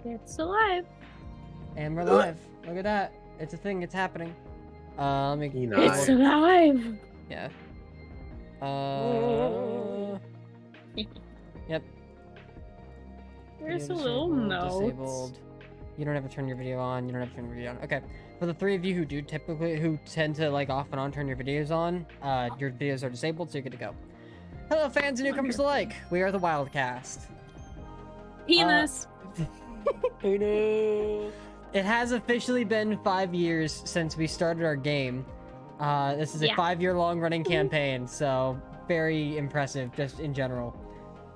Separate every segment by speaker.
Speaker 1: It's alive.
Speaker 2: And we're live. Look at that. It's a thing. It's happening. Let me.
Speaker 1: It's alive.
Speaker 2: Yeah. Yep.
Speaker 1: There's
Speaker 2: Video
Speaker 1: a little note.
Speaker 2: disabled. You don't have to turn your video on. You don't have to turn your video on. Okay. For the three of you who tend to like off and on turn your videos on, your videos are disabled, so you're good to go. Hello, fans and newcomers alike. We are the Wyld Cast.
Speaker 1: Penis.
Speaker 2: Penis. It has officially been 5 years since we started our game. This is a 5-year-long running campaign, so very impressive just in general.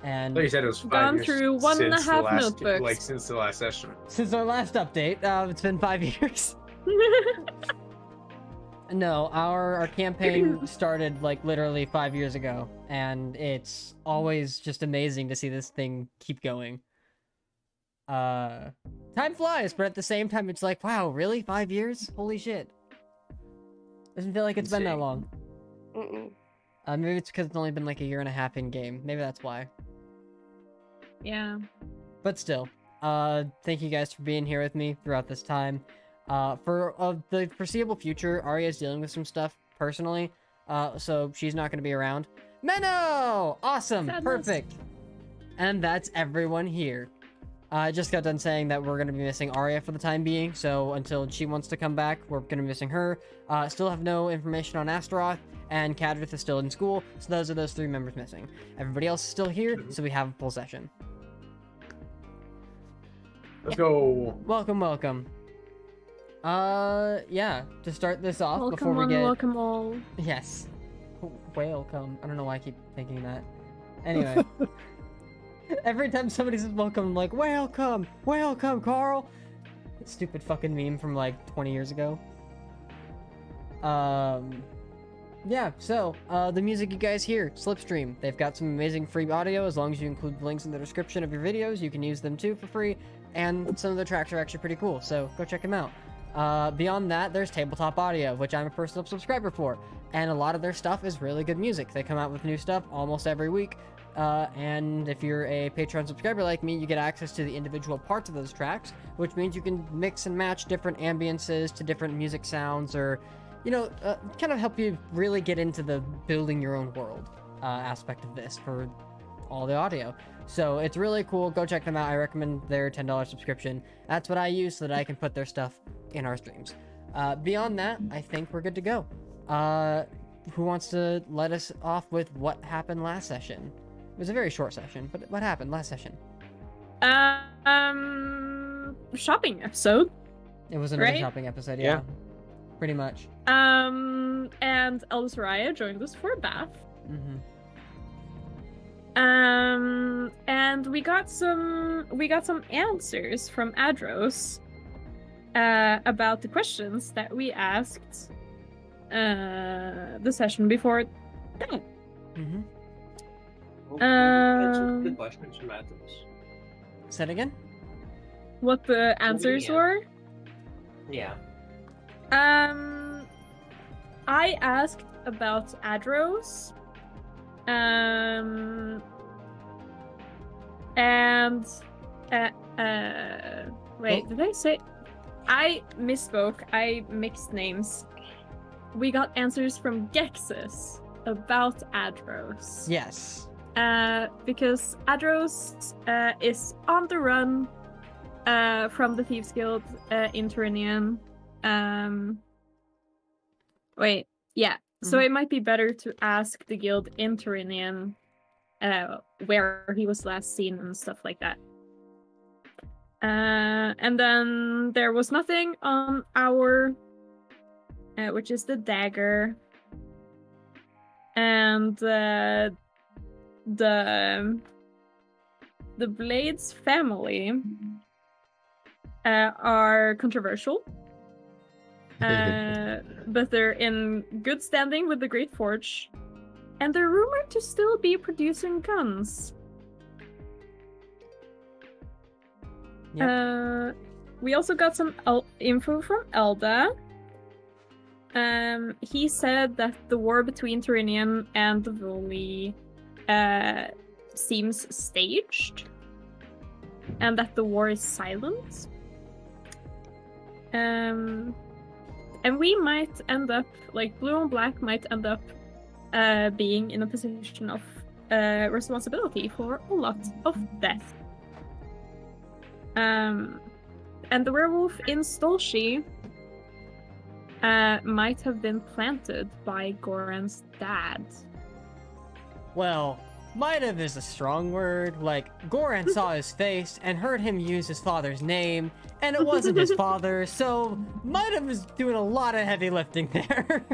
Speaker 2: And
Speaker 3: you said it was 5
Speaker 1: gone
Speaker 3: years
Speaker 1: through 1.5 notebooks.
Speaker 3: Like since the last session.
Speaker 2: Since our last update, it's been 5 years. No, our campaign started like literally 5 years ago, and it's always just amazing to see this thing keep going. Time flies, but at the same time, it's like, wow, really? 5 years? Holy shit. Doesn't feel like it's been that long. Maybe it's because it's only been like a year and a half in game. Maybe that's why.
Speaker 1: Yeah.
Speaker 2: But still, thank you guys for being here with me throughout this time. For the foreseeable future, Arya is dealing with some stuff personally, so she's not going to be around. Menno! Awesome!
Speaker 1: Sadness.
Speaker 2: Perfect! And that's everyone here. I just got done saying that we're going to be missing Arya for the time being, so until she wants to come back, we're going to be missing her. Still have no information on Astaroth, and Kadrith is still in school, so those are those 3 members missing. Everybody else is still here, so we have a full session.
Speaker 3: Let's go.
Speaker 2: Welcome, welcome. Yeah, to start this off
Speaker 1: Welcome
Speaker 2: before we
Speaker 1: one,
Speaker 2: get...
Speaker 1: welcome all.
Speaker 2: Yes. Welcome. I don't know why I keep thinking that. Anyway. Every time somebody says welcome, I'm like, welcome! Welcome, Carl! Stupid fucking meme from like 20 years ago. Yeah, so, the music you guys hear, Slipstream. They've got some amazing free audio. As long as you include the links in the description of your videos, you can use them too for free. And some of the tracks are actually pretty cool, so go check them out. Beyond that, there's Tabletop Audio, which I'm a personal subscriber for. And a lot of their stuff is really good music. They come out with new stuff almost every week. And if you're a Patreon subscriber like me, you get access to the individual parts of those tracks, which means you can mix and match different ambiances to different music sounds, or, you know, kind of help you really get into the building your own world aspect of this for all the audio. So it's really cool. Go check them out. I recommend their $10 subscription. That's what I use so that I can put their stuff in our streams. Beyond that, I think we're good to go. Who wants to let us off with what happened last session? It was a very short session, but what happened last session?
Speaker 1: Shopping episode.
Speaker 2: It was another
Speaker 1: right?
Speaker 2: shopping episode, yeah. Pretty much.
Speaker 1: And Eldest Raya joined us for a bath.
Speaker 2: Mm-hmm.
Speaker 1: And we got some answers from Adros about the questions that we asked the session before that.
Speaker 2: Mm-hmm.
Speaker 4: The questions from Adros.
Speaker 2: Say it again?
Speaker 1: What the answers were?
Speaker 4: Yeah.
Speaker 1: I asked about Adros. Wait, did I say? I misspoke. I mixed names. We got answers from Gexus about Adros.
Speaker 2: Yes.
Speaker 1: Because Adros is on the run from the Thieves Guild in Tyrrhenian. Wait, yeah. So it might be better to ask the guild in Tyrrhenian where he was last seen and stuff like that. And then there was nothing on our, which is the dagger. And the Blades family are controversial. But they're in good standing with the Great Forge, and they're rumored to still be producing guns.
Speaker 2: Yep.
Speaker 1: We also got some info from Elda. He said that the war between Tyrrhenian and the Voli seems staged. and that the war is silent. And we might end up, like, Blue and Black might end up being in a position of responsibility for a lot of death. And the werewolf in Stolshi might have been planted by Goran's dad.
Speaker 2: Well, might have is a strong word. Like, Goran saw his face and heard him use his father's name, and it wasn't his father, so might have is doing a lot of heavy lifting there.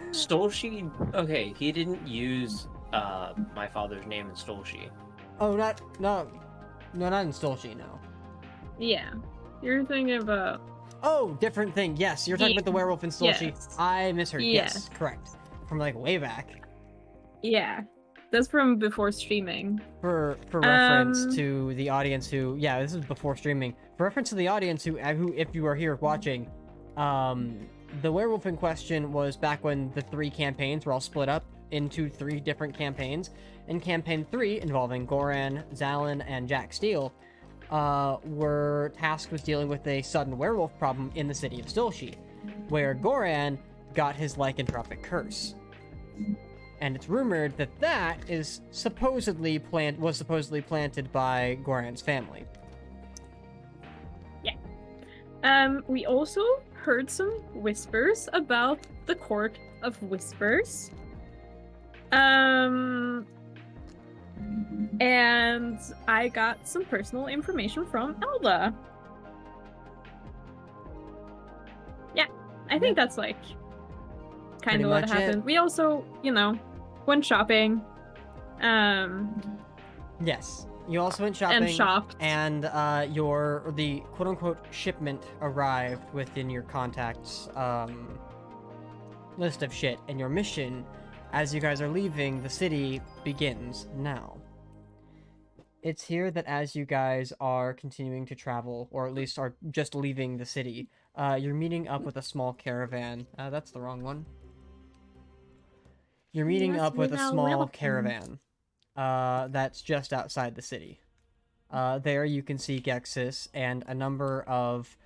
Speaker 4: Stolshi? Okay, he didn't use my father's name in Stolshi.
Speaker 2: Oh, not in Stolshi, no.
Speaker 1: Yeah. You're thinking about...
Speaker 2: Oh, different thing. Yes, you're talking about the werewolf in Stolshi.
Speaker 1: Yes.
Speaker 2: I misheard.
Speaker 1: Yeah.
Speaker 2: Yes, correct. From like way back.
Speaker 1: Yeah. That's from before streaming.
Speaker 2: For reference to the audience who, yeah, this is before streaming. For reference to the audience who if you are here watching, the werewolf in question was back when the 3 campaigns were all split up into 3 different campaigns. In campaign 3, involving Goran, Zalin, and Jack Steele, were tasked with dealing with a sudden werewolf problem in the city of Stolshi, where Goran got his lycanthropic curse. And it's rumored that that is supposedly planted by Goran's family.
Speaker 1: Yeah. We also heard some whispers about the Court of Whispers. And I got some personal information from Elda. Yeah, I think that's like kind of what happened. We also, went shopping.
Speaker 2: Yes, you also went shopping
Speaker 1: And shopped.
Speaker 2: And the quote-unquote shipment arrived within your contacts list of shit, and your mission as you guys are leaving the city begins now. It's here that as you guys are continuing to travel, or at least are just leaving the city, you're meeting up with a small caravan. That's the wrong one. You're meeting up with a small caravan that's just outside the city. There you can see Gexus and a number of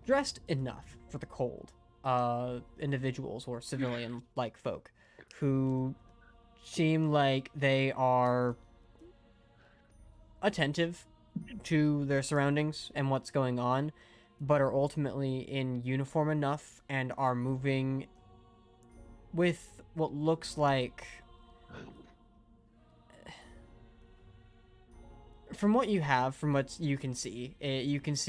Speaker 2: dressed enough for the cold individuals or civilian-like folk who seem like they are attentive to their surroundings and what's going on, but are ultimately in uniform enough and are moving with what looks like, from what you have, from what you can see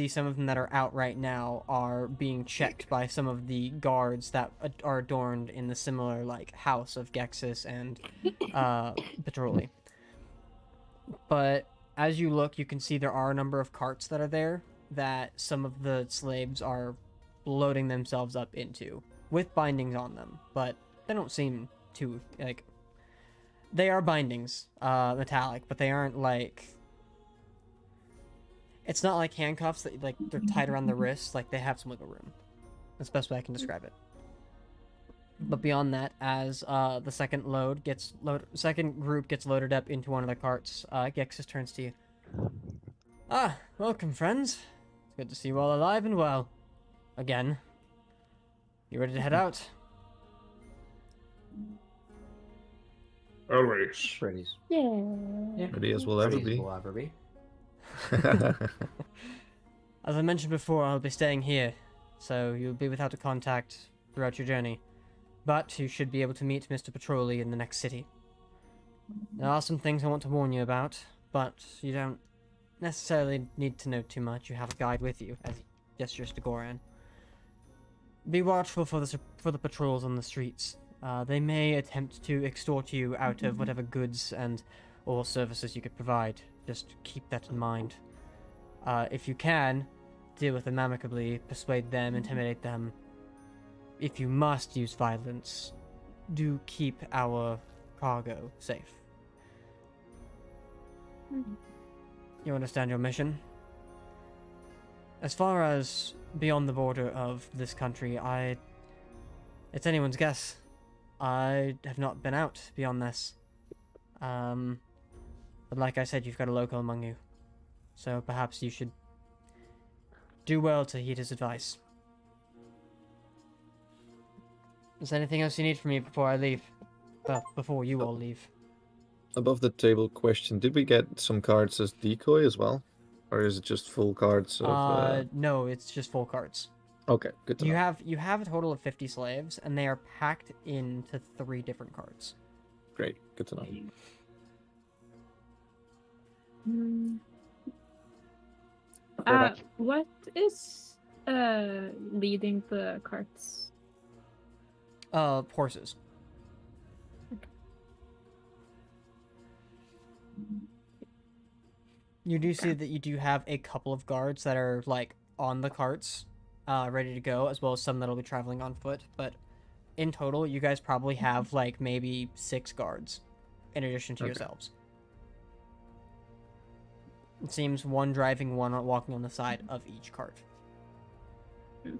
Speaker 2: some of them that are out right now are being checked by some of the guards that are adorned in the similar, like, house of Gexus and Petroli. But as you look, you can see there are a number of carts that are there that some of the slaves are loading themselves up into, with bindings on them, but they don't seem to, like, they are bindings, metallic, but they aren't, like, it's not like handcuffs that, like, they're tied around the wrists, like, they have some wiggle room. That's the best way I can describe it. But beyond that, as the second group gets loaded up into one of the carts, Gexus turns to you. Ah, welcome, friends. It's good to see you all alive and well. Again. You ready to head out?
Speaker 3: Always.
Speaker 4: Pretties.
Speaker 1: Yeah.
Speaker 5: Ready as we'll ever
Speaker 4: Pretties
Speaker 5: be.
Speaker 4: will ever be.
Speaker 2: As I mentioned before, I'll be staying here, so you'll be without a contact throughout your journey. But you should be able to meet Mr. Petroli in the next city. There are some things I want to warn you about, but you don't necessarily need to know too much. You have a guide with you, as he gestures to Goran. Be watchful for the patrols on the streets. They may attempt to extort you out of whatever goods and or services you could provide. Just keep that in mind. If you can, deal with them amicably, persuade them, intimidate them. If you must use violence, do keep our cargo safe. You understand your mission? As far as beyond the border of this country, it's anyone's guess. I have not been out beyond this. But like I said, you've got a local among you. So perhaps you should do well to heed his advice. Is there anything else you need from me before I leave? Well, before you all leave.
Speaker 5: Above the table question, did we get some cards as decoy as well? Or is it just full cards of
Speaker 2: No, it's just full cards.
Speaker 5: Okay, good to know.
Speaker 2: You have a total of 50 slaves, and they are packed into 3 different cards.
Speaker 5: Great, good to know.
Speaker 1: What is leading the carts?
Speaker 2: Horses. You do see that you do have a couple of guards that are like on the carts, ready to go, as well as some that'll be traveling on foot. But in total, you guys probably have like maybe 6 guards, in addition to yourselves. It seems one driving, one walking on the side of each cart.
Speaker 5: Good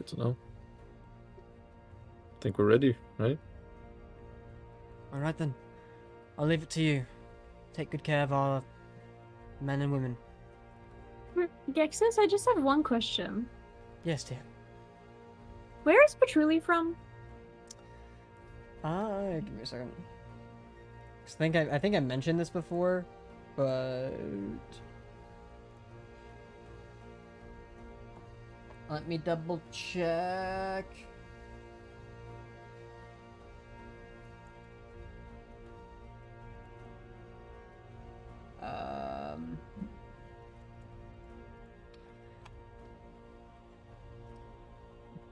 Speaker 5: to know. I think we're ready, right?
Speaker 2: All right then, I'll leave it to you. Take good care of our men and women.
Speaker 1: Gexus, I just have one question.
Speaker 2: Yes, dear.
Speaker 1: Where is Patchouli from?
Speaker 2: Give me a second. 'Cause I think I mentioned this before, but let me double check.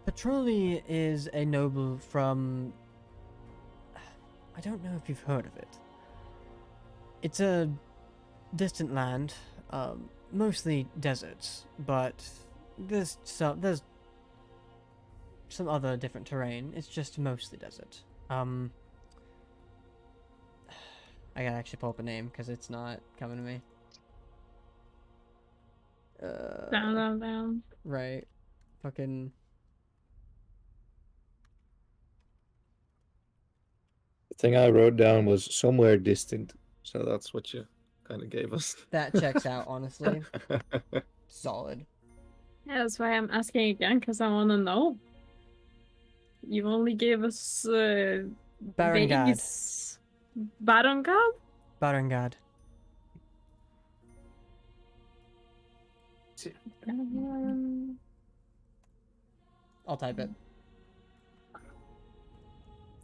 Speaker 2: Patchouli is a noble from... I don't know if you've heard of it. It's a distant land, mostly deserts, but there's some other different terrain. It's just mostly desert. I gotta actually pull up a name because it's not coming to me.
Speaker 1: Down.
Speaker 2: Right. Fucking...
Speaker 5: The thing I wrote down was somewhere distant, so that's what you kind of gave us.
Speaker 2: That checks out, honestly. Solid.
Speaker 1: Yeah, that's why I'm asking again, because I want to know. You only gave us
Speaker 2: Barangad.
Speaker 1: Vegas. Barangad?
Speaker 2: Barangad. I'll type it.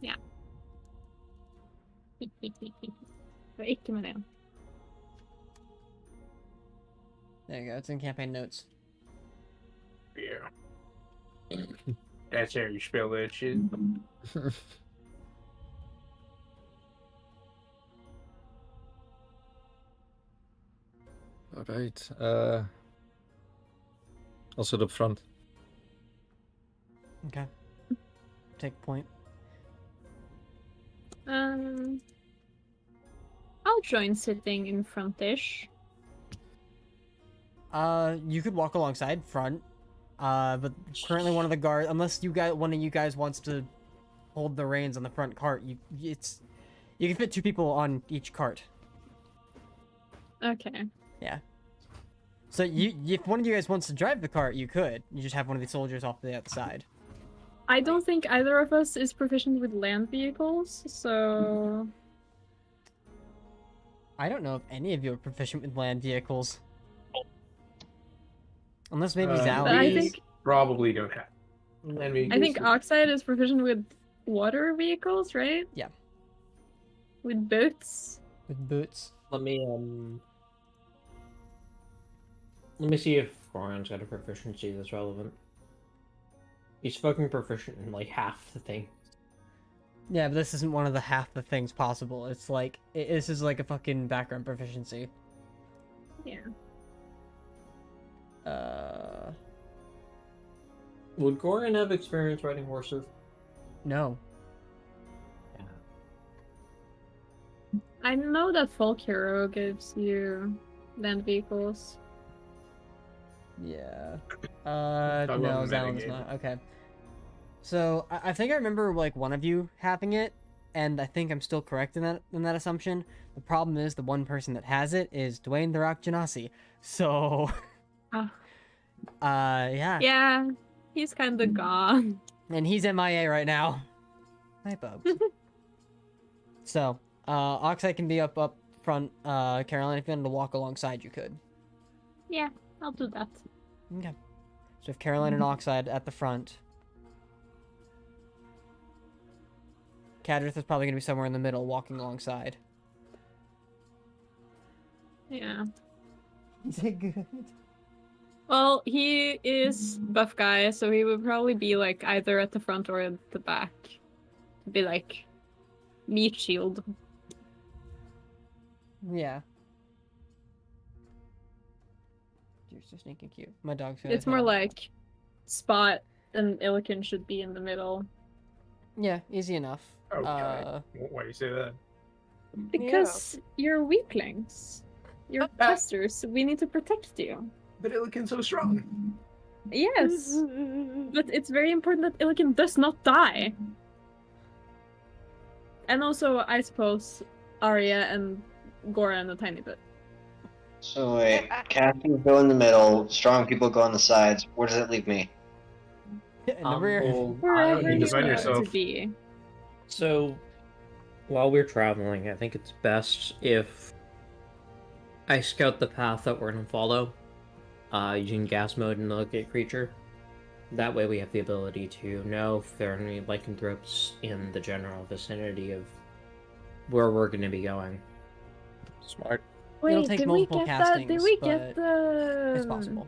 Speaker 1: Ja. For ikke med det.
Speaker 2: There you go. It's in campaign notes.
Speaker 3: Yeah. That's how you spell that shit.
Speaker 5: All right. I'll sit up front.
Speaker 2: Okay. Take point.
Speaker 1: I'll join sitting in frontish.
Speaker 2: You could walk alongside front. But currently one of the guards, unless one of you guys wants to hold the reins on the front cart, you can fit 2 people on each cart.
Speaker 1: Okay.
Speaker 2: Yeah. So if one of you guys wants to drive the cart, you could. You just have one of the soldiers off to the outside.
Speaker 1: I don't think either of us is proficient with land vehicles, so...
Speaker 2: I don't know if any of you are proficient with land vehicles. Unless maybe Zal
Speaker 1: But I
Speaker 2: is.
Speaker 1: think
Speaker 3: Probably don't have.
Speaker 1: I think Oxide is proficient with water vehicles, right?
Speaker 2: Yeah.
Speaker 1: With boats.
Speaker 2: With boots.
Speaker 4: Let me see if Goran's got a proficiency that's relevant. He's fucking proficient in like half the thing.
Speaker 2: Yeah, but this isn't one of the half the things possible. It's like, this is like a fucking background proficiency.
Speaker 1: Yeah.
Speaker 4: Would Goran have experience riding horses?
Speaker 2: No.
Speaker 4: Yeah.
Speaker 1: I know that Folk Hero gives you land vehicles.
Speaker 2: Yeah.
Speaker 3: Talk
Speaker 2: No,
Speaker 3: about
Speaker 2: Zal is
Speaker 3: metagame.
Speaker 2: not. Okay. So, I think I remember, like, one of you having it, and I think I'm still correct in that assumption. The problem is the one person that has it is Dwayne the Rock Genasi. So,
Speaker 1: Oh.
Speaker 2: yeah.
Speaker 1: Yeah, he's kind of gone.
Speaker 2: And he's MIA right now. Hi, Bubs. So, Oxide can be up front. Caroline, if you wanted to walk alongside, you could.
Speaker 1: Yeah, I'll do that.
Speaker 2: Okay. So if Caroline and Oxide at the front. Cadrith is probably going to be somewhere in the middle, walking alongside.
Speaker 1: Yeah.
Speaker 2: Is it good?
Speaker 1: Well, he is buff guy, so he would probably be like either at the front or at the back. Be like meat shield.
Speaker 2: Yeah. You're so sneaking cute. My dog's got
Speaker 1: It's
Speaker 2: his head
Speaker 1: more
Speaker 2: on.
Speaker 1: like Spot and Illiken should be in the middle.
Speaker 2: Yeah, easy enough.
Speaker 3: Okay. Why do you say that?
Speaker 1: Because you're weaklings. You're pesters. We need to protect you.
Speaker 3: But Illiken's so strong.
Speaker 1: Yes. But it's very important that Illiken does not die. And also, I suppose, Arya and Goran a tiny bit.
Speaker 6: So wait, casters go in the middle, strong people go on the sides. Where does it leave me?
Speaker 2: In the rear.
Speaker 4: Well,
Speaker 1: Wherever
Speaker 3: can
Speaker 1: you
Speaker 3: defend
Speaker 1: want
Speaker 3: yourself.
Speaker 1: to be.
Speaker 4: So, while we're traveling, I think it's best if I scout the path that we're gonna follow, using gas mode and look at creature. That way we have the ability to know if there are any lycanthropes in the general vicinity of where we're gonna be going.
Speaker 5: Smart.
Speaker 2: It'll
Speaker 1: Wait,
Speaker 2: take
Speaker 1: did we
Speaker 2: multiple
Speaker 1: get that? Did
Speaker 2: castings,
Speaker 1: we
Speaker 2: but
Speaker 1: get the?
Speaker 2: It's possible.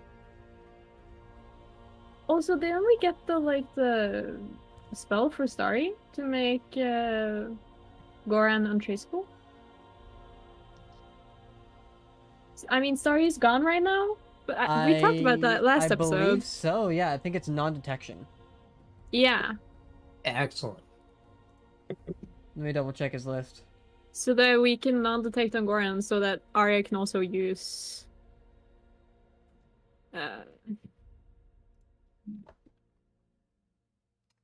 Speaker 1: Also, didn't we get the spell for Starry to make Goran untraceable? I mean, Starry's gone right now, but we talked about that last
Speaker 2: I
Speaker 1: episode.
Speaker 2: believe so, yeah. I think it's non-detection.
Speaker 1: Yeah,
Speaker 4: Excellent.
Speaker 2: Let me double check his list.
Speaker 1: so that we can non-detect on Goran, so that Arya can also use.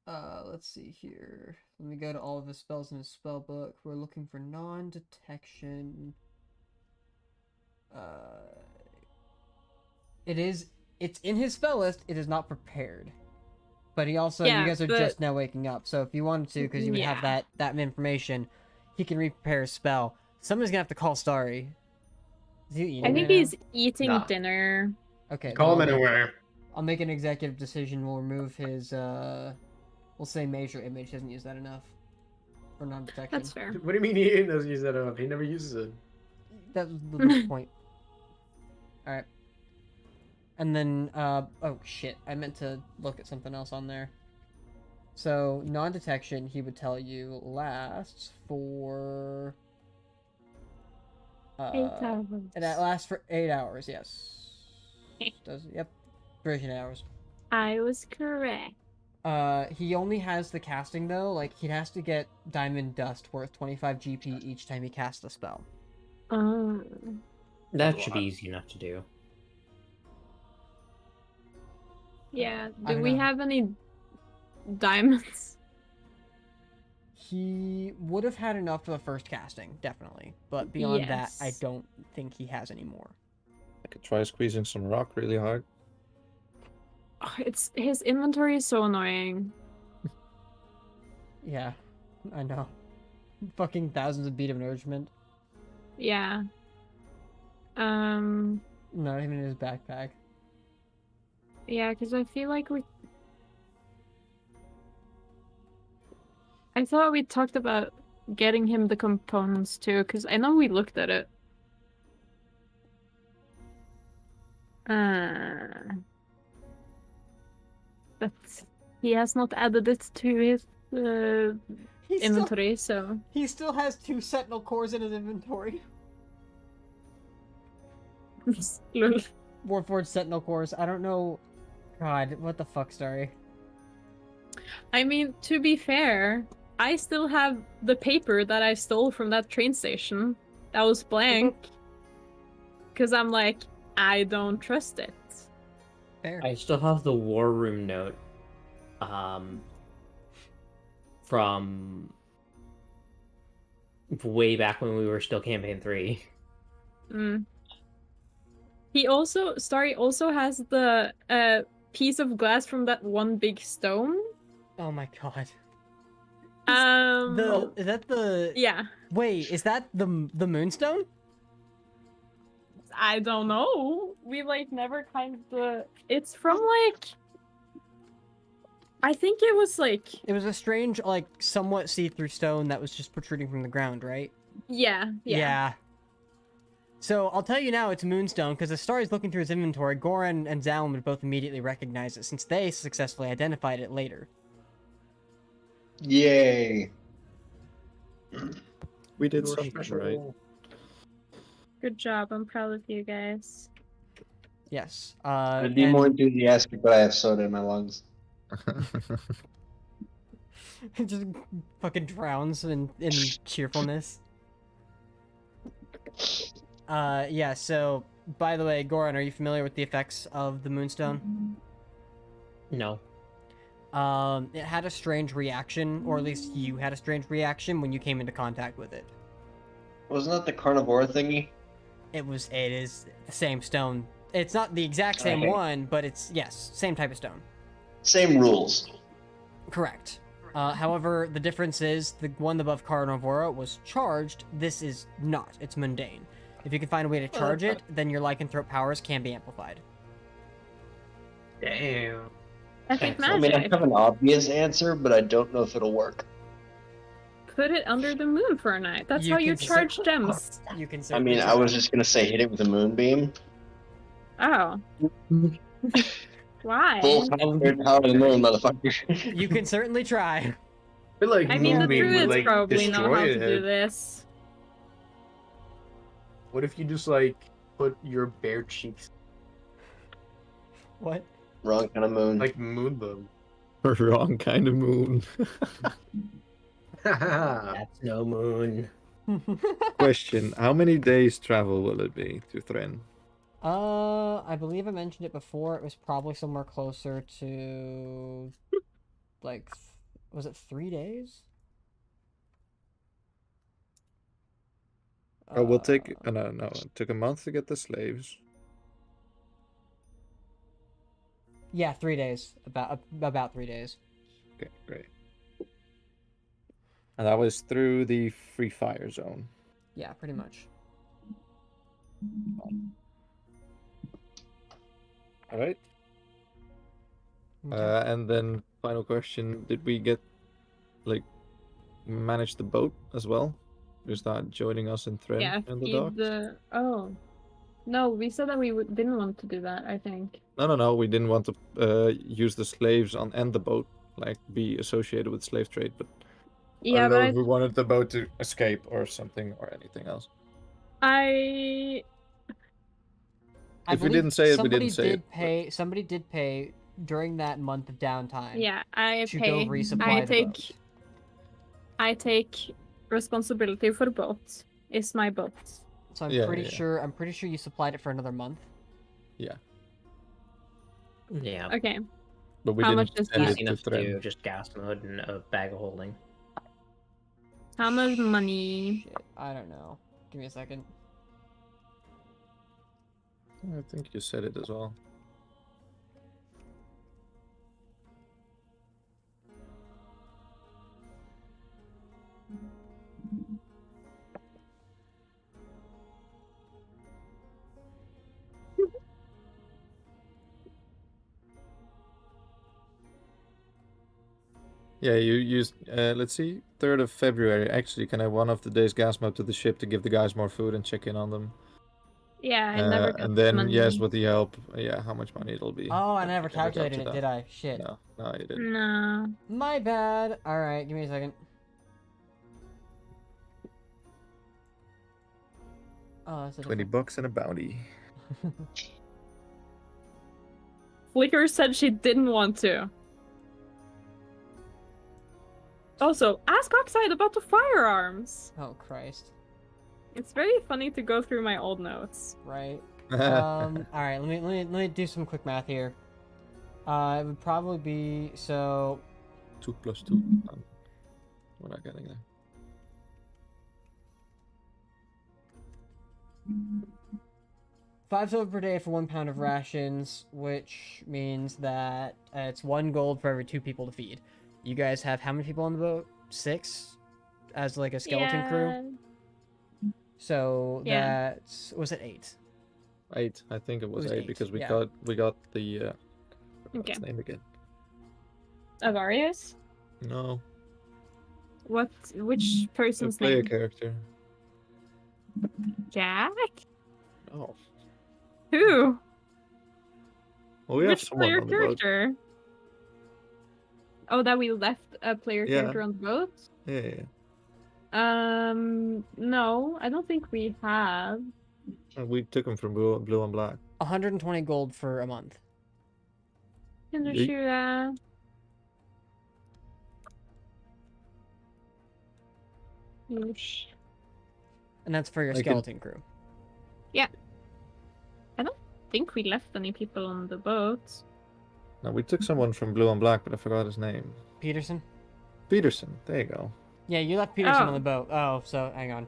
Speaker 2: Let's see here. Let me go to all of his spells in his spell book. We're looking for non-detection. It's in his spell list. It is not prepared. But he also,
Speaker 1: Yeah,
Speaker 2: you guys are
Speaker 1: but-
Speaker 2: just now waking up. So if you wanted to, because you would have
Speaker 1: Yeah.
Speaker 2: that information, he can re-prepare his spell. Somebody's gonna have to call Starry. Is he eating
Speaker 1: I think
Speaker 2: right
Speaker 1: he's eating
Speaker 3: Nah.
Speaker 1: dinner.
Speaker 2: now? Okay.
Speaker 3: Call him
Speaker 2: then
Speaker 3: anywhere.
Speaker 2: I'll make an executive decision. We'll remove his, we'll say major image. He hasn't used that enough for non-detection.
Speaker 1: That's fair.
Speaker 3: What do you mean he doesn't use that up? He never uses it.
Speaker 2: That was the point. Alright. And then, oh shit, I meant to look at something else on there. So, non-detection, he would tell you, lasts for...
Speaker 1: 8 hours.
Speaker 2: And that lasts for 8 hours, yes. Does, yep. Duration 8 hours.
Speaker 1: I was correct.
Speaker 2: He only has the casting though, like, he has to get Diamond Dust worth 25 GP each time he casts a spell.
Speaker 4: That should be easy enough to do.
Speaker 1: Yeah.
Speaker 2: I
Speaker 1: Do
Speaker 2: don't
Speaker 1: we
Speaker 2: know.
Speaker 1: have any diamonds?
Speaker 2: He would have had enough for the first casting, definitely. But beyond that, I
Speaker 1: Yes.
Speaker 2: don't think he has any more.
Speaker 5: I could try squeezing some rock really hard.
Speaker 1: Oh, it's his inventory is so annoying.
Speaker 2: Yeah, I know. Fucking thousands of bead of nourishment.
Speaker 1: Yeah.
Speaker 2: Not even in his backpack.
Speaker 1: Yeah, because I feel like I thought we talked about getting him the components too, because I know we looked at it. But he has not added it to his inventory, so...
Speaker 2: He still has 2 Sentinel cores in his inventory.
Speaker 1: Lol.
Speaker 2: Warforged Sentinel cores. I don't know. God, what the fuck, Starry?
Speaker 1: I mean, to be fair, I still have the paper that I stole from that train station. That was blank. Because I'm like, I don't trust it.
Speaker 2: Fair.
Speaker 4: I still have the war room note, from way back when we were still campaign 3.
Speaker 1: Mm. Starry also has the piece of glass from that one big stone.
Speaker 2: Oh my god. Is that the?
Speaker 1: Yeah.
Speaker 2: Wait, is that the moonstone?
Speaker 1: I don't know. We like never kind of. It's from like. I think it was like.
Speaker 2: It was a strange, like, somewhat see-through stone that was just protruding from the ground, right?
Speaker 1: Yeah.
Speaker 2: So I'll tell you now, it's moonstone because as Starry's looking through his inventory, Goran and Zalm would both immediately recognize it since they successfully identified it later.
Speaker 6: Yay.
Speaker 5: We did
Speaker 3: You're
Speaker 5: something
Speaker 3: special.
Speaker 5: right.
Speaker 1: Good job. I'm proud of you guys.
Speaker 2: Yes.
Speaker 6: I'd be
Speaker 2: and-
Speaker 6: more enthusiastic, but I have soda in my lungs.
Speaker 2: just fucking drowns in cheerfulness. Yeah, so, by the way, Goran, are you familiar with the effects of the moonstone?
Speaker 4: No.
Speaker 2: It had a strange reaction, or at least you had a strange reaction when you came into contact with it.
Speaker 6: Wasn't that the carnivore thingy?
Speaker 2: It is the same stone. It's not the exact same
Speaker 6: Okay.
Speaker 2: one, but it's, yes, same type of stone.
Speaker 6: Same rules.
Speaker 2: Correct. However, the difference is the one above Carnivora was charged. This is not. It's mundane. If you can find a way to charge it, then your lycanthrope powers can be amplified.
Speaker 3: Damn.
Speaker 1: Epic
Speaker 6: I mean, I
Speaker 1: magic.
Speaker 6: have an obvious answer, but I don't know if it'll work.
Speaker 1: Put it under the moon for a night. That's
Speaker 2: You
Speaker 1: how you
Speaker 2: can
Speaker 1: charge gems.
Speaker 2: You can.
Speaker 6: I mean, I was just gonna say hit it with a moonbeam.
Speaker 1: Oh. Why?
Speaker 6: Full power of the moon, motherfucker.
Speaker 2: You can certainly try.
Speaker 3: I feel like
Speaker 1: I mean, the
Speaker 3: Moonbeam would,
Speaker 1: druids
Speaker 3: like,
Speaker 1: probably know
Speaker 3: destroy
Speaker 1: how to
Speaker 3: it.
Speaker 1: do this.
Speaker 3: What if you just like put your bare cheeks
Speaker 2: What?
Speaker 6: Wrong kind of moon.
Speaker 3: like moon them?
Speaker 5: Wrong kind of moon.
Speaker 4: That's no moon.
Speaker 5: Question: how many days travel will it be to Thrin?
Speaker 2: I believe I mentioned it before. It was probably somewhere closer to, like, was it 3 days?
Speaker 5: Oh, we'll take. No, it took a month to get the slaves.
Speaker 2: Yeah, 3 days. About 3 days.
Speaker 5: Okay, great. And that was through the free fire zone.
Speaker 2: Yeah, pretty much.
Speaker 5: All right.
Speaker 2: Okay.
Speaker 5: And then final question: did we get, like, manage the boat as well? Is that joining us in Thrin
Speaker 1: Yeah,
Speaker 5: in the
Speaker 1: feed
Speaker 5: docks?
Speaker 1: the... Oh. No, we said that we didn't want to do that, I think.
Speaker 5: No. We didn't want to use the slaves on and the boat, like, be associated with slave trade. But I
Speaker 1: Yeah,
Speaker 5: don't know
Speaker 1: but
Speaker 5: if we wanted the boat to escape or something or anything else.
Speaker 1: I
Speaker 2: I
Speaker 5: If we
Speaker 2: believe
Speaker 5: didn't say it, we didn't say it, but-
Speaker 2: Somebody did pay during that month of downtime.
Speaker 1: Yeah, I
Speaker 2: To
Speaker 1: pay.
Speaker 2: go resupply
Speaker 1: I
Speaker 2: the
Speaker 1: take.
Speaker 2: boat.
Speaker 1: I take responsibility for boat. It's my boat.
Speaker 2: So I'm
Speaker 5: Yeah,
Speaker 2: pretty
Speaker 5: yeah.
Speaker 2: sure. I'm pretty sure you supplied it for another month.
Speaker 4: Yeah.
Speaker 1: Okay.
Speaker 5: But we
Speaker 1: How
Speaker 5: didn't
Speaker 1: much is
Speaker 5: send
Speaker 1: that?
Speaker 5: it to
Speaker 4: Enough to
Speaker 5: Thrin.
Speaker 4: do just gas mode and a bag of holding.
Speaker 1: How much money?
Speaker 2: Shit, I don't know. Give me a second.
Speaker 5: I think you said it as well. Yeah, you used, let's see, 3rd of February. Actually, can I one-off the day's gas mode to the ship to give the guys more food and check in on them?
Speaker 1: Yeah, I never got
Speaker 5: And then,
Speaker 1: money.
Speaker 5: yes, with the help, yeah, how much money it'll be.
Speaker 2: Oh, I
Speaker 5: But
Speaker 2: never
Speaker 5: we got
Speaker 2: calculated
Speaker 5: to
Speaker 2: it,
Speaker 5: that.
Speaker 2: did I? Shit.
Speaker 5: No, you didn't.
Speaker 1: No.
Speaker 2: My bad. All right, give me a second. Oh, that's a
Speaker 5: 20
Speaker 2: different...
Speaker 5: bucks and a bounty.
Speaker 1: Flicker said she didn't want to. Also, ask Oxide about the firearms.
Speaker 2: Oh Christ.
Speaker 1: It's very funny to go through my old notes.
Speaker 2: Right. All right. Let me do some quick math here. It would probably be so.
Speaker 5: 2 plus 2. We're not getting there.
Speaker 2: 5 silver per day for 1 pound of rations, which means that it's 1 gold for every 2 people to feed. You guys have how many people on the boat? 6? As like a skeleton crew? So
Speaker 1: Yeah.
Speaker 2: that's... Was it 8?
Speaker 5: 8. I think it was,
Speaker 2: was
Speaker 5: 8
Speaker 2: 8,
Speaker 5: because we
Speaker 2: yeah.
Speaker 5: got the what's
Speaker 1: Okay.
Speaker 5: his name again?
Speaker 1: Avarius?
Speaker 5: No,
Speaker 1: Which
Speaker 5: the
Speaker 1: person's
Speaker 5: player
Speaker 1: name?
Speaker 5: character.
Speaker 1: Jack?
Speaker 5: Oh,
Speaker 1: Who?
Speaker 5: well, we have
Speaker 1: Which
Speaker 5: someone
Speaker 1: player
Speaker 5: on the boat.
Speaker 1: character? Oh, that we left a player
Speaker 5: Yeah.
Speaker 1: character on the boat?
Speaker 5: Yeah.
Speaker 1: No, I don't think we have.
Speaker 5: And we took him from blue and black.
Speaker 2: 120 gold for a month.
Speaker 1: Can you
Speaker 5: Yeet.
Speaker 1: shoot that? Oosh.
Speaker 2: And that's for your
Speaker 5: I can-
Speaker 2: skeleton crew.
Speaker 1: I think we left any people on the boat.
Speaker 5: No, we took someone from blue and black, but I forgot his name.
Speaker 2: Peterson?
Speaker 5: Peterson. There you go.
Speaker 2: Yeah, you left Peterson on
Speaker 1: Oh.
Speaker 2: the boat. Oh, so hang on.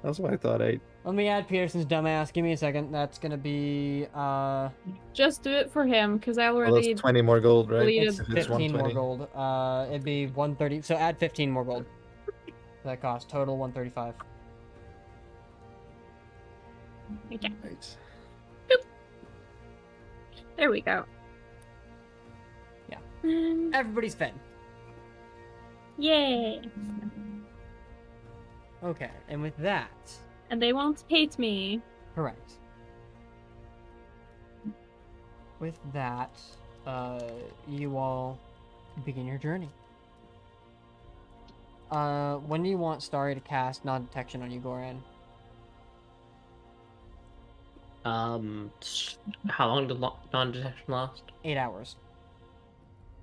Speaker 5: That's why I thought 8.
Speaker 2: Let me add Peterson's dumbass. Give me a second. That's gonna be
Speaker 1: Just do it for him, because I
Speaker 5: Well,
Speaker 1: already...
Speaker 5: that's 20 more gold, right?
Speaker 1: deleted-
Speaker 2: it's
Speaker 5: If it's
Speaker 2: 15 more
Speaker 5: 120.
Speaker 2: gold. It'd be 130. So add 15 more gold. That cost total 135.
Speaker 1: Okay,
Speaker 5: Right.
Speaker 1: there we go.
Speaker 2: Yeah.
Speaker 1: And...
Speaker 2: Everybody's fed.
Speaker 1: Yay!
Speaker 2: Okay, and with that,
Speaker 1: And they won't hate me.
Speaker 2: correct. With that, you all begin your journey. When do you want Starry to cast non-detection on you, Goran?
Speaker 4: How long did non-detection last?
Speaker 2: 8 hours.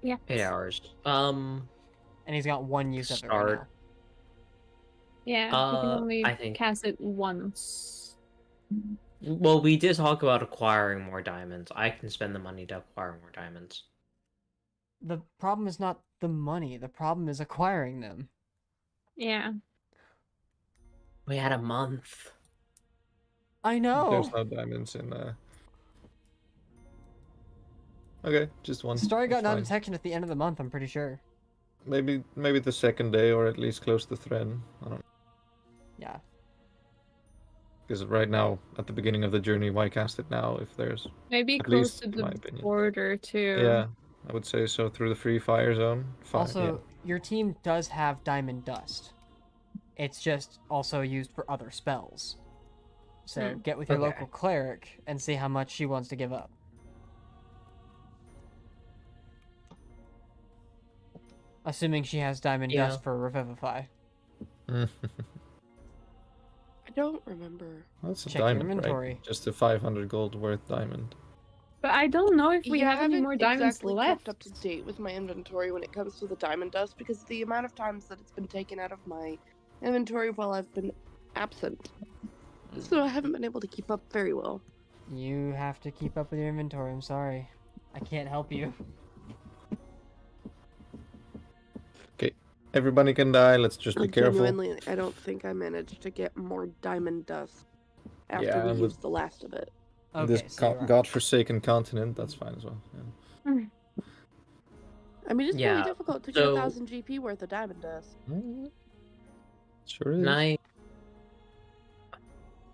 Speaker 1: Yeah.
Speaker 4: 8 hours.
Speaker 2: And he's got 1 use of it right
Speaker 4: Start.
Speaker 2: now.
Speaker 1: Yeah, you can only
Speaker 4: I think-
Speaker 1: cast it once.
Speaker 4: Well, we did talk about acquiring more diamonds. I can spend the money to acquire more diamonds.
Speaker 2: The problem is not the money. The problem is acquiring them.
Speaker 1: Yeah.
Speaker 4: We had a month.
Speaker 2: I know.
Speaker 5: There's no diamonds in Okay, just one.
Speaker 2: Starry got
Speaker 5: That's fine.
Speaker 2: non-detection at the end of the month, I'm pretty sure.
Speaker 5: Maybe the second day, or at least close to thread. I don't know.
Speaker 2: Yeah.
Speaker 5: Because right now, at the beginning of the journey, why cast it now if there's...
Speaker 1: Maybe
Speaker 5: At
Speaker 1: close
Speaker 5: least
Speaker 1: to
Speaker 5: in my
Speaker 1: the
Speaker 5: opinion.
Speaker 1: border, too.
Speaker 5: Yeah, I would say so, through the free fire zone.
Speaker 2: Also, your team does have diamond dust. It's just also used for other spells. So
Speaker 1: Hmm.
Speaker 2: get with your
Speaker 4: Okay.
Speaker 2: local cleric and see how much she wants to give up. Assuming she has diamond
Speaker 4: Yeah.
Speaker 2: dust for Revivify.
Speaker 5: Yeah.
Speaker 7: I don't remember.
Speaker 5: That's a
Speaker 2: Check your
Speaker 5: diamond,
Speaker 2: inventory.
Speaker 5: right? Just a 500 gold worth diamond.
Speaker 1: But I don't know if we
Speaker 7: Yeah, I
Speaker 1: have any
Speaker 7: haven't
Speaker 1: more diamonds
Speaker 7: exactly
Speaker 1: left.
Speaker 7: kept up to date with my inventory when it comes to the diamond dust because the amount of times that it's been taken out of my inventory while I've been absent. So I haven't been able to keep up very well.
Speaker 2: You have to keep up with your inventory, I'm sorry. I can't help you.
Speaker 5: Everybody can die, let's just be careful.
Speaker 7: Genuinely, I don't think I managed to get more diamond dust after
Speaker 5: Yeah,
Speaker 7: we
Speaker 5: and
Speaker 7: used the last of it.
Speaker 2: Okay,
Speaker 5: This
Speaker 2: so you're right.
Speaker 5: godforsaken continent, that's fine as well. Yeah.
Speaker 7: I mean, it's
Speaker 4: Yeah,
Speaker 7: really difficult to get
Speaker 4: so-
Speaker 7: 1,000 GP worth of diamond dust.
Speaker 5: Sure is.
Speaker 4: And I...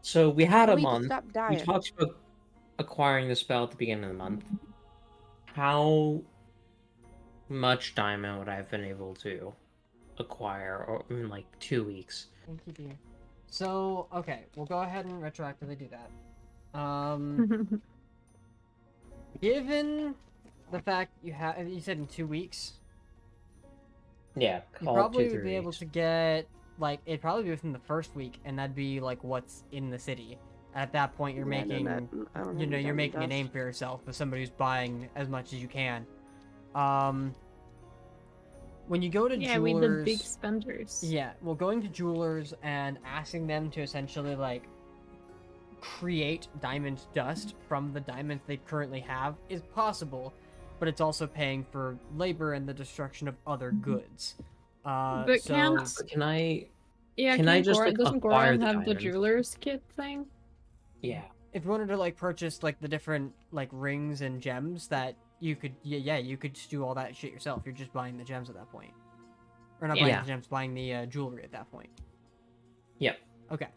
Speaker 4: So we had
Speaker 7: I
Speaker 4: a
Speaker 7: need to
Speaker 4: month.
Speaker 7: stop
Speaker 4: We
Speaker 7: dying.
Speaker 4: talked about acquiring the spell at the beginning of the month. How much diamond would I have been able to acquire or in like 2 weeks?
Speaker 2: Thank you, dear. So, okay, we'll go ahead and retroactively do that. Given the fact you said in 2 weeks,
Speaker 4: Yeah,
Speaker 2: you
Speaker 4: call it
Speaker 2: probably
Speaker 4: 2-3
Speaker 2: would be able
Speaker 4: weeks.
Speaker 2: to get, like, it'd probably be within the first week, and that'd be, like, what's in the city. At that point, you're
Speaker 7: Yeah, no,
Speaker 2: making,
Speaker 7: I don't have
Speaker 2: you know,
Speaker 7: any
Speaker 2: you're
Speaker 7: diamond
Speaker 2: making a
Speaker 7: dust.
Speaker 2: name for yourself with somebody who's buying as much as you can. When you go to
Speaker 1: Yeah,
Speaker 2: jewelers...
Speaker 1: with the big spenders.
Speaker 2: Yeah, well, going to jewelers and asking them to essentially, like, create diamond dust from the diamonds they currently have is possible, but it's also paying for labor and the destruction of other goods.
Speaker 1: But
Speaker 2: so...
Speaker 1: can't-
Speaker 4: Can I...
Speaker 1: Yeah,
Speaker 4: Can I
Speaker 1: can't
Speaker 4: just,
Speaker 1: Goran,
Speaker 4: like,
Speaker 1: doesn't
Speaker 4: acquire
Speaker 1: Goran
Speaker 4: the
Speaker 1: have the
Speaker 4: diamonds?
Speaker 1: jeweler's kit thing?
Speaker 4: Yeah.
Speaker 2: If you wanted to like purchase like the different like rings and gems that you could, yeah, you could just do all that shit yourself. You're just buying the gems at that point, or not buying
Speaker 4: Yeah.
Speaker 2: the gems, buying the jewelry at that point.
Speaker 4: Yep.
Speaker 2: Okay.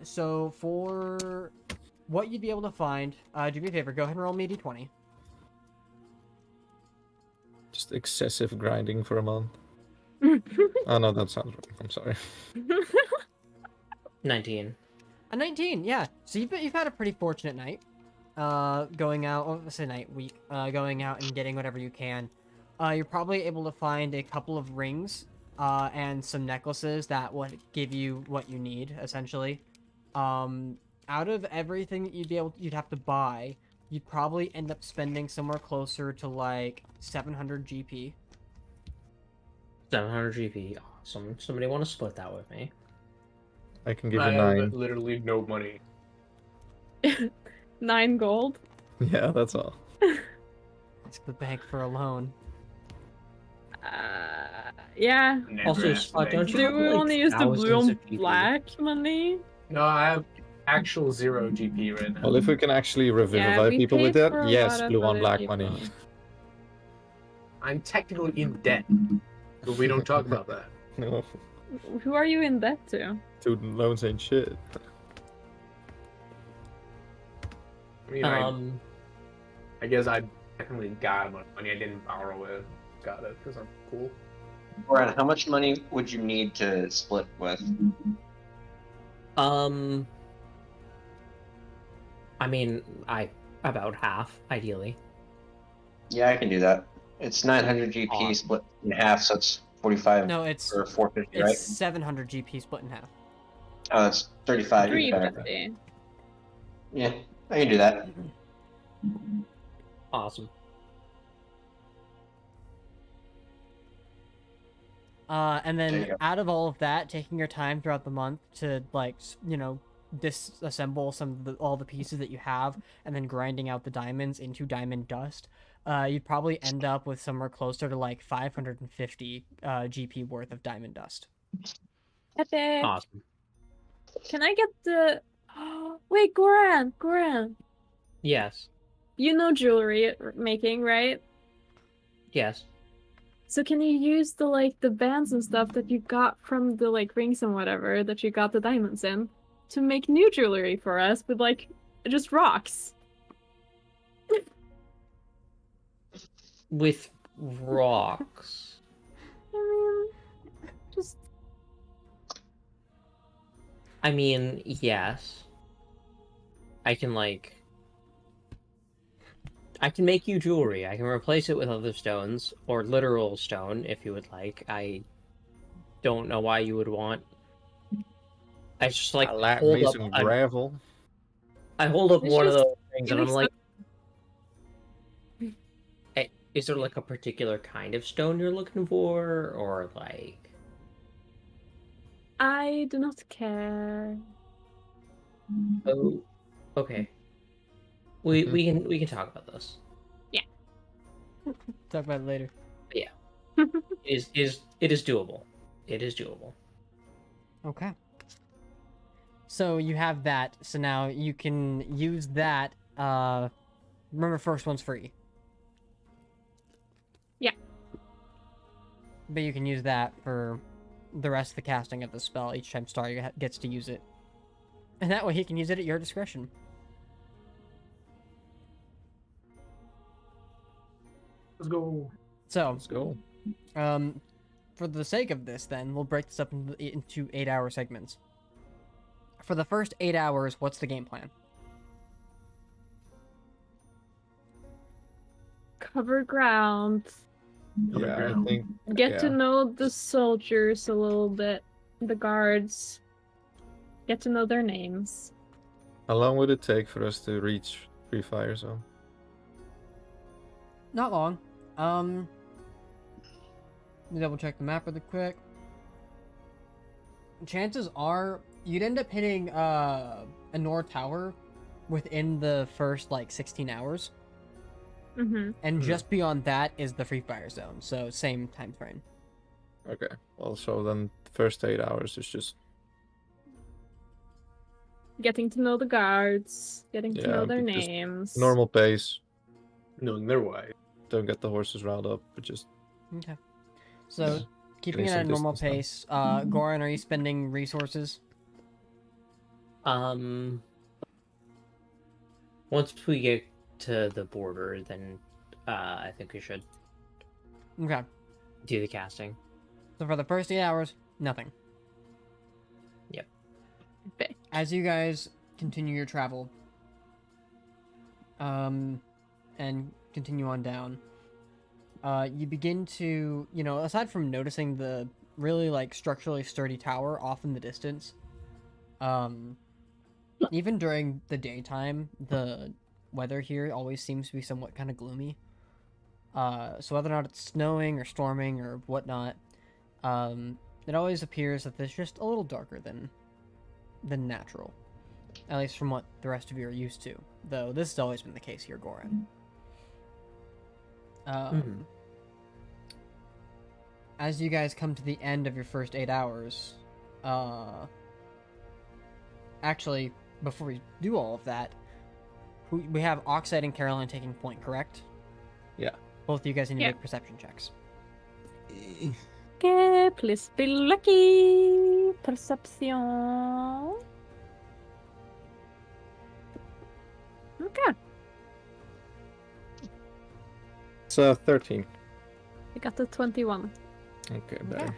Speaker 2: So for what you'd be able to find, do me a favor, go ahead and roll me a d20.
Speaker 5: Just excessive grinding for a month. Oh no, that sounds wrong. I'm sorry.
Speaker 4: 19.
Speaker 2: A 19, yeah. So you've had a pretty fortunate night. Going out, oh, let's say week. Going out and getting whatever you can. You're probably able to find a couple of rings, and some necklaces that would give you what you need, essentially. Out of everything that you'd have to buy, you'd probably end up spending somewhere closer to like 700 GP.
Speaker 4: 700 GP. Awesome. Somebody want to split that with me?
Speaker 5: I can give
Speaker 3: I
Speaker 5: you
Speaker 3: have
Speaker 5: 9.
Speaker 3: literally no money.
Speaker 1: 9 gold.
Speaker 5: Yeah, that's all.
Speaker 2: Ask the bank for a loan.
Speaker 1: Yeah.
Speaker 3: Never
Speaker 4: Also,
Speaker 3: asked
Speaker 4: Spot,
Speaker 3: them.
Speaker 4: don't you
Speaker 1: Do
Speaker 4: have,
Speaker 1: we
Speaker 4: like,
Speaker 1: only use the blue
Speaker 4: thousands
Speaker 1: and
Speaker 4: of GP?
Speaker 1: black money?
Speaker 3: No, I have actual 0 GP right now.
Speaker 5: Well, if we can actually revivify
Speaker 1: we
Speaker 5: people with
Speaker 1: paid
Speaker 5: that,
Speaker 1: for a
Speaker 5: yes,
Speaker 1: lot of
Speaker 5: blue on
Speaker 1: other
Speaker 5: black
Speaker 1: people.
Speaker 5: money.
Speaker 3: I'm technically in debt, but we don't talk about that.
Speaker 5: No,
Speaker 1: Who are you in debt to?
Speaker 5: student loans ain't shit.
Speaker 3: I mean, I guess I technically got money. I didn't borrow it. Got it because I'm cool.
Speaker 6: Goran, how much money would you need to split with?
Speaker 4: I mean, about half, ideally.
Speaker 6: Yeah, I can do that. It's 900 GP
Speaker 4: Awesome.
Speaker 6: split in half, so it's 45
Speaker 2: No, it's
Speaker 6: or 450,
Speaker 2: it's
Speaker 6: right?
Speaker 2: 700 GP split in half.
Speaker 6: Oh, it's 35. even better.
Speaker 1: 350.
Speaker 6: Yeah, I can do that.
Speaker 4: Awesome.
Speaker 2: And
Speaker 6: There you
Speaker 2: then
Speaker 6: go.
Speaker 2: out of all of that, taking your time throughout the month to like, disassemble all the pieces that you have, and then grinding out the diamonds into diamond dust, you'd probably end up with somewhere closer to like 550 GP worth of diamond dust.
Speaker 1: Epic.
Speaker 4: Awesome.
Speaker 1: Can I get the... Wait, Goran!
Speaker 4: Yes.
Speaker 1: You know jewelry making, right?
Speaker 4: Yes.
Speaker 1: So can you use the bands and stuff that you got from the rings and whatever that you got the diamonds in to make new jewelry for us with just rocks?
Speaker 4: With rocks.
Speaker 1: I mean, just
Speaker 4: I mean, yes. I can make you jewelry. I can replace it with other stones, or literal stone, if you would like. I don't know why you would want... I just
Speaker 5: I like
Speaker 4: hold
Speaker 5: me
Speaker 4: up
Speaker 5: some
Speaker 4: a-
Speaker 5: gravel.
Speaker 4: I hold up
Speaker 1: It's
Speaker 4: one of
Speaker 1: just-
Speaker 4: those things and I'm
Speaker 1: makes
Speaker 4: like, "Hey, is there a particular kind of stone you're looking for, or
Speaker 1: I do not care.
Speaker 4: oh, okay. We can talk about this.
Speaker 2: Talk about it later.
Speaker 4: It is doable. It is doable.
Speaker 2: Okay. So you have that. So now you can use that. Remember, first one's free.
Speaker 1: Yeah.
Speaker 2: But you can use that for the rest of the casting of the spell each time Star gets to use it. And that way he can use it at your discretion.
Speaker 3: Let's go.
Speaker 2: So,
Speaker 5: Let's go.
Speaker 2: for the sake of this, then, we'll break this up into 8-hour segments. For the first 8 hours, what's the game plan?
Speaker 1: Cover ground.
Speaker 5: Yeah, I think.
Speaker 1: Get to
Speaker 5: Yeah.
Speaker 1: know the soldiers a little bit. The guards. Get to know their names.
Speaker 5: How long would it take for us to reach Free Fire Zone?
Speaker 2: Not long. Let me double check the map really quick. Chances are you'd end up hitting a Nor Tower within the first 16 hours.
Speaker 1: Mm-hmm.
Speaker 2: And just beyond that is the Free Fire Zone, so same time frame.
Speaker 5: Okay. Well, so then the first 8 hours is just
Speaker 1: getting to know the guards, getting to know their
Speaker 5: but just
Speaker 1: names.
Speaker 5: normal pace.
Speaker 3: Knowing their way.
Speaker 5: Don't get the horses riled up, but just
Speaker 2: Okay. So, keeping it
Speaker 5: Getting
Speaker 2: at a
Speaker 5: some
Speaker 2: normal
Speaker 5: distance
Speaker 2: pace, Goran, are you spending resources?
Speaker 4: Once we get to the border, then I think we should
Speaker 2: Okay.
Speaker 4: do the casting.
Speaker 2: So for the first 8 hours, nothing.
Speaker 4: Yep.
Speaker 1: Okay.
Speaker 2: As you guys continue your travel, and continue on down, you begin to, aside from noticing the really like structurally sturdy tower off in the distance, even during the daytime, the weather here always seems to be somewhat kind of gloomy. So whether or not it's snowing or storming or whatnot, it always appears that it's just a little darker than natural. At least from what the rest of you are used to. Though this has always been the case here, Goran. As you guys come to the end of your first 8 hours, actually, before we do all of that, we have Oxide and Caroline taking point, correct?
Speaker 5: Yeah.
Speaker 2: Both of you guys need to
Speaker 1: Yeah.
Speaker 2: make perception checks.
Speaker 1: Okay, please be lucky. Perception. Okay,
Speaker 5: It's 13.
Speaker 1: I got the 21.
Speaker 5: Okay, better.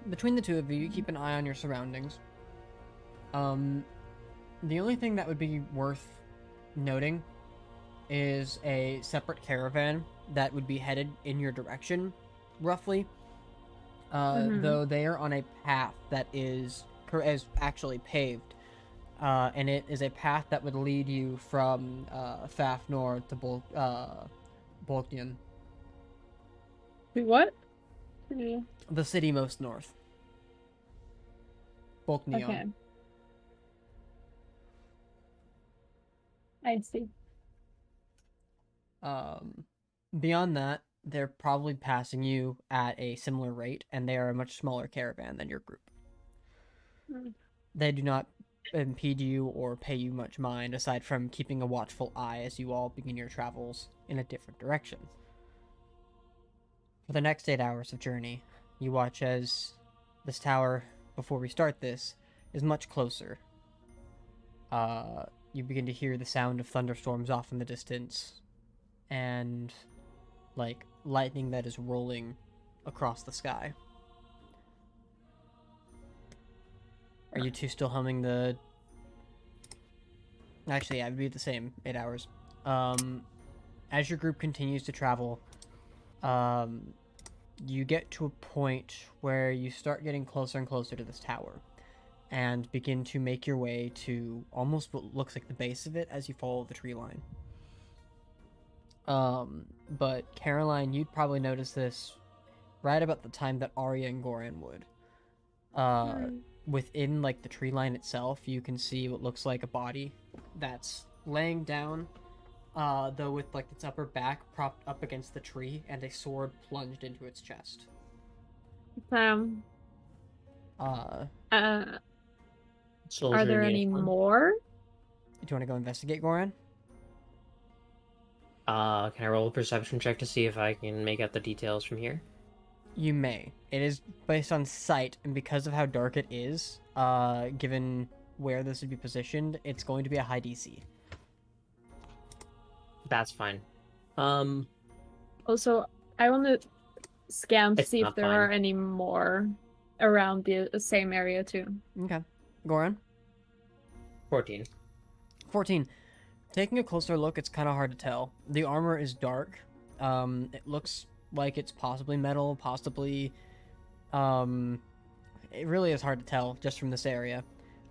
Speaker 2: Between the two of you, you keep an eye on your surroundings. The only thing that would be worth noting is a separate caravan that would be headed in your direction, roughly. Though they are on a path that is actually paved, and it is a path that would lead you from Fafnor to Bolknian,
Speaker 1: What? Yeah.
Speaker 2: the city most north. Bolknion.
Speaker 1: Okay. I see.
Speaker 2: Beyond that, they're probably passing you at a similar rate, and they are a much smaller caravan than your group.
Speaker 1: Hmm.
Speaker 2: They do not impede you or pay you much mind, aside from keeping a watchful eye as you all begin your travels in a different direction. For the next 8 hours of journey, you watch as this tower, before we start this, is much closer. You begin to hear the sound of thunderstorms off in the distance, and like lightning that is rolling across the sky. Are you two still humming the... Actually, yeah, it would be the same 8 hours. As your group continues to travel, you get to a point where you start getting closer and closer to this tower, and begin to make your way to almost what looks like the base of it as you follow the tree line. But Caroline, you'd probably notice this right about the time that Arya and Goran would. Within like the tree line itself, you can see what looks like a body that's laying down, though with like its upper back propped up against the tree and a sword plunged into its chest.
Speaker 4: Soldier
Speaker 1: Are there
Speaker 4: in
Speaker 1: any
Speaker 4: uniform.
Speaker 1: more?
Speaker 2: Do you want to go investigate, Goran?
Speaker 4: Can I roll a perception check to see if I can make out the details from here?
Speaker 2: You may. It is based on sight, and because of how dark it is, given where this would be positioned, it's going to be a high DC.
Speaker 4: That's fine.
Speaker 1: Also, I want to scan to
Speaker 4: It's
Speaker 1: see if
Speaker 4: not
Speaker 1: there
Speaker 4: fine.
Speaker 1: are any more around the same area too.
Speaker 2: Okay. Goran?
Speaker 4: 14.
Speaker 2: 14. Taking a closer look, it's kind of hard to tell. The armor is dark. It looks like it's possibly metal, possibly... It really is hard to tell just from this area.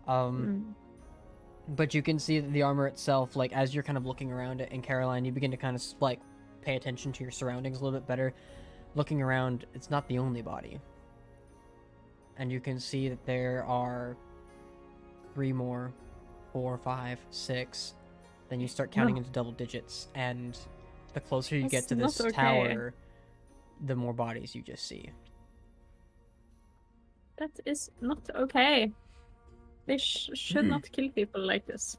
Speaker 2: But you can see that the armor itself, like, as you're kind of looking around it, and Caroline, you begin to kind of, like, pay attention to your surroundings a little bit better. Looking around, it's not the only body. And you can see that there are 3 more, 4, 5, 6. Then you start counting into double digits, and the closer you get
Speaker 1: That's
Speaker 2: to this
Speaker 1: not okay.
Speaker 2: tower, the more bodies you just see.
Speaker 1: That is not okay. They should not kill people like this.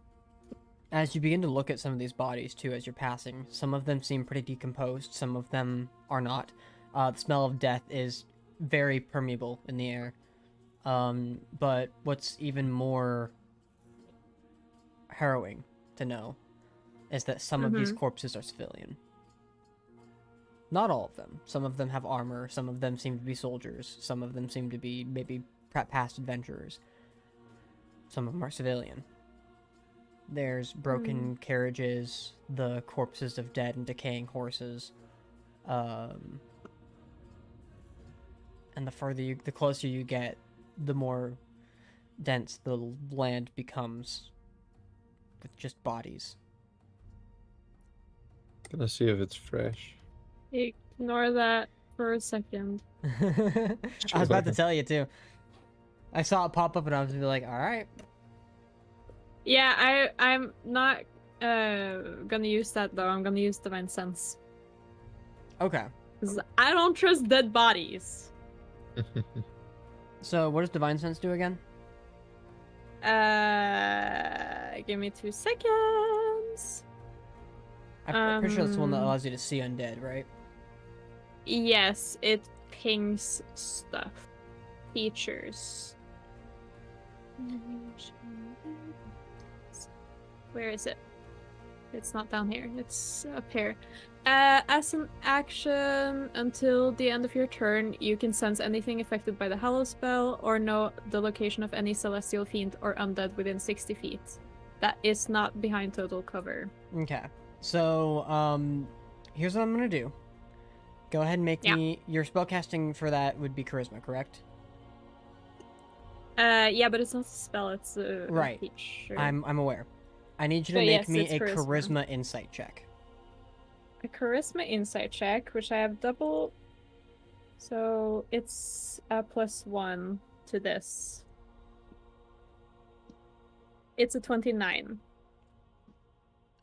Speaker 2: As you begin to look at some of these bodies too, as you're passing, some of them seem pretty decomposed. Some of them are not. The smell of death is very permeable in the air. But what's even more harrowing to know is that some of these corpses are civilian. Not all of them. Some of them have armor, some of them seem to be soldiers, some of them seem to be maybe past adventurers. Some of them are civilian. There's broken carriages, the corpses of dead and decaying horses. And the closer you get, the more dense the land becomes with just bodies.
Speaker 5: Gonna see if it's fresh.
Speaker 1: Ignore that for a second.
Speaker 2: I was about to tell you too. I saw it pop up and I was like, all right.
Speaker 1: Yeah, I'm not gonna use that though. I'm gonna use Divine Sense.
Speaker 2: Okay.
Speaker 1: 'Cause I don't trust dead bodies.
Speaker 2: So what does Divine Sense do again?
Speaker 1: Give me 2 seconds.
Speaker 2: I'm pretty sure that's the one that allows you to see undead, right?
Speaker 1: Yes, it pings stuff. Features. Where is it? It's not down here. It's up here. As an action, until the end of your turn, you can sense anything affected by the Hallow spell or know the location of any celestial fiend or undead within 60 feet. That is not behind total cover.
Speaker 2: Okay. So, here's what I'm gonna do. Go ahead and make me... Your spellcasting for that would be Charisma, correct?
Speaker 1: Yeah, but it's not a spell, it's a
Speaker 2: Right.
Speaker 1: feature.
Speaker 2: I'm aware. I need you to
Speaker 1: But
Speaker 2: make
Speaker 1: yes,
Speaker 2: me
Speaker 1: it's
Speaker 2: a
Speaker 1: charisma.
Speaker 2: Charisma Insight check.
Speaker 1: A Charisma Insight check, which I have double... So, it's a +1 to this. It's a 29.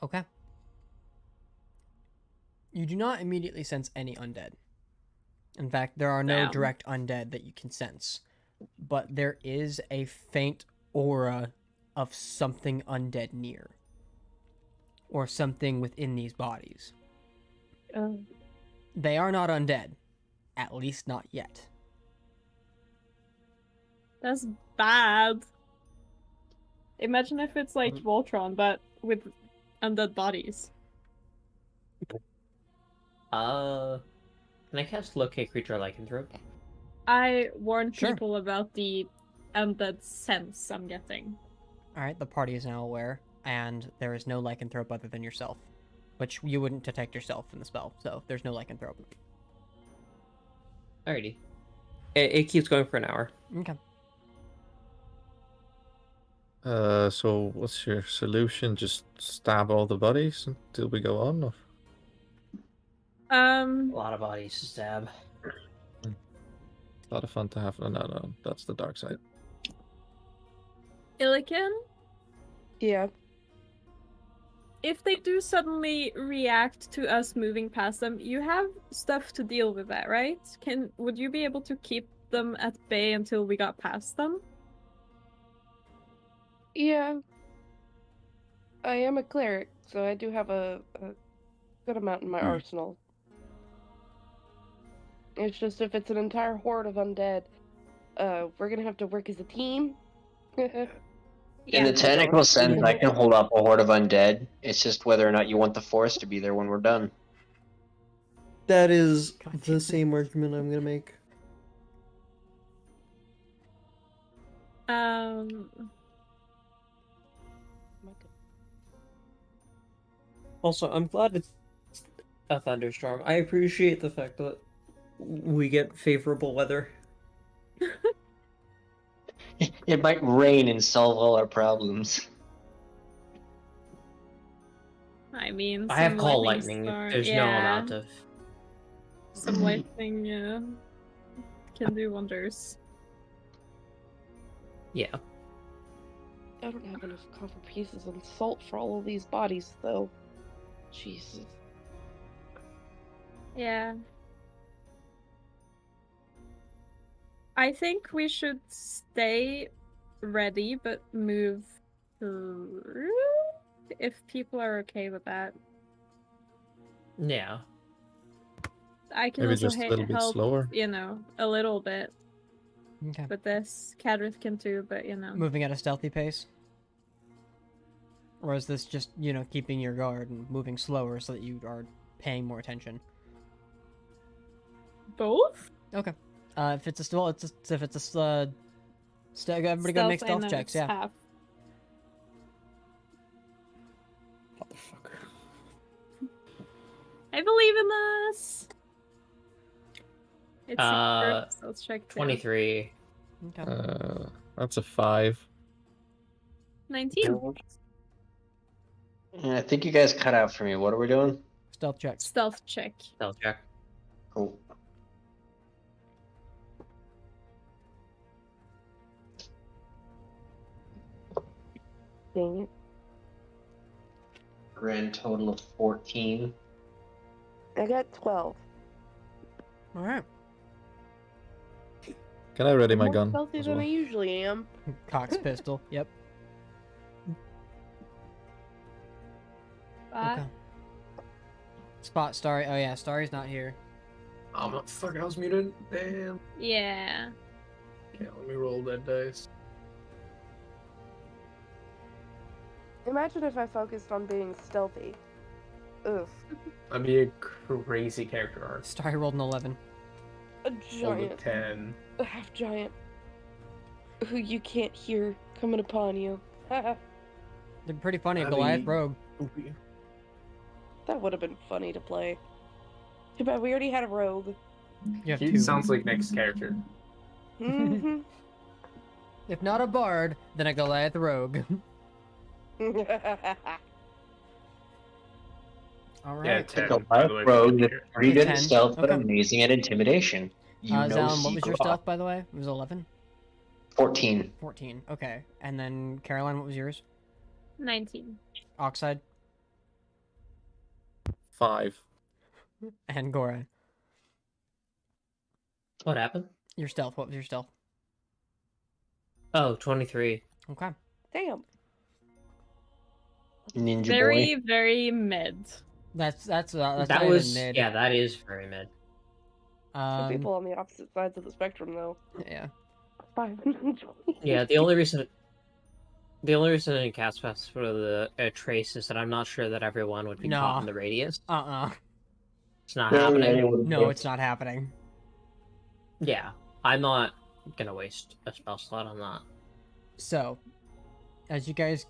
Speaker 2: Okay. You do not immediately sense any undead. In fact, there are no
Speaker 1: Damn.
Speaker 2: direct undead that you can sense. But there is a faint aura of something undead near. Or something within these bodies.
Speaker 1: Oh.
Speaker 2: They are not undead. At least not yet.
Speaker 1: That's bad. Imagine if it's like Voltron, but with undead bodies.
Speaker 4: Can I cast Locate Creature Lycanthrope?
Speaker 1: I warn
Speaker 2: Sure.
Speaker 1: people about the undead sense I'm getting.
Speaker 2: Alright, the party is now aware, and there is no lycanthrope other than yourself. Which you wouldn't detect yourself in the spell, so there's no lycanthrope.
Speaker 4: Alrighty. It keeps going for an hour.
Speaker 2: Okay.
Speaker 5: So what's your solution? Just stab all the bodies until we go on? Or?
Speaker 4: A lot of bodies to stab.
Speaker 5: A lot of fun to have. No, that's the dark side.
Speaker 1: Illiken,
Speaker 7: Yeah.
Speaker 1: if they do suddenly react to us moving past them, you have stuff to deal with that, right? Would you be able to keep them at bay until we got past them?
Speaker 7: Yeah. I am a cleric, so I do have a good amount in my arsenal. It's just if it's an entire horde of undead, we're gonna have to work as a team.
Speaker 6: In the technical sense, I can hold up a horde of undead. It's just whether or not you want the forest to be there when we're done.
Speaker 8: That is the same argument I'm gonna make.
Speaker 4: Also, I'm glad it's a thunderstorm. I appreciate the fact that we get favorable weather.
Speaker 6: It might rain and solve all our problems.
Speaker 1: I mean,
Speaker 4: I have
Speaker 1: some
Speaker 4: call
Speaker 1: lightning
Speaker 4: lightning.
Speaker 1: storm-
Speaker 4: There's no
Speaker 1: yeah,
Speaker 4: amount of.
Speaker 1: Some lightning can do wonders.
Speaker 4: Yeah.
Speaker 7: I don't have enough copper pieces and salt for all of these bodies, though. Jesus.
Speaker 1: Yeah. I think we should stay ready, but move through if people are okay with that.
Speaker 4: Yeah.
Speaker 1: I can
Speaker 5: Maybe
Speaker 1: also
Speaker 5: just a little bit
Speaker 1: help,
Speaker 5: slower.
Speaker 1: a little bit
Speaker 2: Okay.
Speaker 1: with this. Cadrith can too, but
Speaker 2: Moving at a stealthy pace? Or is this just, keeping your guard and moving slower so that you are paying more attention?
Speaker 1: both?
Speaker 2: Okay. If it's everybody go make
Speaker 1: I
Speaker 2: stealth
Speaker 1: know
Speaker 2: checks,
Speaker 1: it's
Speaker 2: yeah.
Speaker 1: half.
Speaker 5: Motherfucker.
Speaker 1: I believe in us. It's a stealth check too.
Speaker 4: 23.
Speaker 2: Okay.
Speaker 5: That's a 5.
Speaker 1: 19.
Speaker 6: I think you guys cut out for me. What are we doing?
Speaker 2: Stealth checks.
Speaker 1: Stealth check.
Speaker 4: Stealth check.
Speaker 6: Cool.
Speaker 7: Dang it.
Speaker 6: Grand total of 14.
Speaker 7: I got 12.
Speaker 2: Alright.
Speaker 5: Can I ready my
Speaker 7: More
Speaker 5: gun?
Speaker 7: stealthy
Speaker 5: as
Speaker 7: than I
Speaker 5: well?
Speaker 7: usually am.
Speaker 2: Cox pistol, yep. Okay. Spot Starry. Oh yeah, Starry's not here.
Speaker 3: Oh, motherfucker, I was muted. Damn.
Speaker 1: Yeah.
Speaker 3: Yeah, let me roll that dice.
Speaker 7: Imagine if I focused on being stealthy. Oof.
Speaker 3: I'd be a crazy character arc.
Speaker 2: Starry rolled an 11.
Speaker 7: A
Speaker 3: Rolled a
Speaker 7: giant.
Speaker 3: 10.
Speaker 7: A half giant. Who you can't hear coming upon you. That
Speaker 2: They're pretty funny.
Speaker 3: That'd
Speaker 2: Goliath
Speaker 3: be-
Speaker 2: Rogue.
Speaker 7: would have been funny to play. Too bad we already had a rogue.
Speaker 2: You have
Speaker 3: He
Speaker 2: 2.
Speaker 3: sounds like next character.
Speaker 7: hmm
Speaker 2: If not a bard, then a Goliath Rogue. Alright.
Speaker 3: Yeah, 10.
Speaker 6: Go
Speaker 3: by the way,
Speaker 6: rogue
Speaker 3: for
Speaker 6: that's
Speaker 3: the
Speaker 6: pretty good
Speaker 2: 10,
Speaker 6: at stealth, but
Speaker 2: okay.
Speaker 6: amazing at intimidation. You know
Speaker 2: Zalem, what was
Speaker 6: secret
Speaker 2: your
Speaker 6: law.
Speaker 2: stealth, by the way? It was 11?
Speaker 6: 14.
Speaker 2: 14. Okay. And then, Caroline, what was yours?
Speaker 1: 19.
Speaker 2: Oxide
Speaker 5: 5.
Speaker 2: and Goran.
Speaker 4: What happened?
Speaker 2: Your stealth. What was your stealth?
Speaker 4: Oh, 23.
Speaker 2: Okay.
Speaker 7: Damn.
Speaker 6: Ninja
Speaker 1: Very,
Speaker 6: boy.
Speaker 1: very mid.
Speaker 2: That's
Speaker 4: That
Speaker 2: not even
Speaker 4: was
Speaker 2: mid.
Speaker 4: yeah, that is very mid.
Speaker 7: Some people on the opposite sides of the spectrum, though.
Speaker 2: Yeah.
Speaker 7: 520.
Speaker 4: Yeah, the only reason I didn't cast pass for the trace is that I'm not sure that everyone would be caught
Speaker 2: No.
Speaker 4: in the radius.
Speaker 2: Uh-uh.
Speaker 4: It's not
Speaker 6: Yeah,
Speaker 4: happening.
Speaker 6: anyone-
Speaker 2: No, it's not happening.
Speaker 4: Yeah, I'm not gonna waste a spell slot on that.
Speaker 2: So, as you guys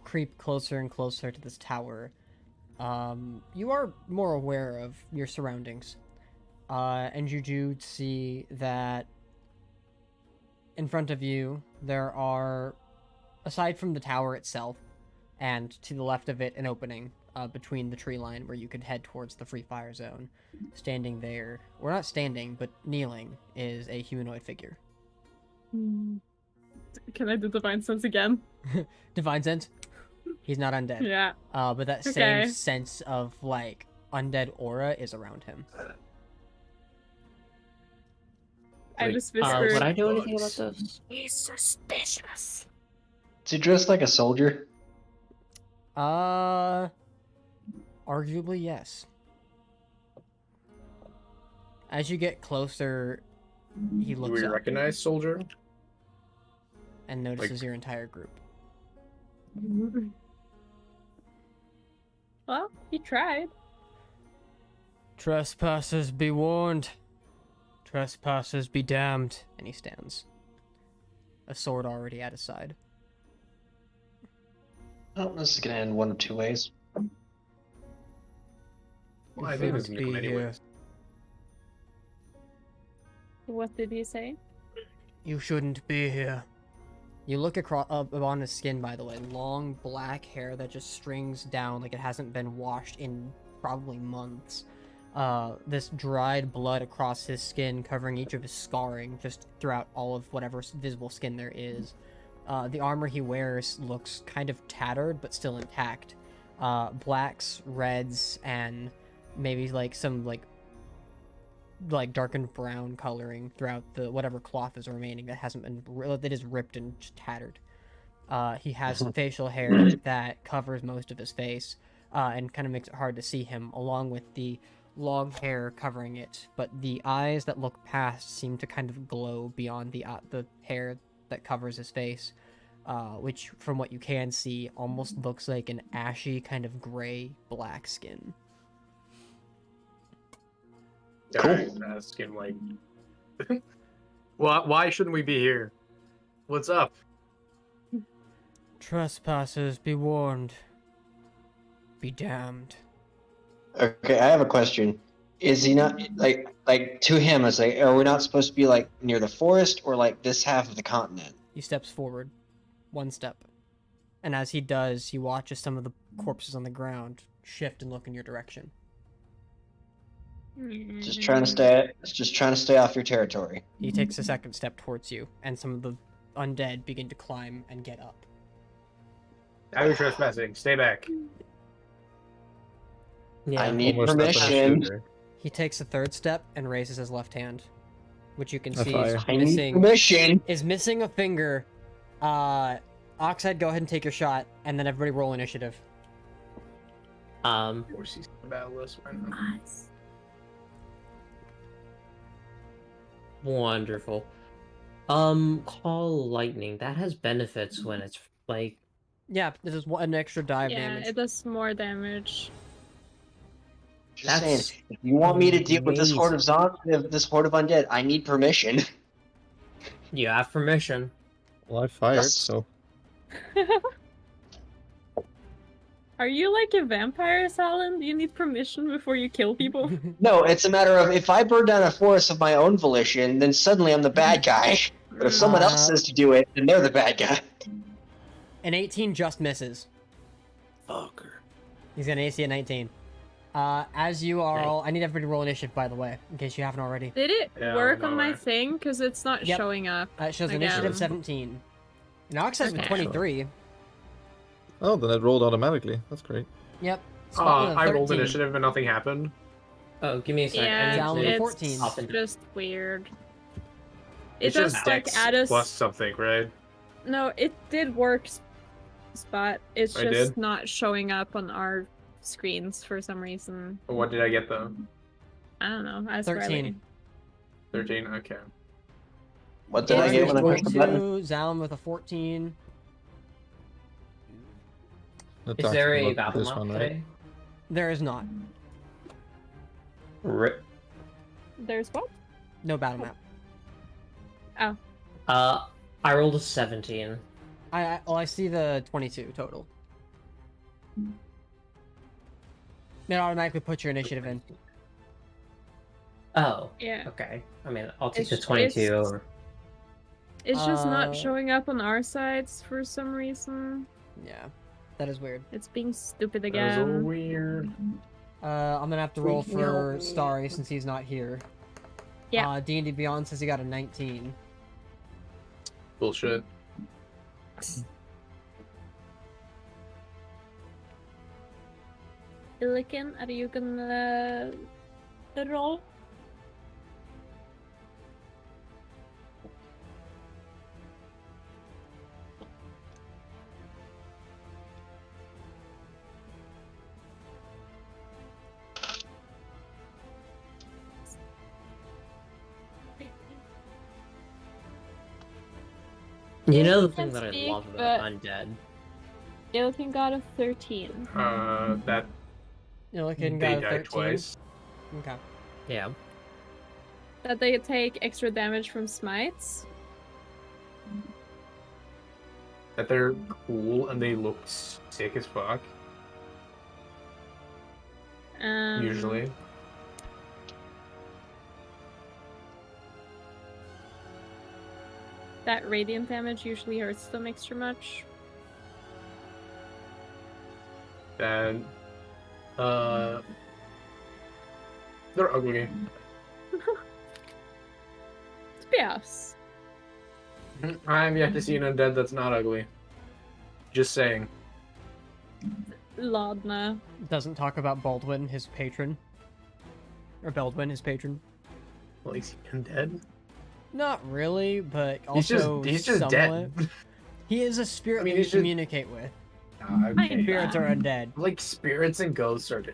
Speaker 2: creep closer and closer to this tower, you are more aware of your surroundings. And you do see that in front of you, there are, aside from the tower itself, and to the left of it, an opening between the tree line where you could head towards the free fire zone. Standing there, or not standing, but kneeling, is a humanoid figure.
Speaker 1: Can I do Divine Sense again?
Speaker 2: Divine sense. He's not undead.
Speaker 1: Yeah.
Speaker 2: But that
Speaker 1: Okay.
Speaker 2: same sense of like undead aura is around him.
Speaker 1: I
Speaker 3: Wait,
Speaker 1: just whispered.
Speaker 4: Would I do anything about
Speaker 3: bugs.
Speaker 4: this?
Speaker 1: He's suspicious.
Speaker 6: Is he dressed like a soldier?
Speaker 2: Arguably yes. As you get closer, he
Speaker 3: Do
Speaker 2: looks
Speaker 3: we
Speaker 2: up
Speaker 3: recognize soldier?
Speaker 2: and notices
Speaker 3: like-
Speaker 2: your entire group.
Speaker 1: Well, he tried.
Speaker 2: Trespassers be warned. Trespassers be damned. And he stands. A sword already at his side.
Speaker 6: Oh, this is gonna end one of two ways.
Speaker 3: Well, I
Speaker 2: You
Speaker 3: think this is
Speaker 2: shouldn't
Speaker 3: new
Speaker 2: be
Speaker 3: anyways.
Speaker 1: What did he say?
Speaker 2: You shouldn't be here. You look across up on his skin, by the way. Long black hair that just strings down like it hasn't been washed in probably months. This dried blood across his skin, covering each of his scarring, just throughout all of whatever visible skin there is. The armor he wears looks kind of tattered, but still intact. Blacks, reds, and maybe like some like like darkened brown coloring throughout the whatever cloth is remaining that hasn't been that is ripped and just tattered. He has facial hair that covers most of his face and kind of makes it hard to see him, along with the long hair covering it. But the eyes that look past seem to kind of glow beyond the hair that covers his face, which, from what you can see, almost looks like an ashy kind of gray-black skin.
Speaker 3: Cool. Ask him like, why shouldn't we be here? What's up?
Speaker 2: Trespassers, be warned. Be damned.
Speaker 6: Okay, I have a question. Is he not like to him? It's like, are we not supposed to be like near the forest or like this half of the continent?
Speaker 2: He steps forward, one step, and as he does, he watches some of the corpses on the ground shift and look in your direction.
Speaker 6: Just trying to stay off your territory.
Speaker 2: He takes a second step towards you, and some of the undead begin to climb and get up.
Speaker 3: Now you're trespassing. Stay back.
Speaker 2: Yeah.
Speaker 6: I need
Speaker 5: Almost up on his
Speaker 6: permission.
Speaker 5: shoulder.
Speaker 2: He takes a third step and raises his left hand, which you can
Speaker 5: A
Speaker 2: see
Speaker 5: fire.
Speaker 2: is
Speaker 6: I need
Speaker 2: missing,
Speaker 6: permission.
Speaker 2: is missing a finger. Oxhead, go ahead and take your shot, and then everybody roll initiative.
Speaker 3: Of course he's the battleless right now.
Speaker 4: Wonderful. Call lightning. That has benefits when it's like.
Speaker 2: Yeah, this is an extra dive
Speaker 1: Yeah,
Speaker 2: damage.
Speaker 1: it does more damage.
Speaker 6: Just saying,
Speaker 4: That's
Speaker 6: if you want me to deal with this horde of undead, I need permission.
Speaker 4: You have permission.
Speaker 5: Well, I fired,
Speaker 6: Yes.
Speaker 5: so
Speaker 1: Are you like a vampire, Salin? Do you need permission before you kill people?
Speaker 6: No, it's a matter of if I burn down a forest of my own volition, then suddenly I'm the bad guy. But if someone else says to do it, then they're the bad guy.
Speaker 2: An 18 just misses.
Speaker 4: Fucker.
Speaker 2: He's got an AC at 19. As you are all, I need everybody to roll initiative, by the way, in case you haven't already.
Speaker 1: Did it
Speaker 3: Yeah,
Speaker 1: work on
Speaker 3: no
Speaker 1: my
Speaker 3: way.
Speaker 1: thing? Because it's not
Speaker 2: Yep.
Speaker 1: showing up.
Speaker 2: It shows
Speaker 1: Again.
Speaker 2: initiative 17. And Oxhead's with
Speaker 1: Okay.
Speaker 2: 23.
Speaker 5: oh, then it rolled automatically. That's great.
Speaker 2: Yep. Spot with a
Speaker 3: I rolled
Speaker 2: 13.
Speaker 3: initiative and nothing happened.
Speaker 4: Oh, give me a second.
Speaker 1: Yeah,
Speaker 2: Down with a
Speaker 1: it's
Speaker 2: 14.
Speaker 1: just weird. It
Speaker 3: It's
Speaker 1: does
Speaker 3: just
Speaker 1: like
Speaker 3: Dex
Speaker 1: add us.
Speaker 3: plus something, right?
Speaker 1: No, it did work, Spot. It's
Speaker 3: I
Speaker 1: just
Speaker 3: did?
Speaker 1: not showing up on our screens for some reason.
Speaker 3: What did I get though?
Speaker 1: I don't know. Ask
Speaker 2: 13.
Speaker 3: 13. Okay.
Speaker 6: What did
Speaker 1: Yeah,
Speaker 6: I get when I pushed the
Speaker 2: 22,
Speaker 6: button?
Speaker 2: Zalm with a 14.
Speaker 5: That
Speaker 4: Is
Speaker 5: talks
Speaker 4: there a
Speaker 5: about
Speaker 4: battle
Speaker 5: this
Speaker 4: map
Speaker 5: one, right?
Speaker 4: today?
Speaker 2: There is not.
Speaker 4: Rip.
Speaker 1: There's what?
Speaker 2: No battle map.
Speaker 4: I rolled a 17.
Speaker 2: I see the 22 total. It automatically puts your initiative in.
Speaker 4: Oh,
Speaker 1: Yeah.
Speaker 4: okay. I mean, I'll take the
Speaker 1: It's-
Speaker 4: 22
Speaker 1: it's-
Speaker 4: over.
Speaker 1: It's just not
Speaker 2: Uh,
Speaker 1: showing up on our sides for some reason.
Speaker 2: Yeah, that is weird.
Speaker 1: It's being stupid
Speaker 3: That was a little
Speaker 1: again.
Speaker 3: weird.
Speaker 2: I'm gonna have to roll for Starry since he's not here.
Speaker 1: Yeah.
Speaker 2: D&D Beyond says he got a 19.
Speaker 3: Bullshit.
Speaker 1: Illiken, are you gonna roll?
Speaker 4: You know the
Speaker 1: Can't
Speaker 4: thing that I
Speaker 1: speak,
Speaker 4: love about
Speaker 1: but-
Speaker 4: undead?
Speaker 1: Illiken got a 13.
Speaker 3: That
Speaker 2: Illiken
Speaker 3: they
Speaker 2: got a
Speaker 3: died
Speaker 2: 13.
Speaker 3: twice.
Speaker 2: Okay.
Speaker 4: Yeah.
Speaker 1: That they take extra damage from smites.
Speaker 3: That they're cool and they look sick as fuck. Usually.
Speaker 1: That radiant damage usually hurts them extra much.
Speaker 3: And they're ugly.
Speaker 1: Yes.
Speaker 3: I'm yet to see an undead that's not ugly. Just saying.
Speaker 1: Laudna.
Speaker 2: Doesn't talk about Baldwin, his patron. Or Beldwin, his patron.
Speaker 3: Well, is he undead?
Speaker 2: Not really, but also
Speaker 3: He's just
Speaker 2: somewhat.
Speaker 3: dead.
Speaker 2: He is a spirit
Speaker 3: I mean,
Speaker 2: that you
Speaker 3: he's just-
Speaker 2: communicate with.
Speaker 3: Okay.
Speaker 2: Spirits are undead.
Speaker 3: Like spirits and ghosts are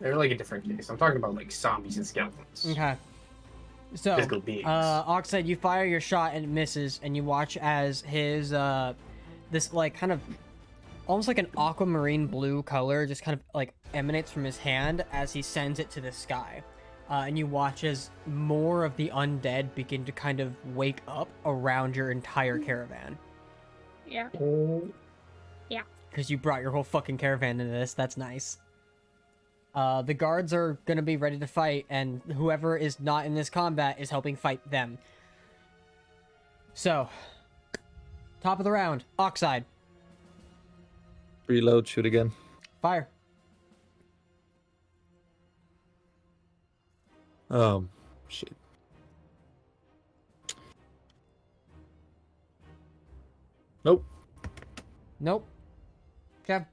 Speaker 3: they're like a different case. I'm talking about like zombies and skeletons.
Speaker 2: Okay. So,
Speaker 3: Physical beings.
Speaker 2: Oxide, you fire your shot and it misses, and you watch as his, this, like, kind of, almost like an aquamarine blue color just kind of, like, emanates from his hand as he sends it to the sky. And you watch as more of the undead begin to kind of wake up around your entire caravan.
Speaker 1: Yeah. Because
Speaker 2: you brought your whole fucking caravan into this. That's nice. The guards are gonna be ready to fight, and whoever is not in this combat is helping fight them. So, top of the round, Oxide,
Speaker 5: Reload, shoot again.
Speaker 2: fire.
Speaker 5: Shit. Nope.
Speaker 2: Nope. Okay.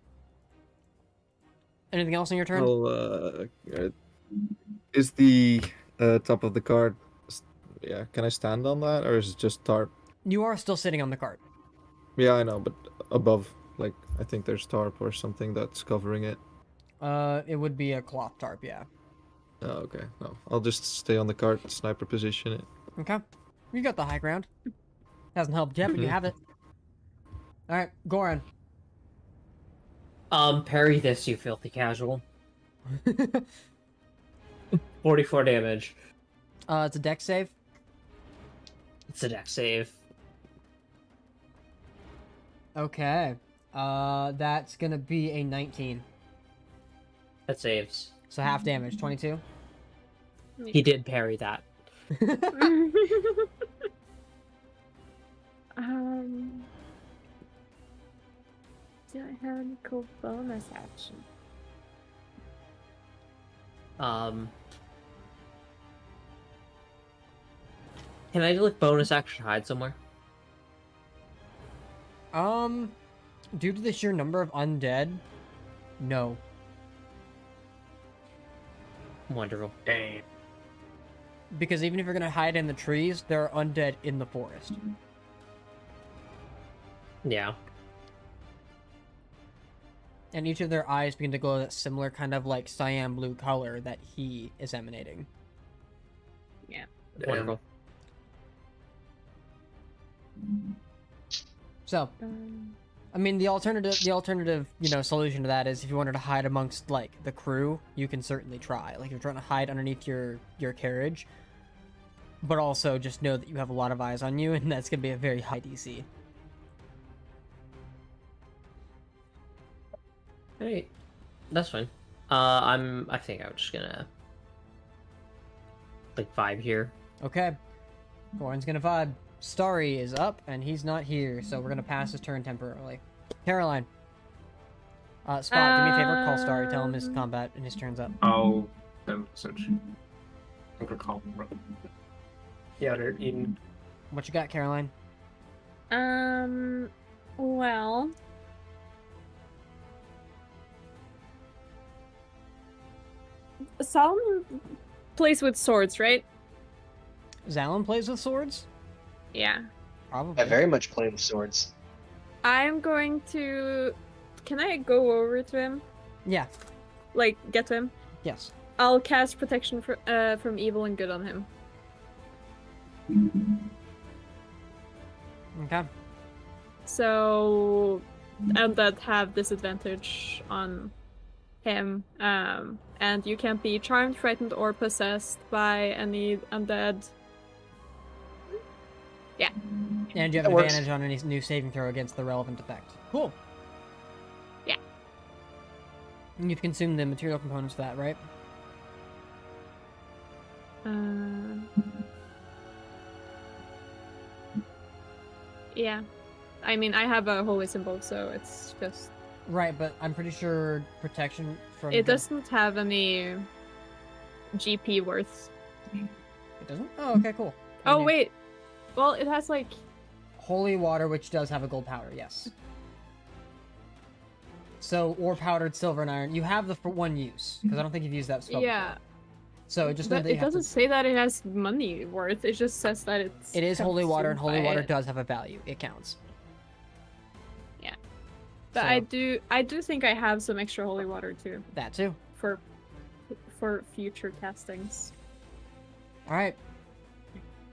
Speaker 2: Anything else on your turn?
Speaker 5: Well, is the top of the card? Yeah, can I stand on that, or is it just tarp?
Speaker 2: You are still sitting on the cart.
Speaker 5: Yeah, I know, but above, like, I think there's tarp or something that's covering it.
Speaker 2: It would be a cloth tarp, yeah.
Speaker 5: Oh, okay. No, I'll just stay on the cart, sniper position it.
Speaker 2: Okay. You got the high ground. Hasn't helped yet, but you have it. Alright, Goran.
Speaker 4: Parry this, you filthy casual. 44 damage.
Speaker 2: It's a dex save.
Speaker 4: It's a dex save.
Speaker 2: Okay. That's gonna be a 19.
Speaker 4: That saves.
Speaker 2: So half damage, 22.
Speaker 4: He did parry that.
Speaker 1: Do I have any cool bonus action?
Speaker 4: Can I do like bonus action hide somewhere?
Speaker 2: Due to the sheer number of undead, no.
Speaker 4: Wonderful.
Speaker 3: Dang.
Speaker 2: Because even if you're gonna hide in the trees, there are undead in the forest.
Speaker 4: Yeah.
Speaker 2: And each of their eyes begin to glow that similar kind of like cyan blue color that he is emanating.
Speaker 1: Yeah.
Speaker 4: Wonderful.
Speaker 2: So, I mean, the alternative, solution to that is if you wanted to hide amongst like the crew, you can certainly try. Like if you're trying to hide underneath your carriage, but also just know that you have a lot of eyes on you, and that's gonna be a very high DC.
Speaker 4: Alright. That's fine. I think I'm just gonna like vibe here.
Speaker 2: Okay, Goran's gonna vibe. Starry is up, and he's not here, so we're gonna pass his turn temporarily. Caroline. Spot, do me a favor, call Starry, tell him his combat, and his turn's up.
Speaker 3: I'll message. I'm gonna call him. Yeah, they're eating.
Speaker 2: What you got, Caroline?
Speaker 1: Well... Solomon plays with swords, right?
Speaker 2: Zalin plays with swords?
Speaker 1: Yeah.
Speaker 2: Probably.
Speaker 6: I very much play with swords.
Speaker 1: I'm going to... Can I go over to him?
Speaker 2: Yeah.
Speaker 1: Like, get to him?
Speaker 2: Yes.
Speaker 1: I'll cast protection from evil and good on him.
Speaker 2: Okay.
Speaker 1: So... Undead have disadvantage on him. And you can't be charmed, frightened, or possessed by any undead. Yeah.
Speaker 2: And you have
Speaker 6: That works.
Speaker 2: advantage on any new saving throw against the relevant effect. Cool.
Speaker 1: Yeah.
Speaker 2: And you've consumed the material components for that, right?
Speaker 1: Yeah. I mean, I have a holy symbol, so it's just...
Speaker 2: Right, but I'm pretty sure protection from...
Speaker 1: It doesn't have any GP worth.
Speaker 2: It doesn't? Oh, okay, cool.
Speaker 1: Oh,
Speaker 2: Okay.
Speaker 1: wait. Well, it has, like...
Speaker 2: Holy water, which does have a gold powder, yes. So, or powdered silver and iron. You have the for one use, because I don't think you've used that spell
Speaker 1: Yeah.
Speaker 2: before. So just know
Speaker 1: But
Speaker 2: that you
Speaker 1: it
Speaker 2: have
Speaker 1: doesn't
Speaker 2: to...
Speaker 1: say that it has money worth. It just says that it's.
Speaker 2: It is holy water, and
Speaker 1: consumed
Speaker 2: holy
Speaker 1: by
Speaker 2: water
Speaker 1: it.
Speaker 2: does have a value. It counts.
Speaker 1: Yeah. But
Speaker 2: So,
Speaker 1: I do think I have some extra holy water too
Speaker 2: that too.
Speaker 1: for future castings.
Speaker 2: All right.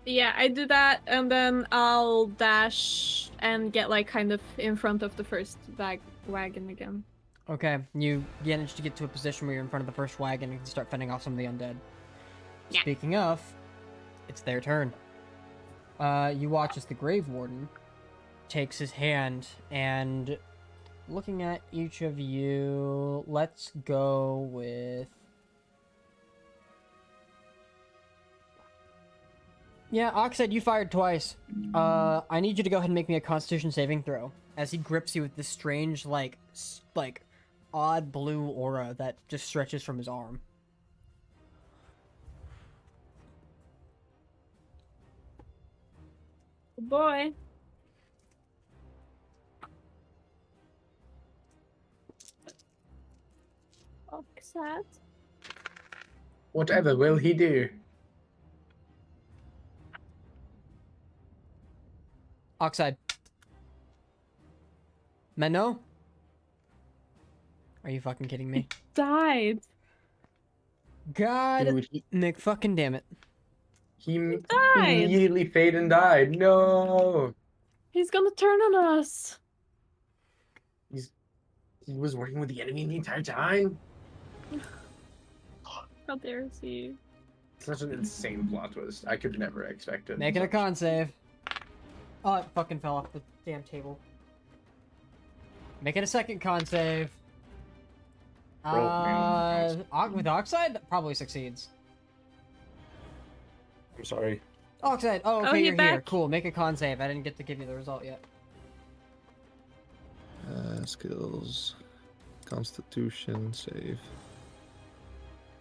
Speaker 1: Yeah, I do that, and then I'll dash and get like kind of in front of the first wagon again.
Speaker 2: Okay. You managed to get to a position where you're in front of the first wagon and can start fending off some of the undead.
Speaker 1: Yeah.
Speaker 2: Speaking of, it's their turn. You watch as the Grave Warden takes his hand and, looking at each of you, let's go with... Yeah, Oxide, you fired twice. I need you to go ahead and make me a Constitution saving throw as he grips you with this strange, like odd blue aura that just stretches from his arm.
Speaker 1: Oh boy. Oxide.
Speaker 3: Whatever will he do?
Speaker 2: Oxide. Menno? Are you fucking kidding me?
Speaker 1: Died.
Speaker 2: God
Speaker 3: Dude, he
Speaker 2: McFucking damn it.
Speaker 1: Died.
Speaker 3: immediately faded and died. No.
Speaker 1: He's gonna turn on us.
Speaker 3: He was working with the enemy the entire time.
Speaker 1: How dare he?
Speaker 3: Such an insane plot twist. I could never expect it.
Speaker 2: Making a con save. Oh, it fucking fell off the damn table. Making a second con save. With Oxide, that probably succeeds.
Speaker 5: I'm sorry.
Speaker 2: Oxide, oh, okay,
Speaker 1: Oh,
Speaker 2: you're
Speaker 1: you're
Speaker 2: here.
Speaker 1: back.
Speaker 2: Cool, make a con save. I didn't get to give you the result yet.
Speaker 5: Skills. Constitution save.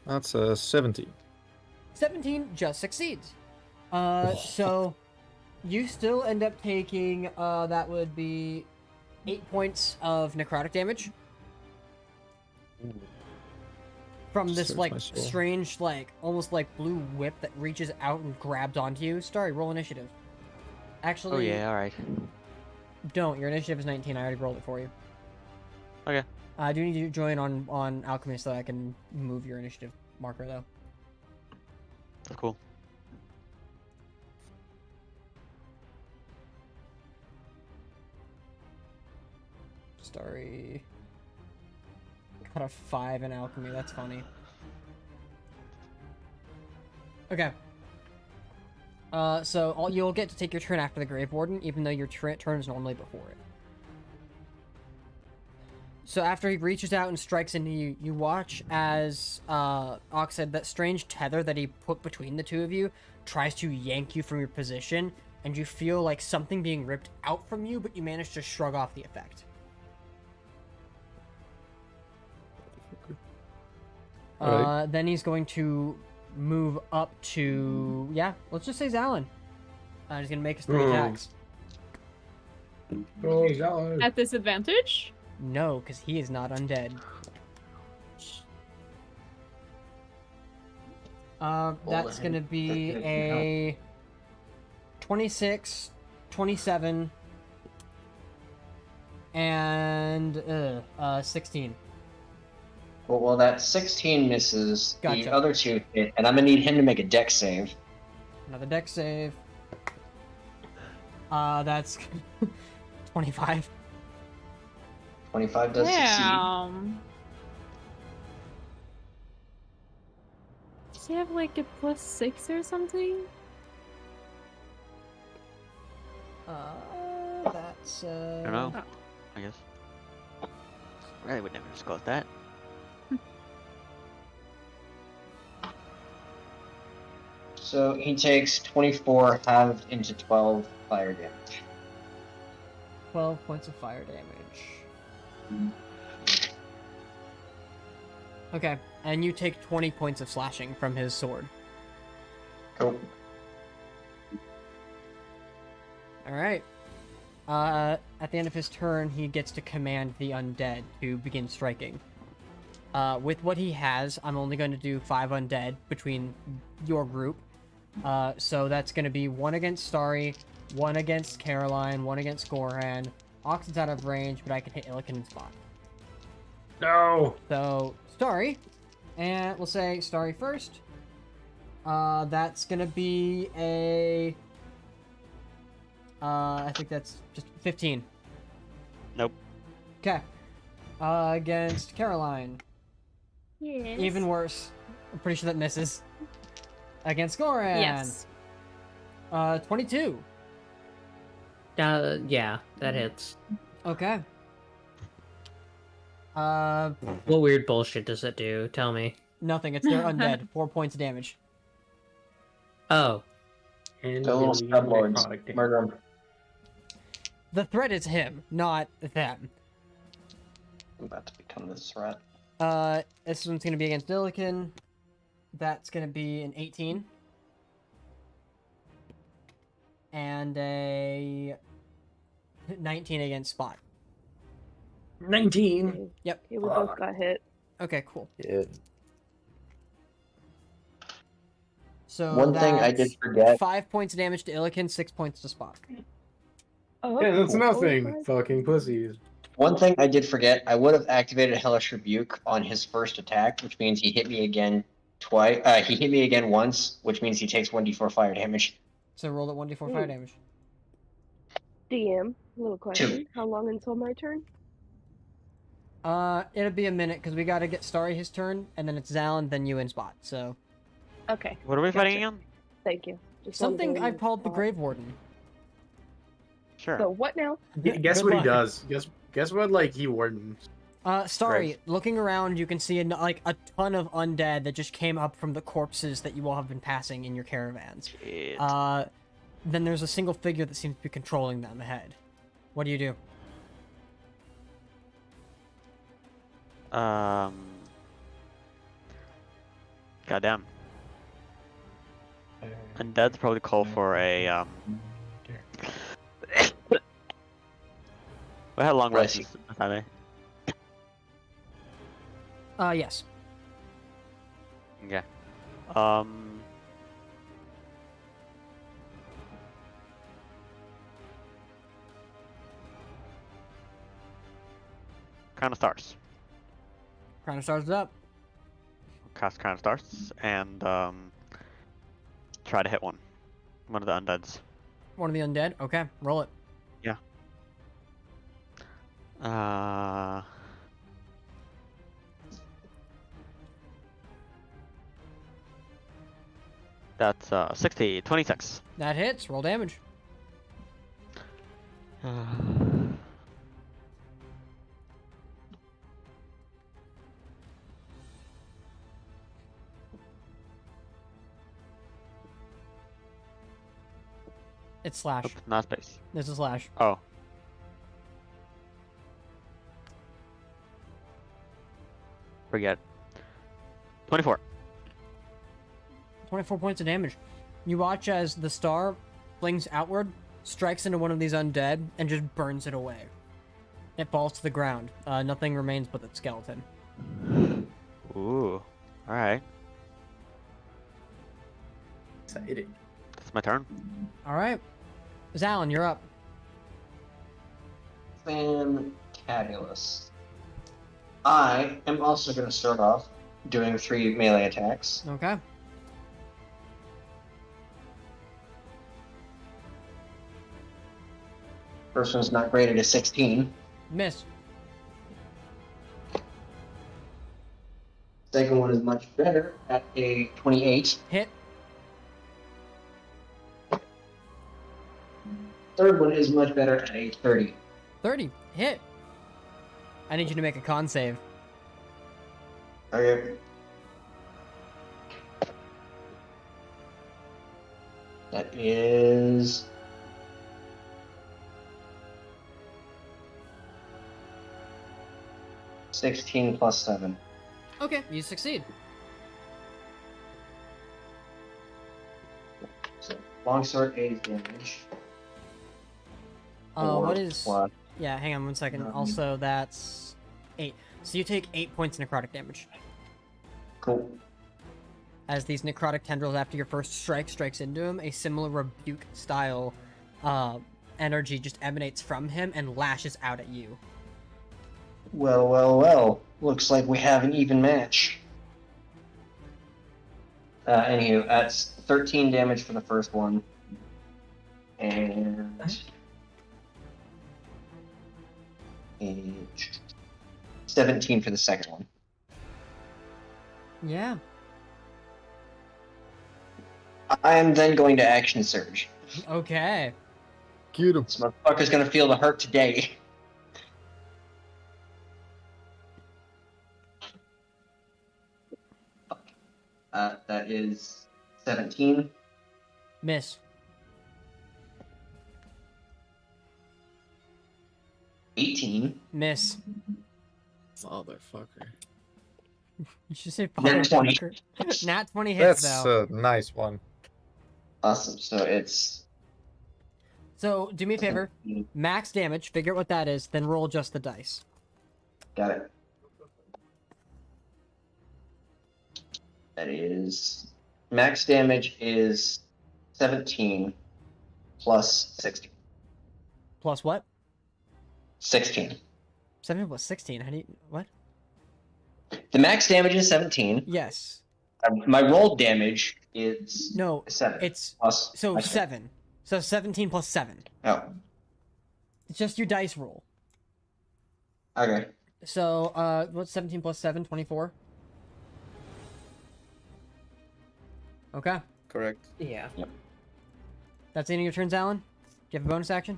Speaker 5: That's a 17.
Speaker 2: 17 just succeeds. So you still end up taking, that would be 8 points of necrotic damage. From this,
Speaker 5: Search
Speaker 2: like,
Speaker 5: my soul.
Speaker 2: strange, like, almost like blue whip that reaches out and grabs onto you. Starry, roll initiative. Actually,
Speaker 9: Oh yeah, alright.
Speaker 2: don't. Your initiative is 19. I already rolled it for you.
Speaker 9: Okay.
Speaker 2: I do need you to join on Alchemy so that I can move your initiative marker, though.
Speaker 9: Cool.
Speaker 2: Starry got a 5 in Alchemy. That's funny. Okay. So you'll get to take your turn after the Grave Warden, even though your turn is normally before it. So after he reaches out and strikes into you, you watch as Oxide, that strange tether that he put between the two of you, tries to yank you from your position, and you feel like something being ripped out from you, but you manage to shrug off the effect.
Speaker 5: Alright.
Speaker 2: Then he's going to move up to, yeah, let's just say Zalin. He's gonna make his 3 attacks.
Speaker 3: Oh, Zala.
Speaker 1: At disadvantage?
Speaker 2: No, because he is not undead. That's gonna be a 26, 27, and 16.
Speaker 6: Well, that 16 misses.
Speaker 2: Gotcha.
Speaker 6: The other 2 hit, and I'm gonna need him to make a dex save.
Speaker 2: Another dex save. That's 25.
Speaker 6: 25 does succeed.
Speaker 1: Damn. Does he have like a +6 or something?
Speaker 2: That's
Speaker 9: I don't know. I guess. I would never disclose that.
Speaker 6: So he takes 24 halved into 12 fire damage.
Speaker 2: 12 points of fire damage. Okay, and you take 20 points of slashing from his sword.
Speaker 6: Cool.
Speaker 2: Alright. At the end of his turn, he gets to command the undead to begin striking. With what he has, I'm only going to do 5 undead between your group. So that's going to be 1 against Starry, 1 against Caroline, 1 against Goran. Oxen's out of range, but I can hit Illiken and Spot.
Speaker 3: No.
Speaker 2: So, Starry. And we'll say Starry first. That's going to be a... I think that's just 15.
Speaker 9: Nope.
Speaker 2: Okay. Against Caroline.
Speaker 1: Yes.
Speaker 2: Even worse. I'm pretty sure that misses. Against Goran.
Speaker 1: Yes.
Speaker 2: 22.
Speaker 4: Yeah, that hits.
Speaker 2: Okay.
Speaker 4: What weird bullshit does it do? Tell me.
Speaker 2: Nothing. It's their undead. 4 points of damage.
Speaker 4: Oh.
Speaker 3: And
Speaker 6: The little
Speaker 3: really
Speaker 6: sublords.
Speaker 3: necrotic damage.
Speaker 6: Murder 'em.
Speaker 2: The threat is him, not them.
Speaker 6: I'm about to become this threat.
Speaker 2: This one's gonna be against Illiken. That's gonna be an 18. And a 19 against Spot.
Speaker 3: 19.
Speaker 2: Yep.
Speaker 7: Okay, we both got hit.
Speaker 2: Okay, cool.
Speaker 5: Yeah.
Speaker 2: So
Speaker 6: One thing I
Speaker 2: that's
Speaker 6: did forget.
Speaker 2: 5 points of damage to Illiken, 6 points to Spot.
Speaker 7: Oh,
Speaker 3: Yeah, that's
Speaker 7: cool.
Speaker 3: nothing. Fucking pussies.
Speaker 6: One thing I did forget. I would have activated Hellish Rebuke on his first attack, which means he hit me again twice. He hit me again once, which means he takes 1d4 fire damage.
Speaker 2: So roll at 1d4 fire damage.
Speaker 7: DM, little question. How long until my turn?
Speaker 2: It'll be a minute because we gotta get Starry his turn, and then it's Zalin, then you and Spot. So
Speaker 7: Okay.
Speaker 9: What are we fighting
Speaker 7: Gotcha.
Speaker 9: again?
Speaker 7: Thank you. Just wanted to
Speaker 2: something
Speaker 7: know
Speaker 2: I've called the
Speaker 7: spot.
Speaker 2: Grave Warden.
Speaker 9: Sure.
Speaker 7: So what now?
Speaker 3: Guess
Speaker 2: Good
Speaker 3: what
Speaker 2: luck.
Speaker 3: he does? Guess what? Like he wardens.
Speaker 2: Starry,
Speaker 9: Grave.
Speaker 2: looking around, you can see like a ton of undead that just came up from the corpses that you all have been passing in your caravans.
Speaker 9: Shit.
Speaker 2: Then there's a single figure that seems to be controlling them ahead. What do you do?
Speaker 9: Goddamn. Undead's probably call for a We had long
Speaker 6: Bless
Speaker 9: rests, have they?
Speaker 2: Yes.
Speaker 9: Okay. Crown of Stars.
Speaker 2: Crown of Stars is up.
Speaker 9: Cast Crown of Stars and try to hit one. One of the undeads.
Speaker 2: One of the undead. Okay, roll it.
Speaker 9: That's 60, 26.
Speaker 2: That hits. Roll damage. It's slash.
Speaker 9: Oops, not space.
Speaker 2: This is slash.
Speaker 9: Oh. Forget. 24.
Speaker 2: 24 points of damage. You watch as the star flings outward, strikes into one of these undead, and just burns it away. It falls to the ground. Nothing remains but its skeleton.
Speaker 9: Ooh. Alright.
Speaker 3: Exciting.
Speaker 9: That's my turn.
Speaker 2: Alright. Zalin, you're up.
Speaker 6: Fantabulous. I am also going to start off doing 3 melee attacks.
Speaker 2: Okay.
Speaker 6: First one's not graded a 16.
Speaker 2: Miss.
Speaker 6: Second one is much better at a 28.
Speaker 2: Hit.
Speaker 6: Third one is much better at a 30.
Speaker 2: 30. Hit. I need you to make a con save.
Speaker 6: Okay. That is 16 plus 7.
Speaker 2: Okay, you succeed.
Speaker 6: So longsword 8 damage.
Speaker 2: What
Speaker 6: Four
Speaker 2: is...
Speaker 6: plus-
Speaker 2: Yeah, hang on one second. Also, that's 8. So you take 8 points necrotic damage.
Speaker 6: Cool.
Speaker 2: As these necrotic tendrils, after your first strike strikes into him, a similar rebuke style energy just emanates from him and lashes out at you.
Speaker 6: Well, well, well. Looks like we have an even match. Anywho, that's 13 damage for the first one. And 17 for the second one.
Speaker 2: Yeah.
Speaker 6: I am then going to action surge.
Speaker 2: Okay.
Speaker 5: Cute him.
Speaker 6: This motherfucker's gonna feel the hurt today. That is 17.
Speaker 2: Miss.
Speaker 6: 18.
Speaker 2: Miss.
Speaker 5: Motherfucker.
Speaker 2: You should say
Speaker 6: Nat 20.
Speaker 2: motherfucker. Nat 20 hits,
Speaker 5: That's
Speaker 2: though.
Speaker 5: a nice one.
Speaker 6: Awesome. So it's
Speaker 2: So, do me a favor. Max damage, figure out what that is, then roll just the dice.
Speaker 6: got it. That is max damage is 17 plus 16.
Speaker 2: Plus what?
Speaker 6: 16.
Speaker 2: 7 plus 16. How do you... What?
Speaker 6: The max damage is 17.
Speaker 2: Yes.
Speaker 6: My roll damage is
Speaker 2: No,
Speaker 6: 7.
Speaker 2: it's...
Speaker 6: Plus
Speaker 2: So,
Speaker 6: my
Speaker 2: 7. So, 17 plus 7.
Speaker 6: Oh,
Speaker 2: It's just your dice roll.
Speaker 6: okay.
Speaker 2: So, what's 17 plus 7? 24? Okay.
Speaker 5: Correct.
Speaker 4: Yeah.
Speaker 2: That's the end of your turns, Alan? Do you have a bonus action?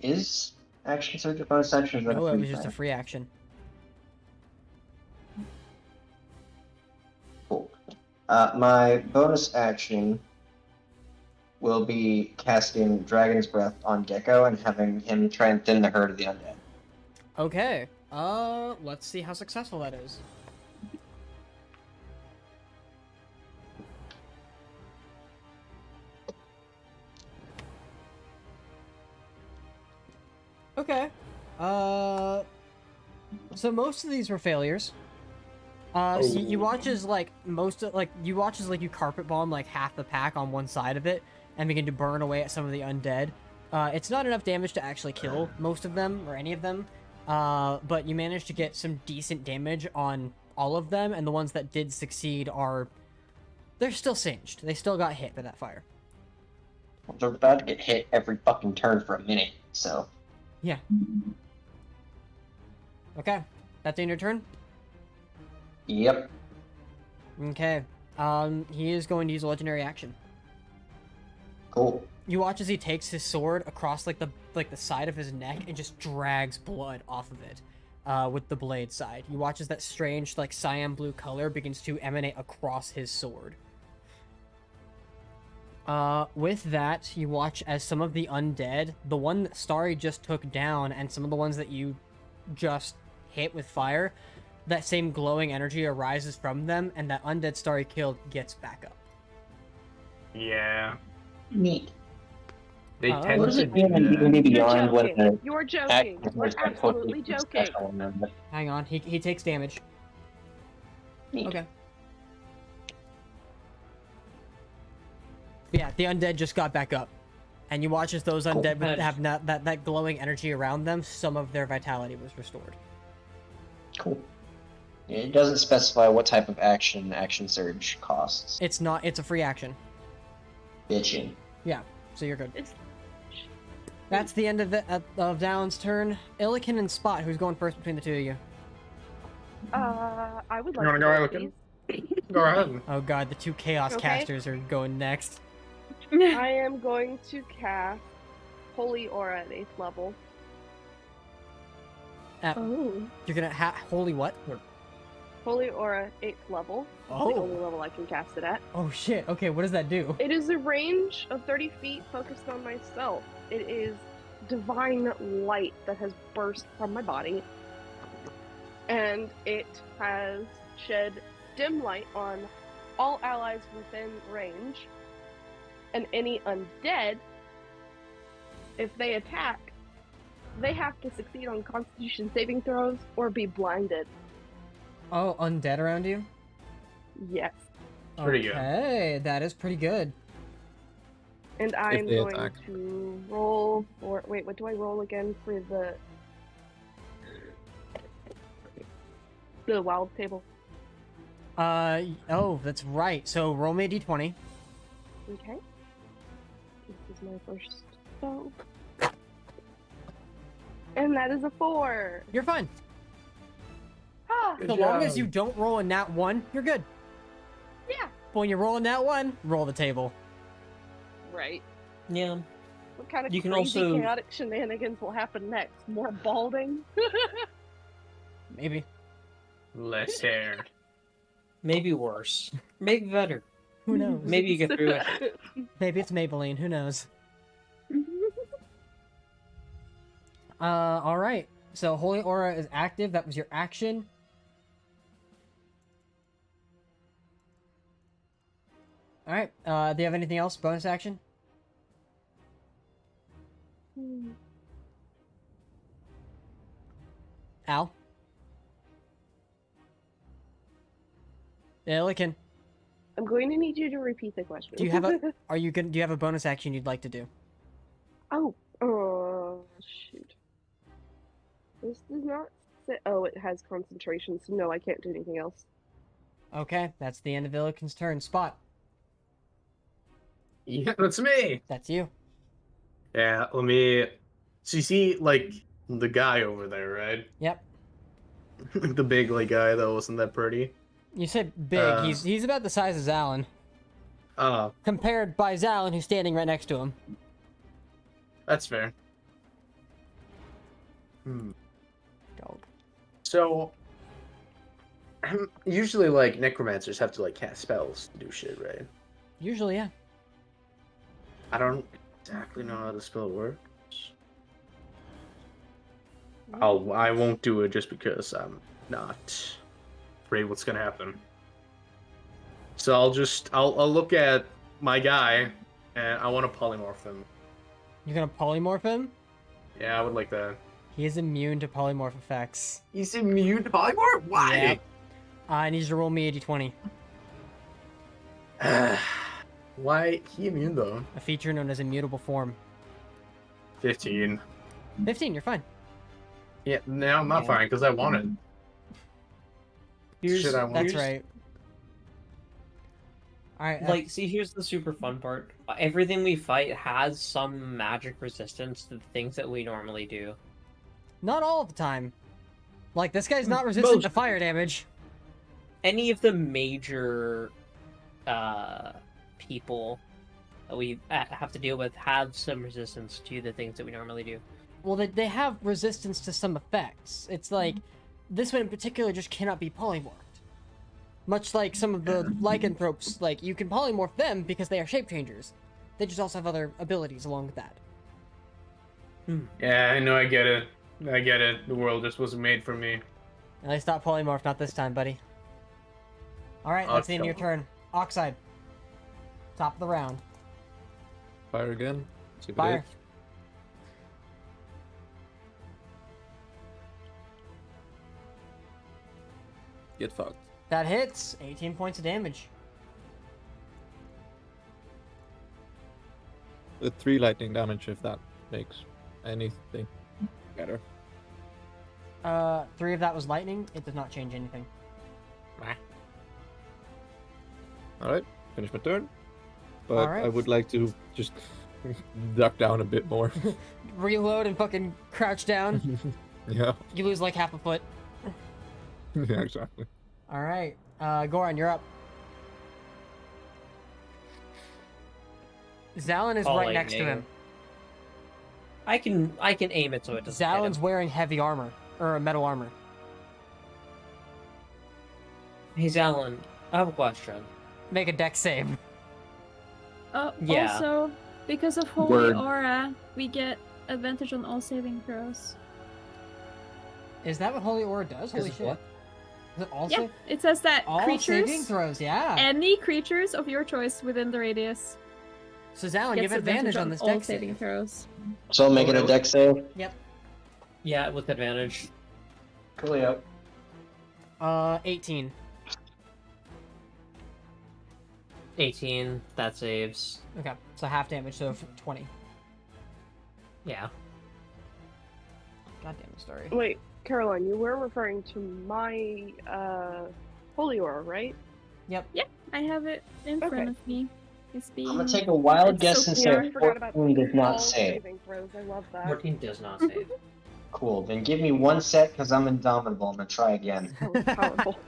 Speaker 6: Is action surge a bonus action? Or is that
Speaker 2: No,
Speaker 6: a
Speaker 2: it
Speaker 6: free
Speaker 2: was just a
Speaker 6: time?
Speaker 2: free action.
Speaker 6: Cool. My bonus action will be casting Dragon's Breath on Gecko and having him try and thin the herd of the undead.
Speaker 2: Okay. Let's see how successful that is. Okay. So most of these were failures. So you watch as you carpet bomb like half the pack on one side of it and begin to burn away at some of the undead. It's not enough damage to actually kill most of them or any of them, but you manage to get some decent damage on all of them, and the ones that did succeed they're still singed. They still got hit by that fire.
Speaker 6: They're about to get hit every fucking turn for a minute, so.
Speaker 2: Yeah. Okay. That's the end of your turn?
Speaker 6: Yep.
Speaker 2: Okay. He is going to use a legendary action.
Speaker 6: Cool.
Speaker 2: You watch as he takes his sword across the side of his neck and just drags blood off of it, with the blade side. You watch as that strange cyan blue color begins to emanate across his sword. With that, you watch as some of the undead, the one that Starry just took down, and some of the ones that you just hit with fire, that same glowing energy arises from them, and that undead Starry killed gets back up.
Speaker 3: Yeah.
Speaker 6: Neat.
Speaker 3: They
Speaker 2: Oh,
Speaker 3: tend
Speaker 6: What does
Speaker 3: to
Speaker 6: it
Speaker 3: do
Speaker 6: mean
Speaker 3: that.
Speaker 6: when you
Speaker 7: You're
Speaker 6: beyond when
Speaker 7: joking.
Speaker 6: the
Speaker 7: You're joking. You're absolutely joking.
Speaker 2: Hang on, he takes damage.
Speaker 6: Neat.
Speaker 2: Okay. Yeah, the undead just got back up. And you watch as those
Speaker 6: Cool.
Speaker 2: undead have that glowing energy around them, some of their vitality was restored.
Speaker 6: Cool. It doesn't specify what type of action surge costs.
Speaker 2: It's a free action.
Speaker 6: Bitchin'.
Speaker 2: Yeah, so you're good.
Speaker 7: It's-
Speaker 2: That's the end of Dallon's turn. Illiken and Spot, who's going first between the two of you?
Speaker 7: I would
Speaker 3: You
Speaker 7: like
Speaker 3: wanna
Speaker 7: to
Speaker 3: go,
Speaker 7: go,
Speaker 3: Anakin?
Speaker 7: please.
Speaker 3: Go ahead.
Speaker 2: Oh god, the two chaos
Speaker 7: Okay.
Speaker 2: casters are going next.
Speaker 7: I am going to cast Holy Aura at 8th level.
Speaker 1: Oh.
Speaker 2: You're gonna holy what?
Speaker 7: Holy Aura, 8th level.
Speaker 2: Oh.
Speaker 7: The only level I can cast it at.
Speaker 2: Oh shit, okay, what does that do?
Speaker 7: It is a range of 30 feet focused on myself. It is divine light that has burst from my body. And it has shed dim light on all allies within range. And any undead, if they attack, they have to succeed on Constitution saving throws or be blinded.
Speaker 2: Oh, undead around you?
Speaker 7: Yes.
Speaker 3: Pretty good.
Speaker 2: Okay, that is pretty good.
Speaker 7: And I'm
Speaker 5: they
Speaker 7: going
Speaker 5: attack.
Speaker 7: to roll for. Wait, what do I roll again for the wild table?
Speaker 2: Oh, that's right. So roll me a d20.
Speaker 7: Okay. This is my first spell. And that is a 4.
Speaker 2: You're fine.
Speaker 7: Ah,
Speaker 3: Good
Speaker 2: So long as
Speaker 3: job.
Speaker 2: you don't roll a nat 1, you're good.
Speaker 7: yeah.
Speaker 2: But when you roll a nat 1, roll the table.
Speaker 7: Right.
Speaker 4: Yeah.
Speaker 7: What kind of
Speaker 4: You can
Speaker 7: crazy
Speaker 4: also-
Speaker 7: chaotic shenanigans will happen next? More balding?
Speaker 2: Maybe.
Speaker 3: Less hair.
Speaker 4: Maybe worse. Maybe better.
Speaker 2: Who knows?
Speaker 4: Maybe you get through it.
Speaker 2: Maybe it's Maybelline. Who knows? All right. So Holy Aura is active. That was your action. All right. Do you have anything else? Bonus action? Al? Illican,
Speaker 7: I'm going to need you to repeat the question.
Speaker 2: do you have a? Are you good? Do you have a bonus action you'd like to do?
Speaker 7: Shoot. This does not say. Oh, it has concentration, so no, I can't do anything else.
Speaker 2: Okay, that's the end of Illican's turn. Spot.
Speaker 3: Yeah, that's me.
Speaker 2: That's you.
Speaker 3: Yeah, let me. So you see, like, the guy over there, right?
Speaker 2: Yep.
Speaker 3: The big, like, guy that wasn't that pretty.
Speaker 2: You said big. He's about the size of Zalin. Compared by Zalin, who's standing right next to him.
Speaker 3: That's fair. Hmm.
Speaker 2: Dog.
Speaker 3: So, usually, like, necromancers have to, like, cast spells to do shit, right?
Speaker 2: Usually, yeah.
Speaker 3: I don't exactly know how the spell works. I won't do it just because I'm not afraid what's gonna happen. So I'll look at my guy, and I want to polymorph him.
Speaker 2: You're gonna polymorph him?
Speaker 3: Yeah, I would like that.
Speaker 2: He is immune to polymorph effects.
Speaker 3: He's immune to polymorph? Why?
Speaker 2: Yep. I need you to roll me a d20.
Speaker 3: Why he immune though?
Speaker 2: A feature known as immutable form.
Speaker 3: 15.
Speaker 2: 15, you're fine.
Speaker 3: Yeah, no, I'm not fine because I want it. Shit, I want
Speaker 2: That's
Speaker 3: it.
Speaker 2: right. Alright,
Speaker 4: Like, see, here's the super fun part. Everything we fight has some magic resistance to the things that we normally do.
Speaker 2: not all of the time. Like, this guy's not resistant to
Speaker 4: Most.
Speaker 2: fire damage.
Speaker 4: Any of the major people that we have to deal with have some resistance to the things that we normally do.
Speaker 2: Well, they have resistance to some effects. It's like, this one in particular just cannot be polymorphed. Much like some of the lycanthropes, like, you can polymorph them because they are shape changers. They just also have other abilities along with that.
Speaker 3: Yeah, I know, I get it. I get it. The world just wasn't made for me.
Speaker 2: At least not polymorph, not this time, buddy. Alright, that's the end of your turn. Oxide. Top of the round.
Speaker 5: Fire again. See if it
Speaker 2: Fire.
Speaker 5: hits. Get fucked.
Speaker 2: That hits. 18 points of damage.
Speaker 5: With 3 lightning damage, if that makes anything better.
Speaker 2: 3 of that was lightning. It does not change anything.
Speaker 5: Alright, finish my turn. But
Speaker 2: Alright.
Speaker 5: I would like to just duck down a bit more.
Speaker 2: Reload and fucking crouch down.
Speaker 5: Yeah,
Speaker 2: You lose like half a foot.
Speaker 5: yeah, exactly.
Speaker 2: Alright. Goran, you're up. Zalin is
Speaker 4: All
Speaker 2: right next to
Speaker 4: lightning.
Speaker 2: him.
Speaker 4: I can aim it so it doesn't hit
Speaker 2: Zalin's
Speaker 4: him.
Speaker 2: wearing heavy armor. Or metal armor.
Speaker 4: Hey, Zalin, I have a question.
Speaker 2: Make a dex save.
Speaker 4: Yeah.
Speaker 1: Also, because of Holy
Speaker 6: Word.
Speaker 1: Aura, we get advantage on all saving throws.
Speaker 2: Is that what Holy Aura does? Holy
Speaker 4: Is
Speaker 2: shit.
Speaker 4: what?
Speaker 2: Is it all
Speaker 1: Yeah,
Speaker 2: save?
Speaker 1: it says that
Speaker 2: All saving
Speaker 1: creatures,
Speaker 2: throws, yeah.
Speaker 1: any creatures of your choice within the radius,
Speaker 2: So Zalin, you
Speaker 1: gets
Speaker 2: have advantage on this
Speaker 1: all
Speaker 2: dex
Speaker 1: saving
Speaker 2: save.
Speaker 1: throws.
Speaker 6: So I'm making a deck save.
Speaker 2: Yep.
Speaker 4: Yeah, with advantage.
Speaker 6: Coolio.
Speaker 2: 18.
Speaker 4: 18, that saves.
Speaker 2: Okay, so half damage, so 20.
Speaker 4: Yeah.
Speaker 2: Goddamn story.
Speaker 7: Wait, Caroline, you were referring to my holy aura, right?
Speaker 2: Yep.
Speaker 1: Yeah, I have it in
Speaker 7: Okay.
Speaker 1: front of me. It's being.
Speaker 6: I'm gonna take a wild
Speaker 1: It's
Speaker 6: guess
Speaker 1: so
Speaker 6: and
Speaker 1: clear.
Speaker 6: say
Speaker 7: I forgot about
Speaker 6: 14 does not
Speaker 7: all
Speaker 6: save.
Speaker 7: saving throws. I love that.
Speaker 4: 14 does not save.
Speaker 6: Cool. Then give me one set because I'm indomitable. I'm gonna try again.
Speaker 7: That was powerful.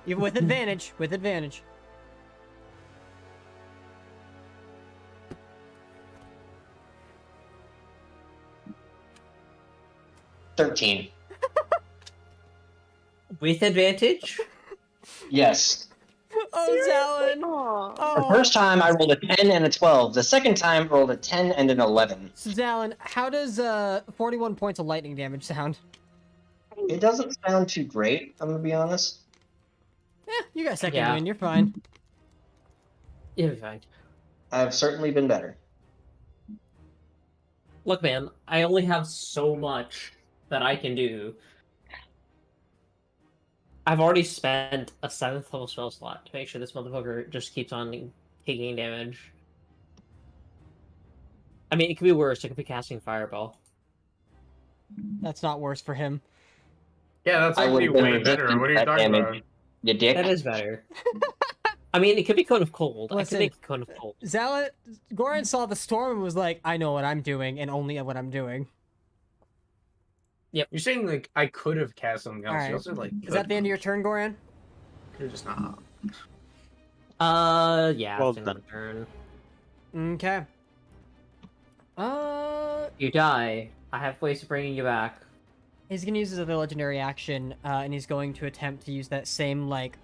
Speaker 2: Even with advantage. With advantage.
Speaker 6: $13.
Speaker 4: With advantage?
Speaker 6: Yes.
Speaker 2: Oh, Zalin!
Speaker 7: Aw.
Speaker 6: The first time I rolled a 10 and a 12. The second time I rolled a 10 and an 11.
Speaker 2: So Zalin, how does 41 points of lightning damage sound?
Speaker 6: It doesn't sound too great, I'm gonna be honest.
Speaker 2: You got second
Speaker 4: Yeah.
Speaker 2: win, you're fine.
Speaker 4: You'll be fine.
Speaker 6: I've certainly been better.
Speaker 4: Look, man, I only have so much that I can do. I've already spent a 7th level spell slot to make sure this motherfucker just keeps on taking damage. I mean, it could be worse. It could be casting Fireball.
Speaker 2: That's not worse for him.
Speaker 3: Yeah, that's
Speaker 6: I
Speaker 3: actually
Speaker 6: would've been
Speaker 3: way better.
Speaker 6: resistant
Speaker 3: What are
Speaker 6: to
Speaker 3: you
Speaker 6: that
Speaker 3: talking
Speaker 6: damage.
Speaker 3: about?
Speaker 6: You dick.
Speaker 4: That is better. I mean, it could be Cone of Cold. I
Speaker 2: Listen,
Speaker 4: could make it Cone of Cold.
Speaker 2: Zalin, Goran saw the storm and was like, I know what I'm doing, and only what I'm doing.
Speaker 3: You're saying like I could have cast something else.
Speaker 2: Alright.
Speaker 3: You also like.
Speaker 2: Is that the end of your turn, Goran?
Speaker 3: You're just not.
Speaker 4: Yeah.
Speaker 9: Well
Speaker 4: it's in the
Speaker 9: done.
Speaker 4: turn.
Speaker 2: Okay.
Speaker 4: You die. I have ways of bringing you back.
Speaker 2: He's gonna use his other legendary action, and he's going to attempt to use that same, like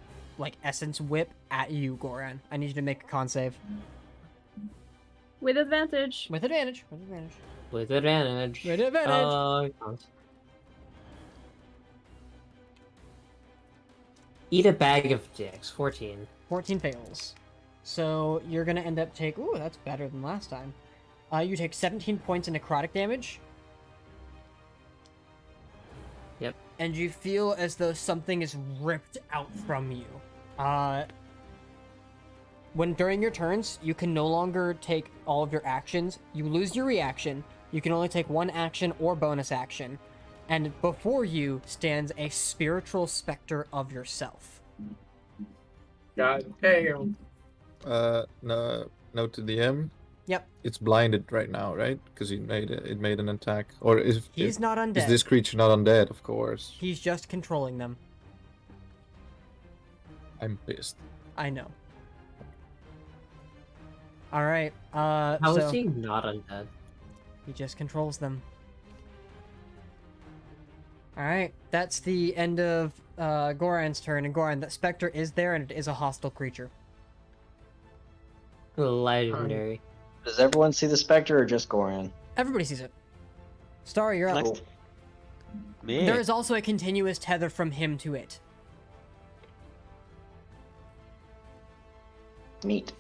Speaker 2: essence whip at you, Goran. I need you to make a con save.
Speaker 1: With advantage.
Speaker 2: With advantage. With advantage.
Speaker 4: With advantage.
Speaker 2: With advantage.
Speaker 4: Eat a bag of dicks. 14.
Speaker 2: 14 fails. So you're gonna end up take. Ooh, that's better than last time. You take 17 points of necrotic damage.
Speaker 4: Yep.
Speaker 2: And you feel as though something is ripped out from you. When during your turns, you can no longer take all of your actions. You lose your reaction. You can only take one action or bonus action. And before you stands a spiritual specter of yourself.
Speaker 3: God damn.
Speaker 5: No, note to DM.
Speaker 2: Yep.
Speaker 5: It's blinded right now, right? Because it made an attack. Or
Speaker 2: He's not undead.
Speaker 5: Is this creature not undead? Of course.
Speaker 2: He's just controlling them.
Speaker 5: I'm pissed.
Speaker 2: I know. Alright,
Speaker 4: How
Speaker 2: so
Speaker 4: is he not undead?
Speaker 2: he just controls them. Alright, that's the end of Goran's turn, and Goran, that specter is there, and it is a hostile creature.
Speaker 4: Legendary.
Speaker 6: Does everyone see the specter or just Goran?
Speaker 2: Everybody sees it. Starry, you're up.
Speaker 9: Next. Me.
Speaker 2: There is also a continuous tether from him to it.
Speaker 6: Neat.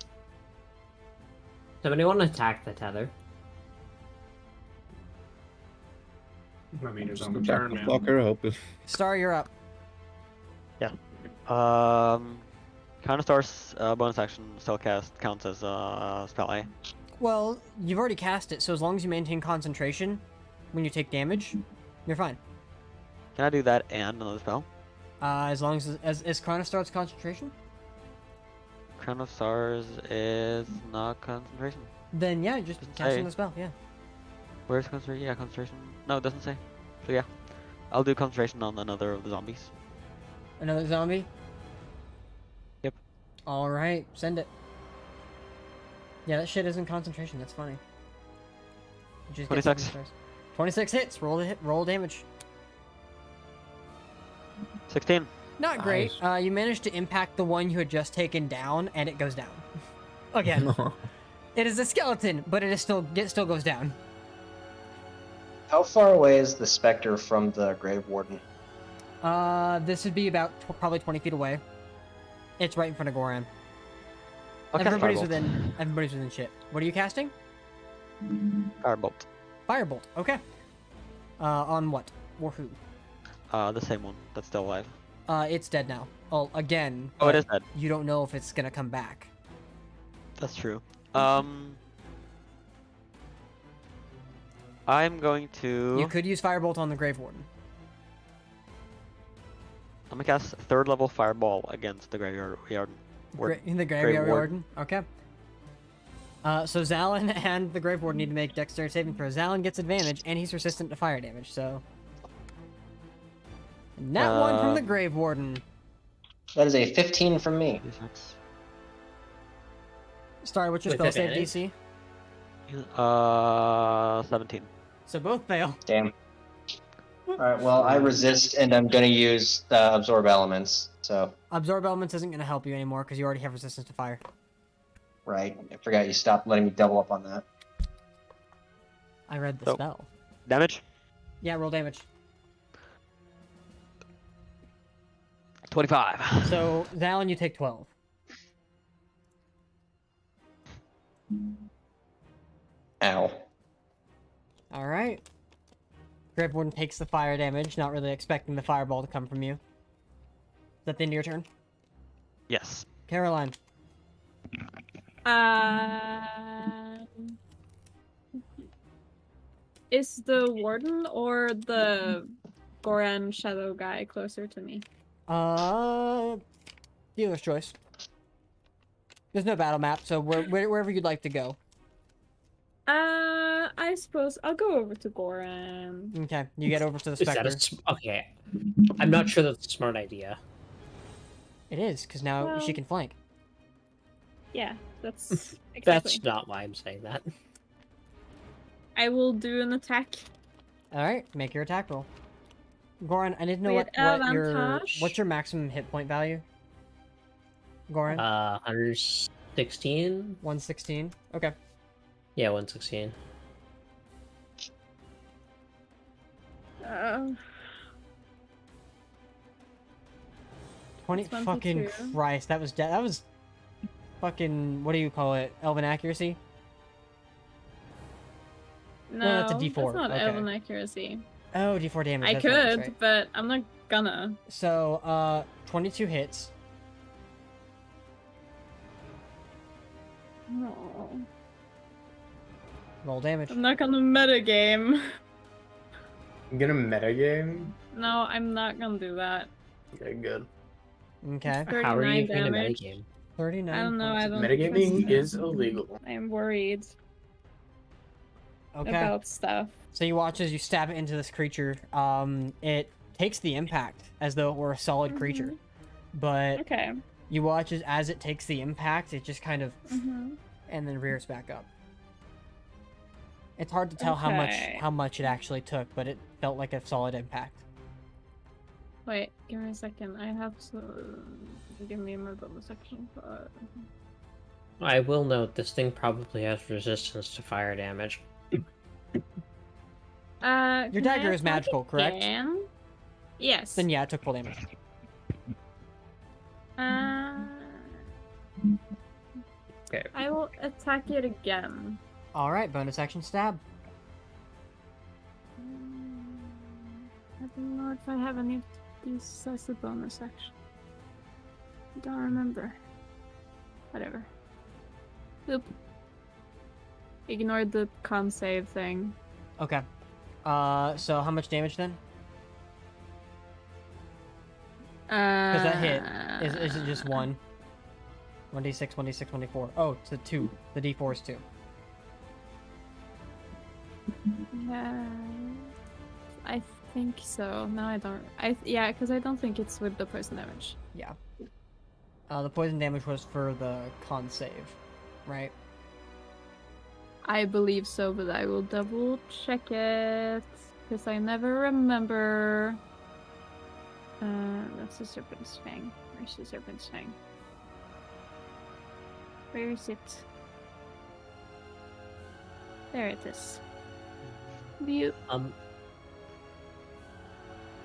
Speaker 4: Somebody want to attack the tether?
Speaker 3: I mean, it's
Speaker 5: Just
Speaker 3: on the
Speaker 5: attack
Speaker 3: turn,
Speaker 5: the
Speaker 3: man.
Speaker 5: blocker. Hope if
Speaker 2: Starry, you're up.
Speaker 9: Counterstars bonus action still cast counts as spell, eh?
Speaker 2: Well, you've already cast it, so as long as you maintain concentration when you take damage, you're fine.
Speaker 9: Can I do that and another spell?
Speaker 2: As long as Chronostar's concentration,
Speaker 9: Crown of Stars is not concentration.
Speaker 2: then yeah, just
Speaker 9: Doesn't
Speaker 2: cast
Speaker 9: say.
Speaker 2: the spell, yeah.
Speaker 9: Where's concentration? Yeah, concentration. No, it doesn't say. So yeah, I'll do concentration on another of the zombies.
Speaker 2: Another zombie?
Speaker 9: Yep.
Speaker 2: Alright, send it. Yeah, that shit isn't concentration, that's funny. You just get
Speaker 9: 26.
Speaker 2: 7 stars. 26 hits, roll damage.
Speaker 9: 16.
Speaker 2: Not great.
Speaker 5: Nice.
Speaker 2: You managed to impact the one you had just taken down, and it goes down. Again. It is a skeleton, but it still goes down.
Speaker 6: How far away is the specter from the Grave Warden?
Speaker 2: This would be about probably 20 feet away. It's right in front of Goran.
Speaker 9: I'll cast
Speaker 2: Everybody's
Speaker 9: Firebolt.
Speaker 2: within shit. What are you casting?
Speaker 9: Firebolt.
Speaker 2: Firebolt. Okay. On what? Or who?
Speaker 9: The same one that's still alive.
Speaker 2: It's dead now. Oh, again.
Speaker 9: Oh, it
Speaker 2: but
Speaker 9: is dead.
Speaker 2: You don't know if it's gonna come back.
Speaker 9: That's true. I'm going to.
Speaker 2: You could use Firebolt on the Grave Warden.
Speaker 9: I'm gonna cast 3rd level Fireball against the Graveyard
Speaker 2: In the Graveyard Warden. Okay. So Zalin and the Grave Warden need to make Dexterity saving throws. Zalin gets advantage, and he's resistant to fire damage, so... And that one from the Grave Warden.
Speaker 6: That is a 15 from me.
Speaker 2: Sorry, what's your
Speaker 4: With
Speaker 2: spell save
Speaker 4: advantage?
Speaker 2: DC?
Speaker 9: 17.
Speaker 2: So both fail.
Speaker 6: Damn. Alright, well, I resist, and I'm gonna use Absorb Elements, so...
Speaker 2: Absorb Elements isn't going to help you anymore, because you already have resistance to fire.
Speaker 6: Right, I forgot you stopped letting me double up on that.
Speaker 2: I read the
Speaker 9: So-
Speaker 2: spell.
Speaker 9: Damage?
Speaker 2: Yeah, roll damage.
Speaker 9: 25.
Speaker 2: So, Zalin, you take 12.
Speaker 6: Ow.
Speaker 2: Alright. Grave Warden takes the fire damage, not really expecting the fireball to come from you. Is that the end of your turn?
Speaker 9: Yes.
Speaker 2: Caroline.
Speaker 1: Is the warden or the Goran shadow guy closer to me?
Speaker 2: Dealer's choice. There's no battle map, so wherever you'd like to go.
Speaker 1: I suppose I'll go over to Goran.
Speaker 2: Okay, you get over to the
Speaker 4: Is that
Speaker 2: Spectre.
Speaker 4: okay. I'm not sure that's a smart idea.
Speaker 2: It is, because now
Speaker 1: Well-
Speaker 2: she can flank.
Speaker 1: Yeah, that's exactly.
Speaker 4: That's not why I'm saying that.
Speaker 1: I will do an attack.
Speaker 2: Alright, make your attack roll. Goran, I didn't know
Speaker 1: With advantage.
Speaker 2: what's your maximum hit point value? Goran?
Speaker 4: 116?
Speaker 2: 116? Okay.
Speaker 4: Yeah, 116.
Speaker 1: Uh,
Speaker 2: 20 fucking
Speaker 1: 22.
Speaker 2: Christ, that was fucking, what do you call it? Elven accuracy?
Speaker 1: no,
Speaker 2: that's a D4,
Speaker 1: That's not
Speaker 2: okay.
Speaker 1: elven accuracy.
Speaker 2: Oh, d4 damage.
Speaker 1: I
Speaker 2: that's right, that's
Speaker 1: could,
Speaker 2: right.
Speaker 1: but I'm not gonna.
Speaker 2: So, 22 hits.
Speaker 1: No,
Speaker 2: Roll damage.
Speaker 1: I'm not gonna metagame.
Speaker 3: I'm gonna metagame.
Speaker 1: No, I'm not gonna do that.
Speaker 3: Okay, good.
Speaker 2: Okay.
Speaker 4: How are you
Speaker 1: 39
Speaker 4: going to
Speaker 1: damage.
Speaker 4: metagame?
Speaker 2: 39.
Speaker 1: I don't know. I don't.
Speaker 3: Metagaming
Speaker 1: trust
Speaker 3: is
Speaker 1: them.
Speaker 3: illegal.
Speaker 1: I'm worried
Speaker 2: Okay.
Speaker 1: about stuff.
Speaker 2: So you watch as you stab it into this creature. It takes the impact as though it were a solid creature. But
Speaker 1: Okay.
Speaker 2: you watch as it takes the impact, it just kind of
Speaker 1: Mm-hmm.
Speaker 2: and then rears back up. It's hard to tell
Speaker 1: Okay.
Speaker 2: how much it actually took, but it felt like a solid impact.
Speaker 1: Wait, give me a second. I have to give me my bonus section.
Speaker 4: I will note this thing probably has resistance to fire damage.
Speaker 2: Your
Speaker 1: Can I
Speaker 2: dagger is
Speaker 1: attack
Speaker 2: magical, correct?
Speaker 1: again? Yes.
Speaker 2: Then yeah, it took full damage.
Speaker 4: Okay.
Speaker 1: I will attack it again.
Speaker 2: All right, bonus action stab.
Speaker 1: I don't know if I have any of these as a bonus action. I don't remember. Whatever. Oop. Ignore the con save thing.
Speaker 2: Okay. So how much damage then? Because that hit is it just one? 1d6, 1d6, 1d4. Oh, it's a 2. The d4 is 2.
Speaker 1: Yeah, I think so. No, I don't. Yeah, because I don't think it's with the poison damage.
Speaker 2: Yeah. The poison damage was for the con save, right?
Speaker 1: I believe so, but I will double check it because I never remember. That's the serpent's fang. Where's the serpent's fang? Where is it? There it is. View.
Speaker 4: Also,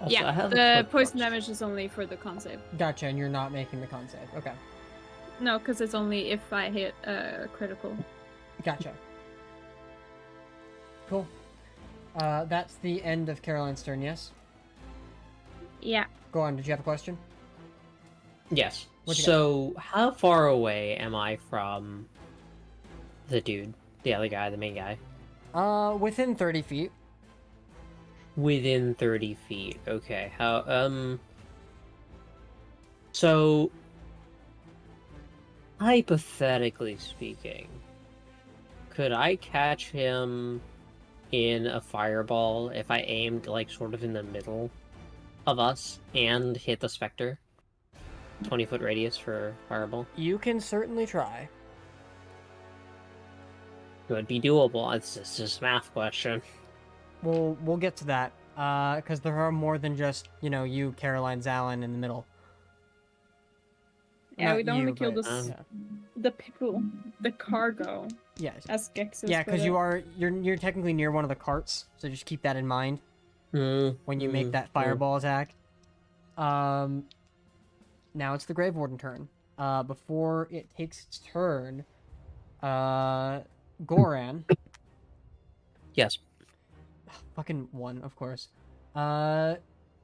Speaker 4: I
Speaker 1: Yeah,
Speaker 4: have a
Speaker 1: the
Speaker 4: quick
Speaker 1: poison
Speaker 4: question.
Speaker 1: damage is only for the con save.
Speaker 2: Gotcha, and you're not making the con save. Okay.
Speaker 1: No, because it's only if I hit critical.
Speaker 2: Gotcha. Cool. That's the end of Caroline's turn, yes?
Speaker 1: Yeah.
Speaker 2: Go on. Did you have a question?
Speaker 4: Yes.
Speaker 2: What you got?
Speaker 4: So, how far away am I from the dude, the other guy, the main guy?
Speaker 2: Within 30 feet.
Speaker 4: Within 30 feet. Okay. So, hypothetically speaking, could I catch him in a fireball if I aimed, like, sort of in the middle of us and hit the Spectre? 20-foot radius for fireball?
Speaker 2: You can certainly try.
Speaker 4: It would be doable. It's just a math question.
Speaker 2: We'll get to that. Because there are more than just, you, Caroline, Zalin in the middle.
Speaker 1: Yeah,
Speaker 2: Not
Speaker 1: we don't want
Speaker 2: you,
Speaker 1: to kill
Speaker 2: but,
Speaker 1: this, the people, the cargo,
Speaker 2: Yes.
Speaker 1: as Gex is.
Speaker 2: Yeah, because you're technically near one of the carts, so just keep that in mind when you make that fireball attack. Now it's the Grave Warden turn. Before it takes its turn, Goran.
Speaker 4: Yes.
Speaker 2: Fucking one, of course.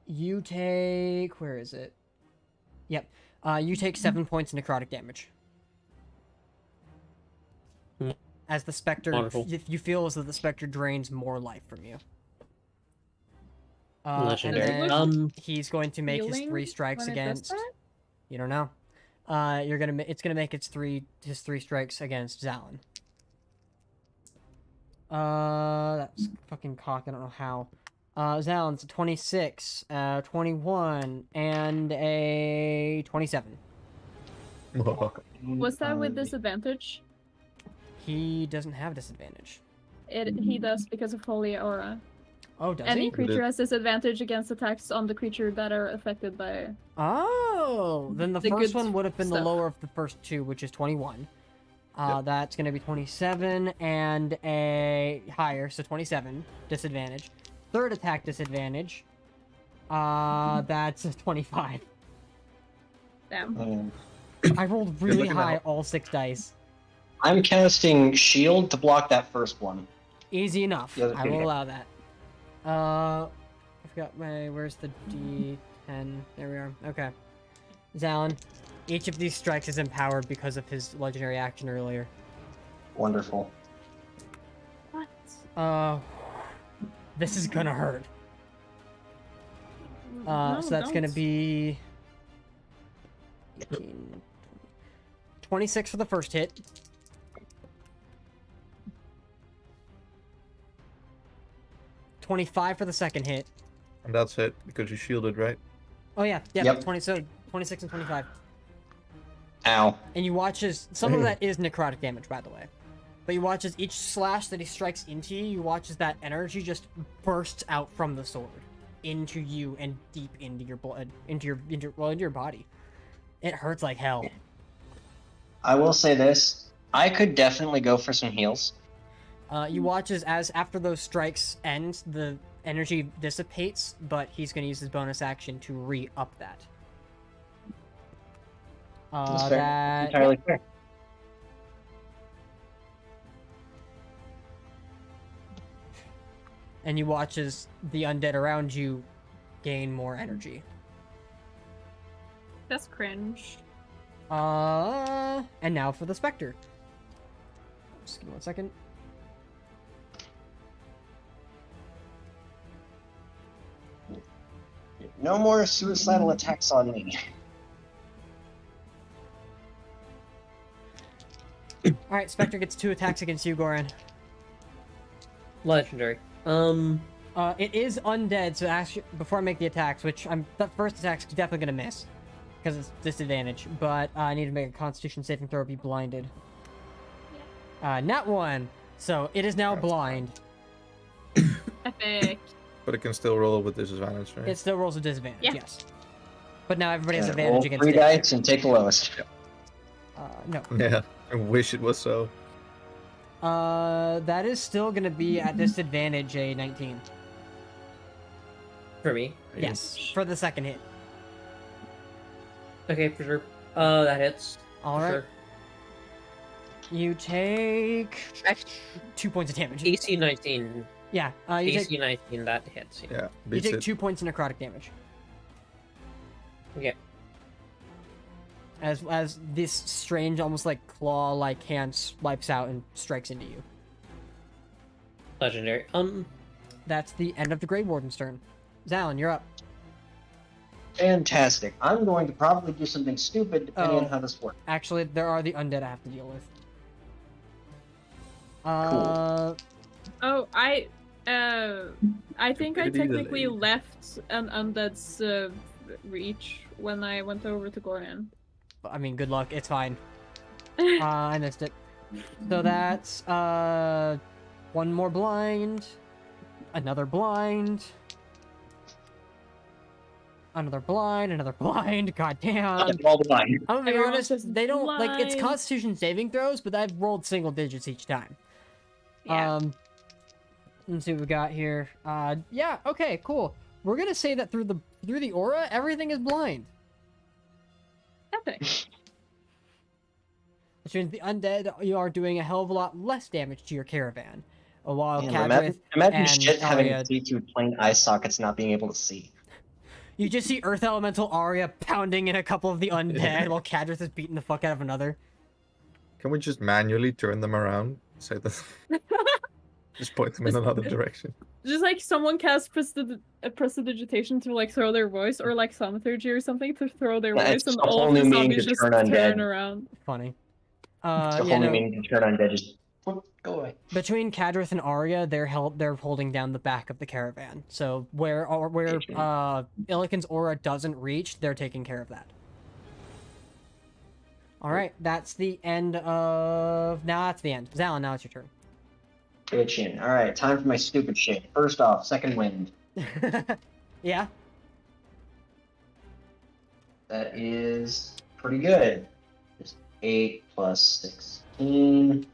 Speaker 2: You take... Where is it? Yep. You take 7 points of necrotic damage. As the Spectre...
Speaker 4: Wonderful.
Speaker 2: If you feel as though the Spectre drains more life from you.
Speaker 4: Legendary.
Speaker 2: And then he's going to make his
Speaker 1: healing
Speaker 2: 3 strikes
Speaker 1: when it does
Speaker 2: against...
Speaker 1: that?
Speaker 2: You don't know. It's gonna make his 3 strikes against Zalin. That's fucking cock. I don't know how. Zalin's a 26, 21, and a 27.
Speaker 1: Was that with disadvantage?
Speaker 2: He doesn't have disadvantage.
Speaker 1: He does because of Holy Aura.
Speaker 2: Oh, does
Speaker 1: Any
Speaker 2: he?
Speaker 1: creature has disadvantage against attacks on the creature that are affected by.
Speaker 2: Oh, then the
Speaker 1: The
Speaker 2: first
Speaker 1: good
Speaker 2: one would have been the
Speaker 1: stuff.
Speaker 2: lower of the first 2, which is 21.
Speaker 5: Yep.
Speaker 2: That's gonna be 27 and a higher, so 27 disadvantage. Third attack disadvantage. That's a 25.
Speaker 1: Damn.
Speaker 2: I rolled really high all 6 dice.
Speaker 6: I'm casting shield to block that first one.
Speaker 2: Easy enough.
Speaker 6: The other
Speaker 2: I
Speaker 6: two
Speaker 2: will
Speaker 6: hit.
Speaker 2: allow that. I forgot where's the D10? There we are. Okay. Zalin, each of these strikes is empowered because of his legendary action earlier.
Speaker 6: Wonderful.
Speaker 1: What?
Speaker 2: This is gonna hurt.
Speaker 1: No,
Speaker 2: So that's gonna
Speaker 1: don't.
Speaker 2: be 18, 26 for the first hit. $25 for the second hit.
Speaker 5: And that's it, because you shielded, right?
Speaker 2: Oh yeah,
Speaker 6: Yep.
Speaker 2: 26 and 25.
Speaker 6: Ow.
Speaker 2: And you watch as some of that is necrotic damage, by the way. But you watch as each slash that he strikes into you, you watch as that energy just bursts out from the sword into you and deep into your blood, into your body. It hurts like hell.
Speaker 6: I will say this. I could definitely go for some heals.
Speaker 2: You watch as after those strikes end, the energy dissipates, but he's going to use his bonus action to re-up that.
Speaker 6: That's fair.
Speaker 2: That
Speaker 6: Entirely fair.
Speaker 2: and you watch as the undead around you gain more energy.
Speaker 1: That's cringe.
Speaker 2: And now for the Spectre. Just give me 1 second.
Speaker 6: No more suicidal attacks on me.
Speaker 2: Alright, Spectre gets 2 attacks against you, Goran.
Speaker 4: Legendary.
Speaker 2: It is undead, so actually, before I make the attacks, that first attack's definitely gonna miss, because it's disadvantage, but I need to make a Constitution saving throw, be blinded. Nat 1, so it is now blind.
Speaker 1: Epic.
Speaker 5: But it can still roll with disadvantage, right?
Speaker 2: It still rolls with disadvantage,
Speaker 1: Yeah.
Speaker 2: yes. But now everybody has
Speaker 6: Roll
Speaker 2: advantage against
Speaker 6: 3
Speaker 2: it.
Speaker 6: dice and take the lowest.
Speaker 2: No.
Speaker 5: Yeah, I wish it was so.
Speaker 2: That is still gonna be at disadvantage, a 19.
Speaker 4: For me?
Speaker 2: Yes, for the second hit.
Speaker 4: Okay, for sure. That hits.
Speaker 2: All
Speaker 4: for
Speaker 2: right.
Speaker 4: sure.
Speaker 2: You take 2 points of damage.
Speaker 4: AC 19.
Speaker 2: Yeah, you
Speaker 4: AC
Speaker 2: take
Speaker 4: 19, that hits.
Speaker 5: Yeah,
Speaker 2: you
Speaker 5: beats
Speaker 2: take
Speaker 5: it.
Speaker 2: 2 points of necrotic damage.
Speaker 4: Okay.
Speaker 2: As this strange, almost like claw-like hand swipes out and strikes into you.
Speaker 4: Legendary.
Speaker 2: That's the end of the Grey Warden's turn. Zalin, you're up.
Speaker 6: Fantastic. I'm going to probably do something stupid depending on how this works.
Speaker 2: Actually, there are the undead I have to deal with.
Speaker 1: Oh, I think I
Speaker 5: Pretty
Speaker 1: technically
Speaker 5: delayed.
Speaker 1: left an undead's reach when I went over to Gordon.
Speaker 2: I mean, good luck. It's fine. I missed it. So that's one more blind, another blind, another blind, another blind. God damn.
Speaker 6: All the time.
Speaker 2: I'm gonna be
Speaker 1: Everyone
Speaker 2: honest.
Speaker 1: says
Speaker 2: They don't like it's
Speaker 1: blind.
Speaker 2: Constitution saving throws, but I've rolled single digits each time.
Speaker 1: Yeah.
Speaker 2: Let's see what we got here. Yeah. Okay. Cool. We're gonna say that through the aura, everything is blind.
Speaker 1: Epic.
Speaker 2: Which means the undead, you are doing a hell of a lot less damage to your caravan. While
Speaker 6: Man,
Speaker 2: Cadrith
Speaker 6: imagine
Speaker 2: and
Speaker 6: shit having
Speaker 2: Arya,
Speaker 6: to see through plain eye sockets not being able to see.
Speaker 2: you just see Earth Elemental Arya pounding in a couple of the undead while Cadrith is beating the fuck out of another.
Speaker 5: Can we just manually turn them around? So that just point them in another direction.
Speaker 1: Just like someone casts prestidigitation to like throw their voice, or like thaumaturgy or something to throw their
Speaker 6: Yeah,
Speaker 1: voice,
Speaker 6: it's
Speaker 1: and
Speaker 6: a
Speaker 1: all
Speaker 6: whole
Speaker 1: of the
Speaker 6: new meaning
Speaker 1: zombies
Speaker 6: to
Speaker 1: just
Speaker 6: turn
Speaker 1: turn
Speaker 6: undead.
Speaker 1: around.
Speaker 2: Funny.
Speaker 6: It's a
Speaker 2: Yeah,
Speaker 6: whole new
Speaker 2: no.
Speaker 6: meaning to turn undead. Just whoop, go away.
Speaker 2: Between Cadrith and Arya, they're holding down the back of the caravan. So where Illiken's aura doesn't reach, they're taking care of that. All right, that's the end of. Now that's the end. Zalin, now it's your turn.
Speaker 6: Bitchin'. Alright, time for my stupid shit. First off, second wind.
Speaker 2: Yeah.
Speaker 6: That is pretty good. Just 8 plus 16.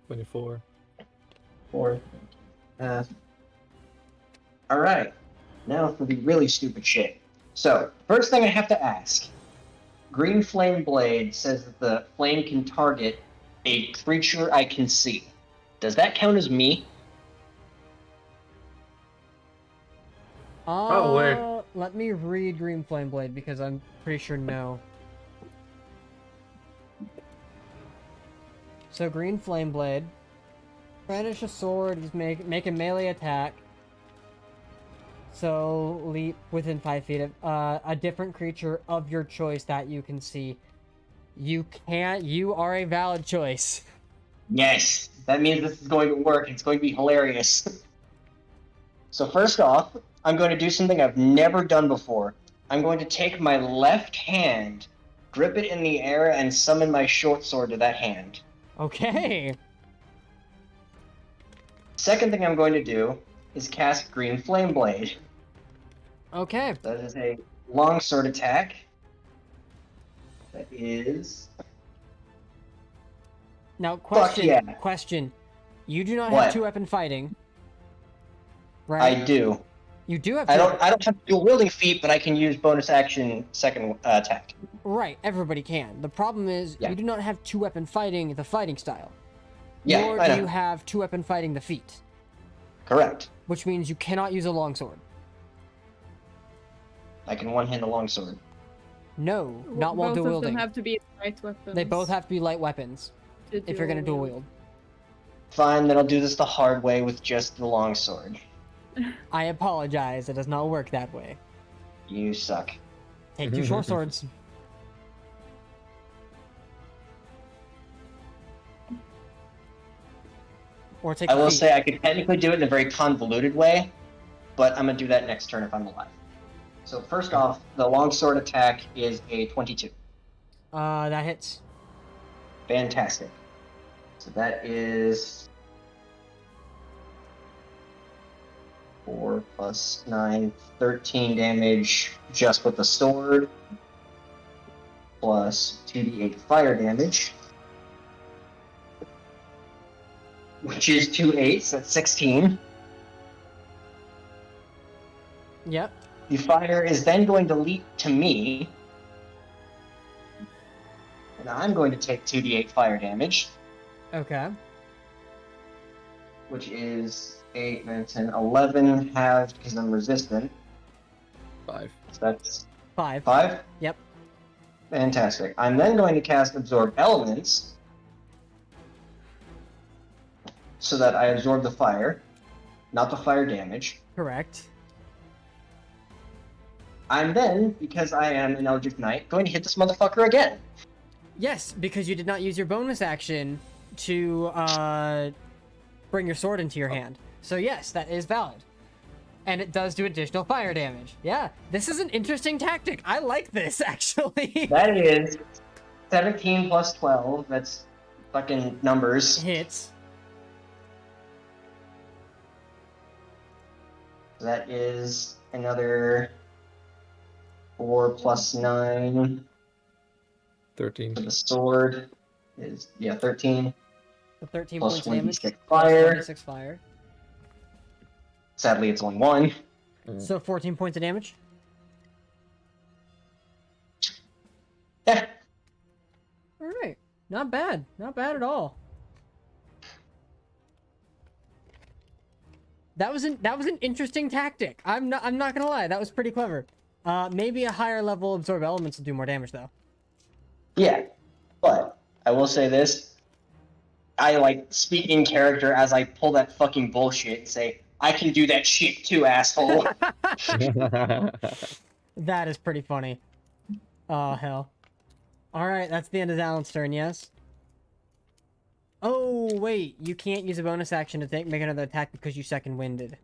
Speaker 5: 24.
Speaker 6: 4. Alright. Now for the really stupid shit. So, first thing I have to ask. Green Flame Blade says that the flame can target a creature I can see. Does that count as me?
Speaker 3: Probably.
Speaker 2: Let me read Green Flame Blade because I'm pretty sure no. So Green Flame Blade, brandish a sword, just make a melee attack. So leap within 5 feet of a different creature of your choice that you can see. You are a valid choice.
Speaker 6: Yes, that means this is going to work. It's going to be hilarious. So first off, I'm going to do something I've never done before. I'm going to take my left hand, grip it in the air, and summon my short sword to that hand.
Speaker 2: Okay.
Speaker 6: Second thing I'm going to do is cast Green Flame Blade.
Speaker 2: Okay.
Speaker 6: That is a longsword attack. That is...
Speaker 2: Now, question.
Speaker 6: yeah.
Speaker 2: Question. You do not
Speaker 6: What?
Speaker 2: have two-weapon fighting, right?
Speaker 6: I do.
Speaker 2: You do have.
Speaker 6: I don't have dual wielding feat, but I can use bonus action second attack.
Speaker 2: Right. Everybody can. The problem is
Speaker 6: Yeah.
Speaker 2: you do not have two-weapon fighting, the fighting style.
Speaker 6: Yeah,
Speaker 2: Nor
Speaker 6: I
Speaker 2: do
Speaker 6: know.
Speaker 2: you have two-weapon fighting the feat,
Speaker 6: Correct.
Speaker 2: which means you cannot use a longsword.
Speaker 6: I can one-hand a longsword.
Speaker 2: No, not while
Speaker 1: Both
Speaker 2: dual
Speaker 1: of
Speaker 2: wielding.
Speaker 1: them have to be light weapons.
Speaker 2: They both have to be light weapons
Speaker 1: to
Speaker 2: if you're gonna dual wield.
Speaker 6: Fine, then I'll do this the hard way with just the longsword.
Speaker 2: I apologize. It does not work that way.
Speaker 6: You suck.
Speaker 2: Take two short swords. Or take
Speaker 6: I
Speaker 2: the
Speaker 6: will
Speaker 2: feat.
Speaker 6: say I could technically do it in a very convoluted way, but I'm gonna do that next turn if I'm alive. So first off, the longsword attack is a 22.
Speaker 2: That hits.
Speaker 6: Fantastic. So that is 4 plus 9, 13 damage just with the sword, plus 2d8 fire damage, which is 2 8s, that's 16.
Speaker 2: Yep.
Speaker 6: The fire is then going to leap to me, and I'm going to take 2d8 fire damage,
Speaker 2: Okay.
Speaker 6: which is 8, 9, 10, 11 halved because I'm resistant.
Speaker 5: 5.
Speaker 6: So that's
Speaker 2: 5.
Speaker 6: 5?
Speaker 2: Yep.
Speaker 6: Fantastic. I'm then going to cast Absorb Elements so that I absorb the fire, not the fire damage.
Speaker 2: Correct.
Speaker 6: I'm then, because I am an Eldritch Knight, going to hit this motherfucker again.
Speaker 2: Yes, because you did not use your bonus action to bring your sword into your hand. So yes, that is valid. And it does do additional fire damage. Yeah, this is an interesting tactic. I like this, actually.
Speaker 6: That is 17 plus 12. That's fucking numbers.
Speaker 2: Hits.
Speaker 6: That is another 4 plus 9.
Speaker 5: 13.
Speaker 6: For the sword is, 13.
Speaker 2: The 13
Speaker 6: Plus
Speaker 2: points damage.
Speaker 6: 1d6
Speaker 2: plus
Speaker 6: fire.
Speaker 2: 1d6 fire.
Speaker 6: Sadly, it's only 1.
Speaker 2: So 14 points of damage.
Speaker 6: Yeah.
Speaker 2: All right, not bad, not bad at all. That was an interesting tactic. I'm not gonna lie, that was pretty clever. Maybe a higher level absorb elements will do more damage though.
Speaker 6: Yeah. But I will say this. I like speak in character as I pull that fucking bullshit and say, I can do that shit too, asshole.
Speaker 2: That is pretty funny. Oh hell. All right, that's the end of Alan's turn. Yes. Oh wait, you can't use a bonus action to make another attack because you second winded.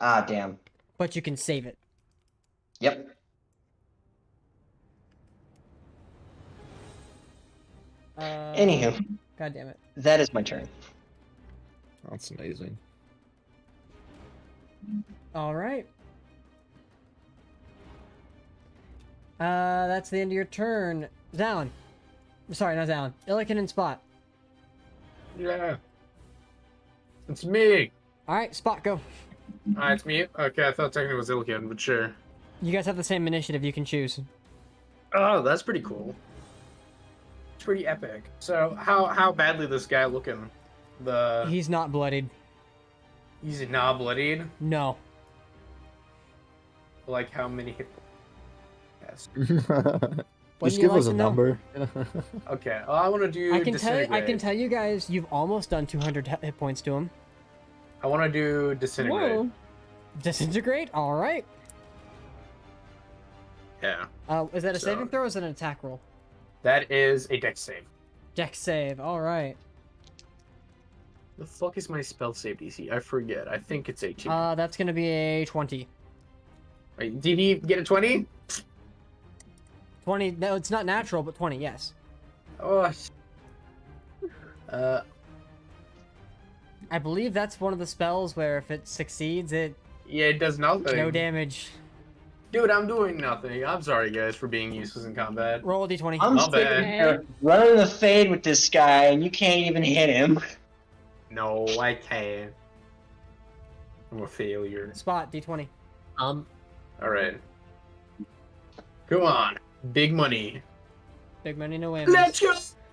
Speaker 6: Ah, damn.
Speaker 2: But you can save it.
Speaker 6: Yep. Anywho,
Speaker 2: God damn it.
Speaker 6: that is my turn.
Speaker 5: That's amazing.
Speaker 2: All right. That's the end of your turn. Zalin. Sorry, not Zalin. Illiken and Spot.
Speaker 3: Yeah. It's me.
Speaker 2: All right, Spot, go.
Speaker 3: It's me. Okay, I thought technically it was Illiken, but sure.
Speaker 2: You guys have the same initiative. You can choose.
Speaker 3: Oh, that's pretty cool. It's pretty epic. So, how badly this guy looking?
Speaker 2: He's not bloodied.
Speaker 3: He's not bloodied.
Speaker 2: No.
Speaker 3: Like how many hit? Yes.
Speaker 2: Wouldn't
Speaker 5: Just
Speaker 2: you
Speaker 5: give
Speaker 2: like
Speaker 5: us a
Speaker 2: to know?
Speaker 5: number.
Speaker 3: Okay. Well, I want to do.
Speaker 2: I can
Speaker 3: disintegrate.
Speaker 2: tell you guys, you've almost done 200 hit points to him.
Speaker 3: I want to do disintegrate.
Speaker 1: Whoa.
Speaker 2: Disintegrate. All right.
Speaker 3: Yeah.
Speaker 2: Is that a
Speaker 3: So-
Speaker 2: saving throw or is it an attack roll?
Speaker 3: That is a dex save.
Speaker 2: Dex save. All right.
Speaker 3: The fuck is my spell save DC? I forget. I think it's 18.
Speaker 2: That's gonna be a 20.
Speaker 3: Wait, did he get a 20?
Speaker 2: 20. No, it's not natural, but 20. Yes.
Speaker 3: Oh.
Speaker 2: I believe that's one of the spells where if it succeeds, it
Speaker 3: Yeah, it does nothing.
Speaker 2: no damage.
Speaker 3: Dude, I'm doing nothing. I'm sorry, guys, for being useless in combat.
Speaker 2: Roll a d20.
Speaker 6: I'm
Speaker 3: Not
Speaker 6: sitting
Speaker 3: bad.
Speaker 6: here running the fade with this guy, and you can't even hit him.
Speaker 3: No, I can't. I'm a failure.
Speaker 2: Spot d20.
Speaker 3: Alright. Come on. Big money.
Speaker 2: Big money, no whammies.
Speaker 3: Let's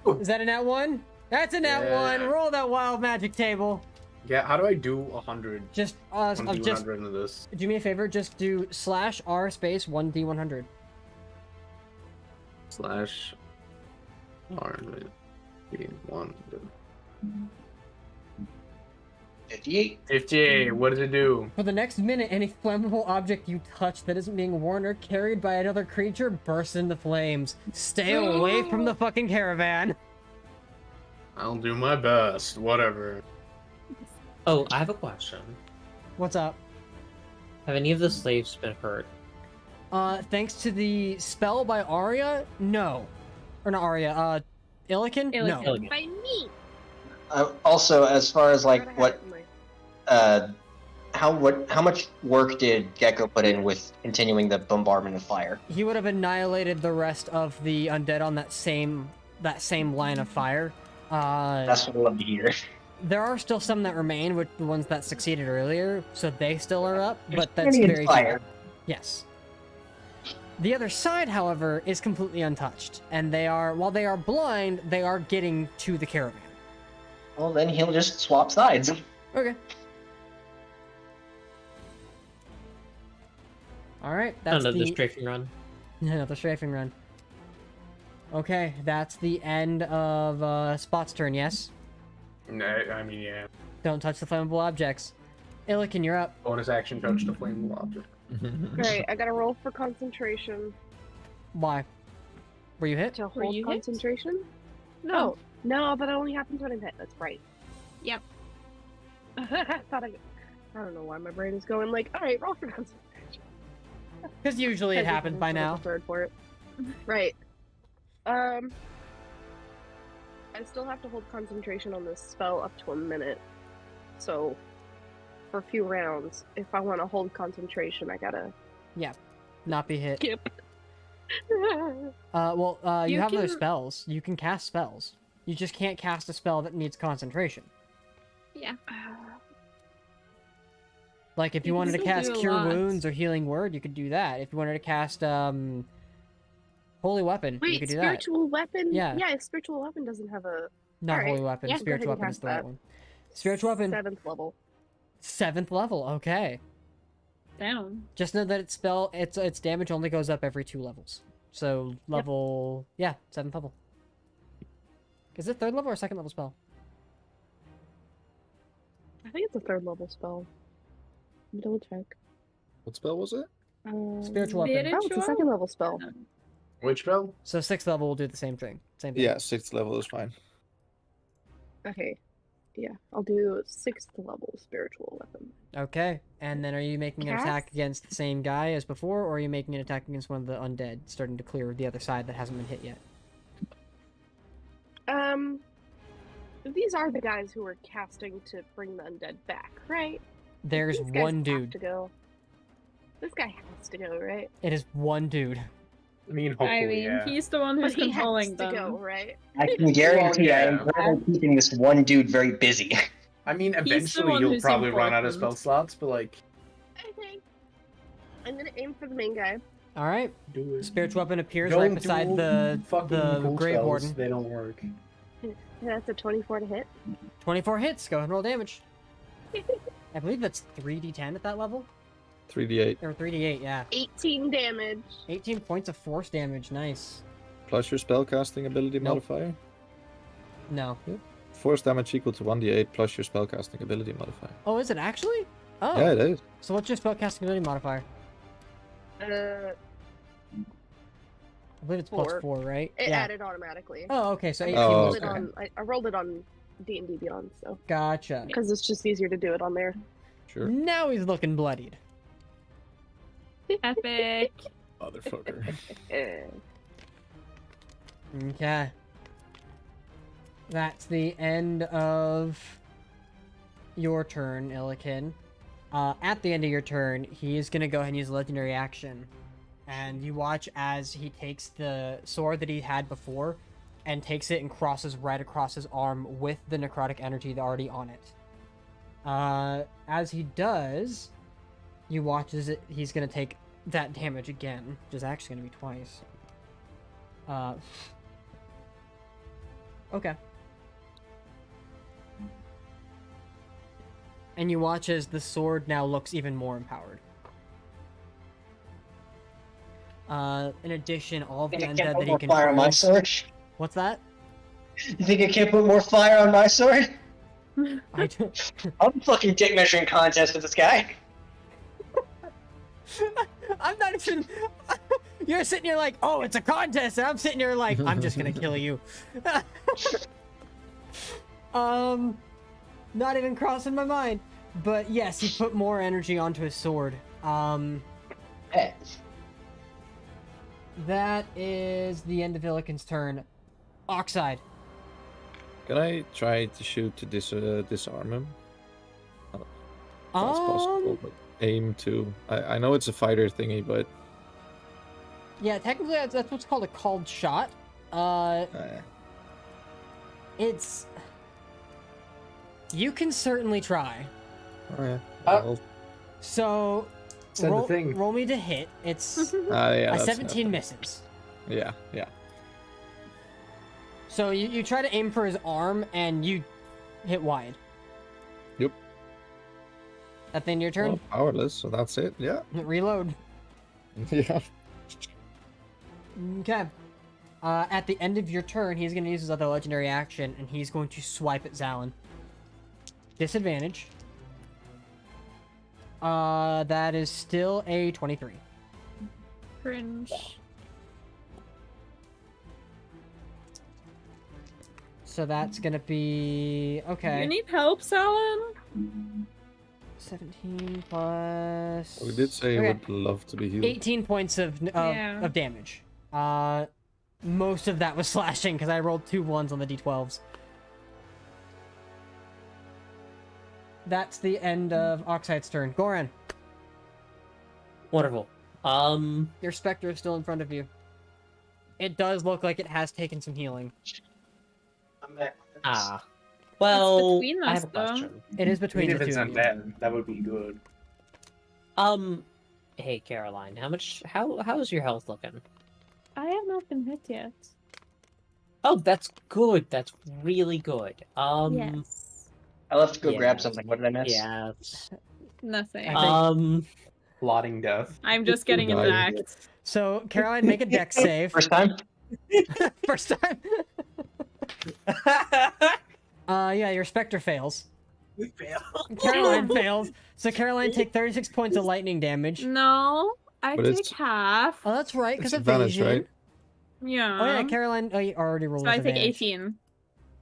Speaker 3: go!
Speaker 2: Is that a nat 1? That's a nat
Speaker 3: Yeah.
Speaker 2: 1. Roll that wild magic table.
Speaker 3: Yeah, how do I do 100?
Speaker 2: Just
Speaker 3: Just
Speaker 2: just
Speaker 3: 100 into this.
Speaker 2: do me a favor. Just do /r space 1d100.
Speaker 3: Slash R 1.
Speaker 6: 58.
Speaker 3: 58. What does it do?
Speaker 2: For the next minute, any flammable object you touch that isn't being worn or carried by another creature bursts into flames. Stay away from the fucking caravan.
Speaker 3: I'll do my best. Whatever.
Speaker 4: Oh, I have a question.
Speaker 2: What's up?
Speaker 4: Have any of the slaves been hurt?
Speaker 2: Thanks to the spell by Arya, no. Or not Arya, Illiken? No.
Speaker 4: Illiken.
Speaker 1: By me.
Speaker 6: Also, as far as like
Speaker 7: Gotta
Speaker 6: what,
Speaker 7: have my-
Speaker 6: how much work did Gecko put in with continuing the bombardment of fire?
Speaker 2: He would have annihilated the rest of the undead on that same line of fire.
Speaker 6: That's what I love to hear.
Speaker 2: There are still some that remain, with the ones that succeeded earlier, so they still are up,
Speaker 6: There's
Speaker 2: but that's
Speaker 6: plenty of
Speaker 2: very
Speaker 6: fire.
Speaker 2: few. Yes. The other side, however, is completely untouched, and while they are blind, they are getting to the caravan.
Speaker 6: Well, then he'll just swap sides.
Speaker 2: Okay. Alright, that's
Speaker 4: Another
Speaker 2: the...
Speaker 4: strafing run.
Speaker 2: Another strafing run. Okay, that's the end of Spot's turn, yes?
Speaker 3: No, I mean, yeah.
Speaker 2: Don't touch the flammable objects. Illiken, you're up.
Speaker 3: Bonus action, touch the flammable object.
Speaker 7: Alright, I gotta roll for concentration
Speaker 2: Why? Were you hit?
Speaker 7: to
Speaker 1: Were
Speaker 7: hold
Speaker 1: you hit?
Speaker 7: concentration.
Speaker 1: No.
Speaker 7: Oh, no, but it only happens when I'm hit. That's right.
Speaker 1: Yep.
Speaker 7: I don't know why my brain is going like, alright, roll for concentration.
Speaker 2: Because usually it
Speaker 7: Technically,
Speaker 2: happens by
Speaker 7: I should've
Speaker 2: now.
Speaker 7: prepared for it. Right. I still have to hold concentration on this spell up to a minute. So, for a few rounds, if I want to hold concentration, I gotta
Speaker 2: Not be hit.
Speaker 7: skip.
Speaker 2: You
Speaker 1: You
Speaker 2: have those
Speaker 1: can-
Speaker 2: spells. You can cast spells. You just can't cast a spell that needs concentration.
Speaker 1: Yeah.
Speaker 2: Like, if you
Speaker 1: You can
Speaker 2: wanted to
Speaker 1: still
Speaker 2: cast
Speaker 1: do a
Speaker 2: Cure
Speaker 1: lot.
Speaker 2: Wounds or Healing Word, you could do that. If you wanted to cast, Holy Weapon, you
Speaker 7: Wait,
Speaker 2: could do that.
Speaker 7: spiritual weapon?
Speaker 2: Yeah.
Speaker 7: Yeah, spiritual weapon doesn't have a
Speaker 2: Not
Speaker 7: Alright.
Speaker 2: Holy Weapon.
Speaker 7: Yeah, go
Speaker 2: Spiritual
Speaker 7: ahead and
Speaker 2: Weapon is
Speaker 7: cast
Speaker 2: the right
Speaker 7: that.
Speaker 2: one. Spiritual Weapon,
Speaker 7: 7th level.
Speaker 2: 7th level, okay.
Speaker 1: Down.
Speaker 2: Just know that its damage only goes up every 2 levels. So, level, 7th level. Is it 3rd level or 2nd level spell?
Speaker 7: I think it's a 3rd level spell. Double check.
Speaker 5: What spell was it?
Speaker 2: Spiritual Weapon.
Speaker 7: Oh, it's a 2nd level spell.
Speaker 3: Which spell?
Speaker 2: So 6th level will do the same thing. Same thing.
Speaker 5: Yeah, 6th level is fine.
Speaker 7: Okay. Yeah, I'll do 6th level spiritual weapon.
Speaker 2: Okay, and then are you making an attack
Speaker 7: Cast?
Speaker 2: against the same guy as before, or are you making an attack against one of the undead, starting to clear the other side that hasn't been hit yet?
Speaker 7: These are the guys who are casting to bring the undead back, right?
Speaker 2: There's
Speaker 7: These guys
Speaker 2: one
Speaker 7: have
Speaker 2: dude.
Speaker 7: to go. This guy has to go, right?
Speaker 2: It is one dude.
Speaker 3: I mean, hopefully,
Speaker 1: I mean,
Speaker 3: yeah.
Speaker 1: he's the one who's
Speaker 7: But he has
Speaker 1: controlling
Speaker 7: to
Speaker 1: them.
Speaker 7: go, right?
Speaker 6: I can guarantee I am
Speaker 3: yeah.
Speaker 6: currently keeping this one dude very busy.
Speaker 3: I mean,
Speaker 1: the
Speaker 3: eventually
Speaker 1: one
Speaker 3: you'll
Speaker 1: who's
Speaker 3: probably run out of
Speaker 1: important.
Speaker 3: spell slots, but like,
Speaker 7: Okay. I'm gonna aim for the main guy.
Speaker 2: Alright,
Speaker 3: do it.
Speaker 2: spiritual weapon appears
Speaker 3: Don't
Speaker 2: right beside
Speaker 3: do
Speaker 2: the
Speaker 3: fucking cool
Speaker 2: Grave
Speaker 3: spells.
Speaker 2: Warden.
Speaker 3: They don't work.
Speaker 7: That's a 24 to hit.
Speaker 2: 24 hits, go ahead and roll damage. I believe that's 3d10 at that level?
Speaker 5: 3d8
Speaker 2: Or 3d8, yeah.
Speaker 7: 18 damage.
Speaker 2: 18 points of force damage, nice.
Speaker 5: plus your spellcasting ability
Speaker 2: Nope.
Speaker 5: modifier.
Speaker 2: No.
Speaker 5: Force damage equal to 1d8 plus your spellcasting ability modifier.
Speaker 2: Oh, is it actually? Oh.
Speaker 5: Yeah, it is.
Speaker 2: So what's your spellcasting ability modifier? I believe it's plus 4, right?
Speaker 7: It
Speaker 2: yeah.
Speaker 7: added automatically.
Speaker 2: Oh, okay, so
Speaker 7: I
Speaker 2: 18
Speaker 5: Oh,
Speaker 7: rolled
Speaker 2: was
Speaker 7: it
Speaker 5: okay.
Speaker 7: on. I rolled it on D&D Beyond, so
Speaker 2: Gotcha.
Speaker 7: because it's just easier to do it on there.
Speaker 5: Sure.
Speaker 2: Now he's looking bloodied.
Speaker 1: Epic.
Speaker 5: Motherfucker.
Speaker 2: Okay. That's the end of your turn, Illiken. At the end of your turn, he is gonna go ahead and use a legendary action. And you watch as he takes the sword that he had before and takes it and crosses right across his arm with the necrotic energy already on it. As he does, you watch as he's gonna take that damage again, which is actually gonna be twice. Okay. And you watch as the sword now looks even more empowered. In addition, all of the
Speaker 6: Think I
Speaker 2: undead
Speaker 6: can't
Speaker 2: that
Speaker 6: put
Speaker 2: he
Speaker 6: more fire on my
Speaker 2: controls.
Speaker 6: sword?
Speaker 2: What's that?
Speaker 6: You think I can't put more fire on my sword?
Speaker 2: I don't...
Speaker 6: I'm fucking dick measuring contest with this guy.
Speaker 2: I'm not even. You're sitting here like, oh, it's a contest, and I'm sitting here like, I'm just gonna kill you. Not even crossing my mind. But yes, he put more energy onto his sword.
Speaker 6: Hey.
Speaker 2: That is the end of Illiken's turn. Oxide.
Speaker 5: Can I try to shoot to disarm him? If that's possible, but aim to. I know it's a fighter thingy, but
Speaker 2: Yeah, technically that's what's called a called shot. It's. You can certainly try.
Speaker 5: oh yeah.
Speaker 3: Uh,
Speaker 5: Well,
Speaker 2: So,
Speaker 3: Said the thing.
Speaker 2: roll me to hit. It's
Speaker 5: yeah,
Speaker 2: a
Speaker 5: that's
Speaker 2: 17
Speaker 5: happening.
Speaker 2: misses.
Speaker 5: Yeah.
Speaker 2: So you try to aim for his arm and you hit wide.
Speaker 5: Yep.
Speaker 2: At the end of your turn,
Speaker 5: Well, powerless, so that's it. Yeah.
Speaker 2: reload.
Speaker 5: Yeah.
Speaker 2: Okay. At the end of your turn, he's going to use his other legendary action, and he's going to swipe at Zalin. Disadvantage. That is still a 23.
Speaker 1: Cringe.
Speaker 2: So that's going to be... Okay.
Speaker 1: You need help, Salon?
Speaker 2: 17 plus...
Speaker 5: We did say
Speaker 2: Okay.
Speaker 5: would love to be healed.
Speaker 2: 18 points of damage. Most of that was slashing because I rolled 2 1s on the d12s. That's the end of Oxide's turn. Goran,
Speaker 4: Wonderful.
Speaker 2: your specter is still in front of you. It does look like it has taken some healing.
Speaker 6: I'm back.
Speaker 4: Well,
Speaker 1: between
Speaker 4: I
Speaker 1: us,
Speaker 4: have a
Speaker 1: though.
Speaker 4: question.
Speaker 2: It is between
Speaker 3: Even
Speaker 2: the
Speaker 3: if it's
Speaker 2: two of you.
Speaker 3: undead, that would be good.
Speaker 4: Hey Caroline, how's your health looking?
Speaker 1: I have not been hit yet.
Speaker 4: Oh, that's good. That's really good.
Speaker 1: Yes.
Speaker 6: I left to go
Speaker 4: Yeah.
Speaker 6: grab something. What did I miss?
Speaker 4: Yeah.
Speaker 1: Nothing.
Speaker 2: I think-
Speaker 3: Plotting death.
Speaker 1: I'm just getting
Speaker 5: Dying.
Speaker 1: attacked.
Speaker 2: So, Caroline, make a dex save.
Speaker 6: First time?
Speaker 2: First time. Yeah, your specter fails.
Speaker 4: We fail.
Speaker 2: Caroline fails. So, Caroline, take 36 points of lightning damage.
Speaker 1: No, I
Speaker 5: But
Speaker 1: take
Speaker 5: it's-
Speaker 1: half.
Speaker 2: Oh, that's right, because
Speaker 5: It's
Speaker 2: of
Speaker 5: advantage,
Speaker 2: evasion.
Speaker 5: right?
Speaker 1: Yeah.
Speaker 2: Oh, yeah, Caroline. Oh, you already rolled
Speaker 1: So I
Speaker 2: with
Speaker 1: take
Speaker 2: advantage.
Speaker 1: 18.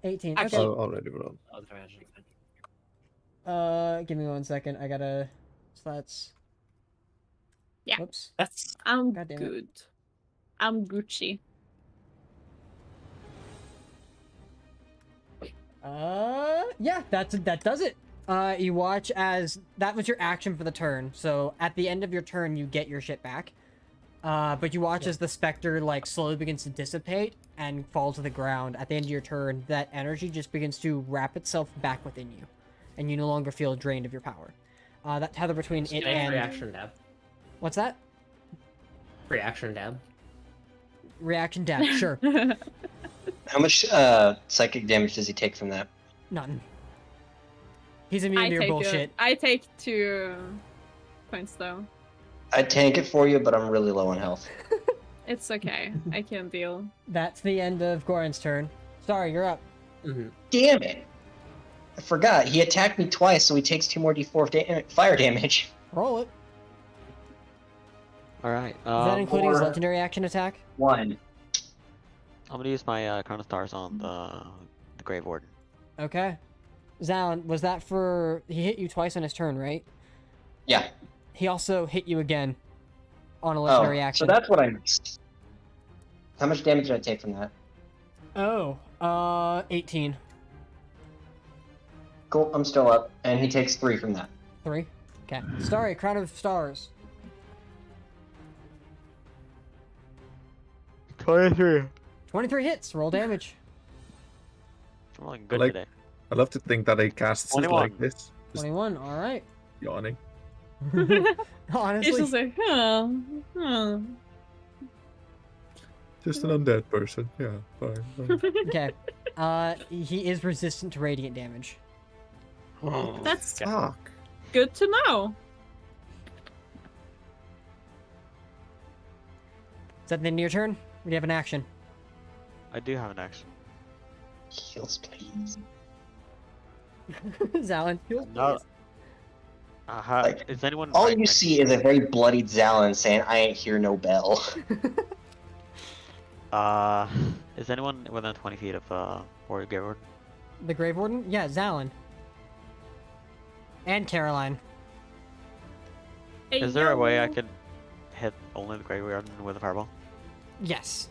Speaker 2: 18.
Speaker 4: Actually-
Speaker 2: Okay.
Speaker 5: Oh, already rolled.
Speaker 2: Give me 1 second. I gotta. So that's.
Speaker 1: Yeah.
Speaker 2: Whoops.
Speaker 4: That's
Speaker 1: I'm
Speaker 2: God damn it.
Speaker 1: good. I'm Gucci.
Speaker 2: Yeah, that does it. You watch as that was your action for the turn. So at the end of your turn, you get your shit back. But you watch as the specter like slowly begins to dissipate and fall to the ground. At the end of your turn, that energy just begins to wrap itself back within you, and you no longer feel drained of your power. That tether between it and
Speaker 4: reaction dab.
Speaker 2: what's that?
Speaker 4: Reaction dab.
Speaker 2: Reaction dab. Sure,
Speaker 6: How much psychic damage does he take from that?
Speaker 2: none. He's immune to your bullshit.
Speaker 1: I take 2 points though.
Speaker 6: I'd tank it for you, but I'm really low on health.
Speaker 1: It's okay. I can deal.
Speaker 2: That's the end of Goran's turn. Sorry, you're up.
Speaker 4: Mm-hmm.
Speaker 6: Damn it! I forgot. He attacked me twice, so he takes 2 more d4 fire damage.
Speaker 2: Roll it.
Speaker 9: Alright,
Speaker 2: Is that including his
Speaker 6: or-
Speaker 2: legendary action attack?
Speaker 6: 1.
Speaker 9: I'm gonna use my Crown of Stars on the Grave Warden.
Speaker 2: Okay. Zalin, was that for... He hit you twice on his turn, right?
Speaker 6: Yeah.
Speaker 2: He also hit you again on a
Speaker 6: Oh,
Speaker 2: legendary
Speaker 6: so
Speaker 2: action.
Speaker 6: that's what I missed. How much damage did I take from that?
Speaker 2: Oh, 18.
Speaker 6: Cool, I'm still up, and he takes 3 from that.
Speaker 2: 3. Okay. Starry, Crown of Stars.
Speaker 9: 23.
Speaker 2: 23 hits. Roll damage.
Speaker 9: I'm looking good
Speaker 5: Like-
Speaker 9: today.
Speaker 5: I love to think that I cast it
Speaker 9: 21.
Speaker 5: like this. Just
Speaker 2: 21. All right.
Speaker 5: yawning.
Speaker 1: It's
Speaker 2: Honestly,
Speaker 1: just like, huh.
Speaker 5: Just an undead person. Yeah, fine.
Speaker 2: okay. He is resistant to radiant damage.
Speaker 1: That's
Speaker 5: Fuck.
Speaker 1: good to know.
Speaker 2: Is that the end of your turn? Or do you have an action?
Speaker 9: I do have an action.
Speaker 6: Heals, please.
Speaker 2: Zalin, heal,
Speaker 9: No.
Speaker 2: please.
Speaker 6: Like,
Speaker 9: Is anyone?
Speaker 6: All
Speaker 9: right
Speaker 6: you see is a very bloodied Zalin saying, "I ain't hear no bell."
Speaker 9: Is anyone within 20 feet of Warrior Grave Warden?
Speaker 2: The Grave Warden? Yeah, Zalin. And Caroline.
Speaker 1: Hey,
Speaker 9: Is there a way I
Speaker 1: yo.
Speaker 9: could hit only the Grave Warden with a fireball?
Speaker 2: Yes.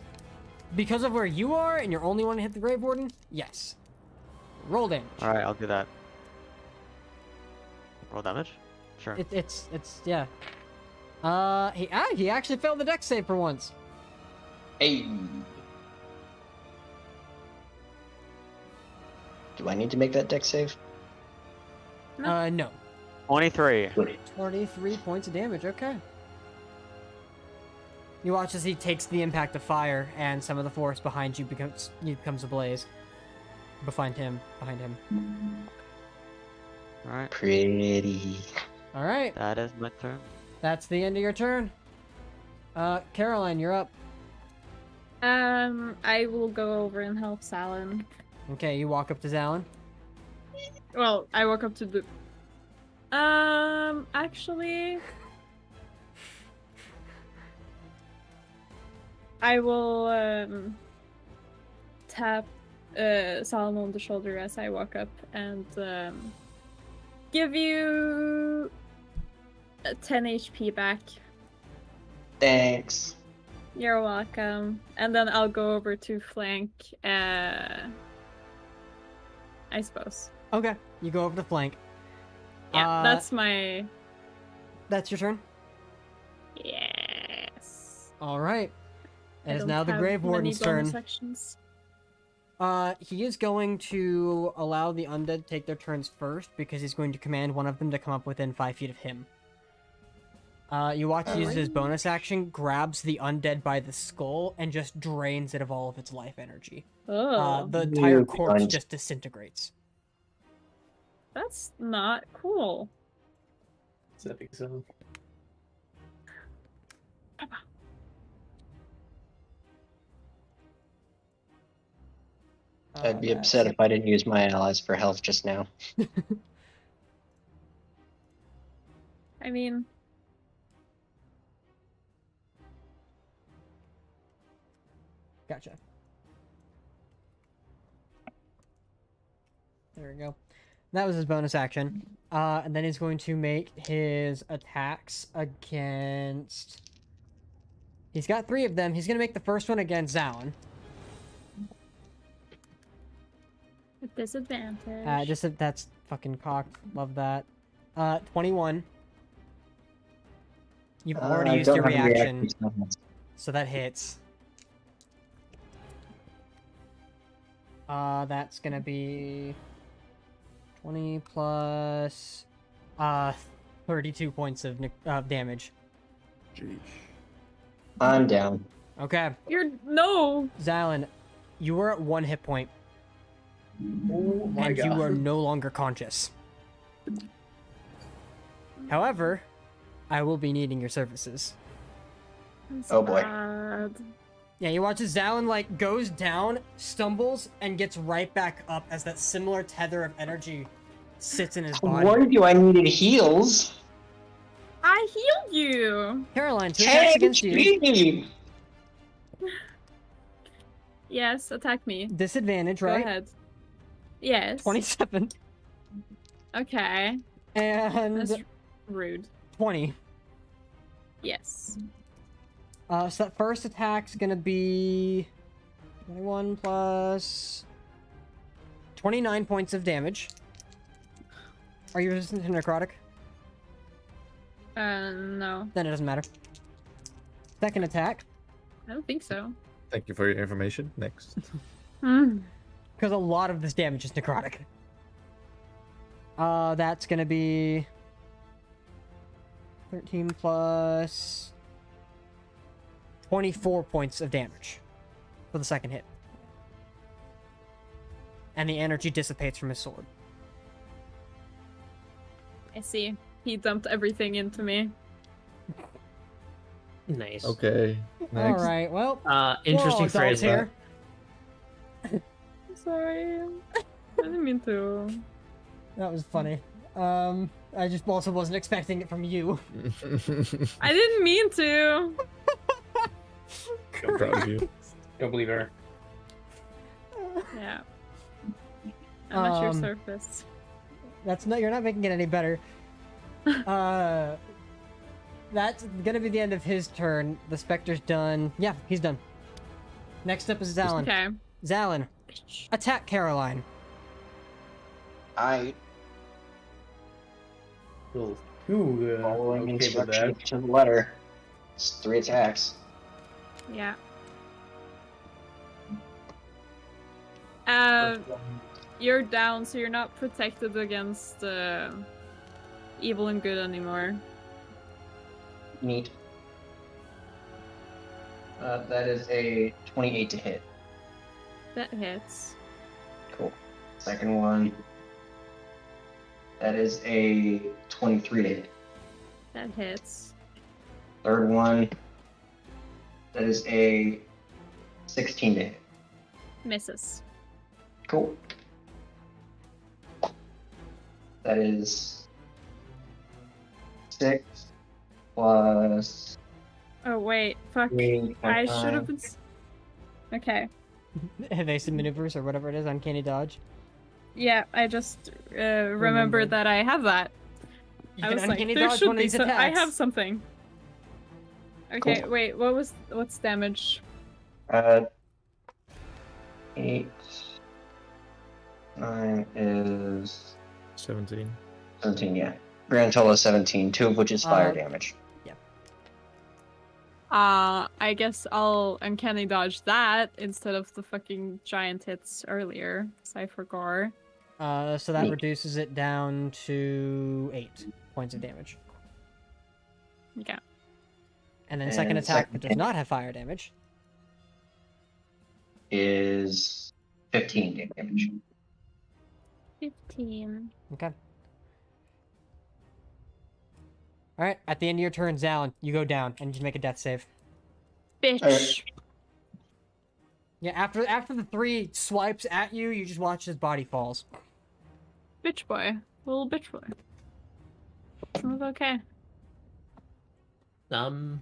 Speaker 2: Because of where you are and you're only one to hit the Grave Warden? Yes. Roll damage.
Speaker 9: Alright, I'll do that. Roll damage? Sure.
Speaker 2: It's yeah. He actually failed the dex save for once.
Speaker 6: Hey. Do I need to make that deck save?
Speaker 2: No.
Speaker 9: 23.
Speaker 2: 23 points of damage, okay. You watch as he takes the impact of fire and some of the forest behind you becomes ablaze. Behind him.
Speaker 9: Alright,
Speaker 6: Pretty.
Speaker 2: Alright,
Speaker 9: that is my turn.
Speaker 2: that's the end of your turn. Caroline, you're up.
Speaker 1: I will go over and help Salin.
Speaker 2: Okay, you walk up to Zalin.
Speaker 1: Well, I walk up to the. Actually, I will tap Salin on the shoulder as I walk up and give you 10 HP back.
Speaker 6: Thanks.
Speaker 1: You're welcome. And then I'll go over to flank, I suppose.
Speaker 2: Okay, you go over to flank.
Speaker 1: Yeah, that's my...
Speaker 2: That's your turn?
Speaker 1: Yes.
Speaker 2: Alright.
Speaker 1: I
Speaker 2: It is
Speaker 1: don't
Speaker 2: now the
Speaker 1: have
Speaker 2: Grave
Speaker 1: many
Speaker 2: Warden's
Speaker 1: bonus
Speaker 2: turn.
Speaker 1: actions.
Speaker 2: He is going to allow the undead to take their turns first because he's going to command one of them to come up within 5 feet of him. You watch he uses his bonus action, grabs the undead by the skull, and just drains it of all of its life energy.
Speaker 1: Oh,
Speaker 2: The entire
Speaker 6: Weird
Speaker 2: corpse
Speaker 6: bunch.
Speaker 2: just disintegrates.
Speaker 1: that's not cool.
Speaker 3: It's epic zone.
Speaker 6: I'd be upset if I didn't use my allies for health just now.
Speaker 1: I mean,
Speaker 2: Gotcha. There we go. That was his bonus action. And then he's going to make his attacks against... He's got 3 of them. He's going to make the first one against Zalin.
Speaker 1: at disadvantage.
Speaker 2: That's fucking cock. Love that. 21. You've already
Speaker 6: I
Speaker 2: used
Speaker 6: don't
Speaker 2: your
Speaker 6: have a
Speaker 2: reaction,
Speaker 6: reaction.
Speaker 2: so that hits. That's gonna be 20 plus 32 points of damage.
Speaker 5: Jeez.
Speaker 6: I'm down.
Speaker 2: Okay,
Speaker 1: No!
Speaker 2: Zalin, you are at 1 hit point,
Speaker 3: Oh my
Speaker 2: and
Speaker 3: god.
Speaker 2: you are no longer conscious. However, I will be needing your services.
Speaker 1: That's
Speaker 6: Oh boy.
Speaker 1: bad.
Speaker 2: Yeah, you watch as Zalin, like, goes down, stumbles, and gets right back up as that similar tether of energy sits in his
Speaker 6: I
Speaker 2: body.
Speaker 6: warned you I needed heals.
Speaker 1: I healed you!
Speaker 2: Caroline, 2 attacks against you.
Speaker 6: Hey,
Speaker 1: Yes, attack me.
Speaker 2: Disadvantage,
Speaker 1: Go
Speaker 2: right?
Speaker 1: ahead. Yes.
Speaker 2: 27.
Speaker 1: Okay.
Speaker 2: And
Speaker 1: That's rude.
Speaker 2: 20.
Speaker 1: Yes.
Speaker 2: So that first attack's gonna be 21 plus 29 points of damage. Are you resistant to necrotic?
Speaker 1: No.
Speaker 2: Then it doesn't matter. Second attack,
Speaker 1: I don't think so.
Speaker 5: Thank you for your information. Next.
Speaker 2: because a lot of this damage is necrotic. That's gonna be 13 plus 24 points of damage for the second hit. And the energy dissipates from his sword.
Speaker 1: I see. He dumped everything into me.
Speaker 4: Nice.
Speaker 5: Okay. Next.
Speaker 2: Alright, well,
Speaker 4: Interesting
Speaker 2: whoa,
Speaker 4: phrase
Speaker 2: adults
Speaker 4: there.
Speaker 2: here.
Speaker 1: I'm sorry. I didn't mean to.
Speaker 2: That was funny. I just also wasn't expecting it from you.
Speaker 1: I didn't mean to.
Speaker 5: I'm proud of you.
Speaker 3: Don't believe her.
Speaker 1: Yeah. I'm at your
Speaker 2: Um,
Speaker 1: surface.
Speaker 2: You're not making it any better. That's gonna be the end of his turn. The Spectre's done. Yeah, he's done. Next up is Zalin.
Speaker 1: Okay.
Speaker 2: Zalin, attack Caroline.
Speaker 6: I
Speaker 3: Following
Speaker 6: following
Speaker 3: okay with
Speaker 6: instructions
Speaker 3: that.
Speaker 6: to the letter. It's 3 attacks.
Speaker 1: Yeah. You're down, so you're not protected against evil and good anymore.
Speaker 6: Neat. That is a 28 to hit.
Speaker 1: That hits.
Speaker 6: Cool. Second one. That is a 23 to hit.
Speaker 1: That hits.
Speaker 6: Third one. That is a 16 to hit.
Speaker 1: Misses.
Speaker 6: Cool. That is 6 plus
Speaker 1: Oh wait, fuck.
Speaker 6: 3
Speaker 1: I
Speaker 6: plus
Speaker 1: should have
Speaker 6: 5.
Speaker 1: been. Okay.
Speaker 2: Evasive maneuvers or whatever it is, uncanny dodge.
Speaker 1: Yeah, I just remembered that I have that.
Speaker 2: You
Speaker 1: I
Speaker 2: can
Speaker 1: was like,
Speaker 2: uncanny
Speaker 1: there
Speaker 2: dodge
Speaker 1: should
Speaker 2: one of
Speaker 1: be
Speaker 2: these
Speaker 1: so- I
Speaker 2: attacks.
Speaker 1: have something. Okay,
Speaker 6: Cool.
Speaker 1: wait, what's damage?
Speaker 6: 8. 9 is
Speaker 5: 17.
Speaker 6: 17, yeah. Grand total is 17, 2 of which is fire damage.
Speaker 1: I guess I'll uncanny dodge that instead of the fucking giant hits earlier, because I forgot.
Speaker 2: So that
Speaker 6: Neat.
Speaker 2: reduces it down to 8 points of damage.
Speaker 1: Okay.
Speaker 2: And then second
Speaker 6: And
Speaker 2: attack
Speaker 6: second
Speaker 2: that does not have fire damage.
Speaker 6: Is 15 damage.
Speaker 1: 15.
Speaker 2: Okay. Alright, at the end of your turn, Zalin, you go down and you make a death save.
Speaker 1: Bitch.
Speaker 6: Alright.
Speaker 2: Yeah, after the 3 swipes at you, you just watch his body falls.
Speaker 1: Bitch boy. Little bitch boy. It's okay.
Speaker 4: Don't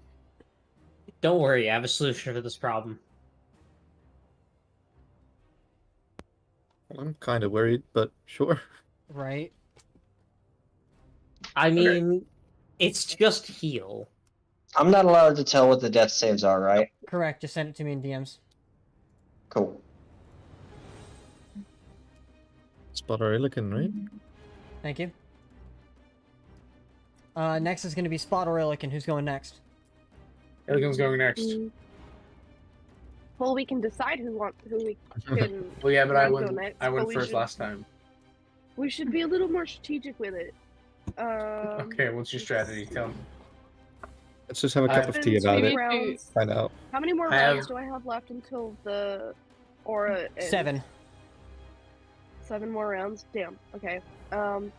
Speaker 4: worry, I have a solution for this problem.
Speaker 5: I'm kind of worried, but sure.
Speaker 2: Right?
Speaker 4: I mean, it's just heal.
Speaker 6: I'm not allowed to tell what the death saves are, right?
Speaker 2: Correct, just send it to me in DMs.
Speaker 6: Cool.
Speaker 5: Spot Orilican, right?
Speaker 2: Thank you. Next is going to be Spot Orilican. Who's going next?
Speaker 3: Illigan's going next.
Speaker 7: Well, we can decide who we can.
Speaker 3: Well, yeah, but I
Speaker 7: go
Speaker 3: went.
Speaker 7: next,
Speaker 3: I
Speaker 7: but
Speaker 3: went
Speaker 7: we
Speaker 3: first
Speaker 7: should-
Speaker 3: last time.
Speaker 7: We should be a little more strategic with it.
Speaker 3: Okay, what's your strategy? Tell me.
Speaker 5: Let's just have a cup of
Speaker 7: It's
Speaker 5: tea
Speaker 7: been
Speaker 5: about
Speaker 7: three
Speaker 5: it.
Speaker 7: rounds.
Speaker 5: Find out.
Speaker 7: How many more
Speaker 3: I have-
Speaker 7: rounds do I have left until the aura ends?
Speaker 2: 7.
Speaker 7: 7 more rounds? Damn. Okay.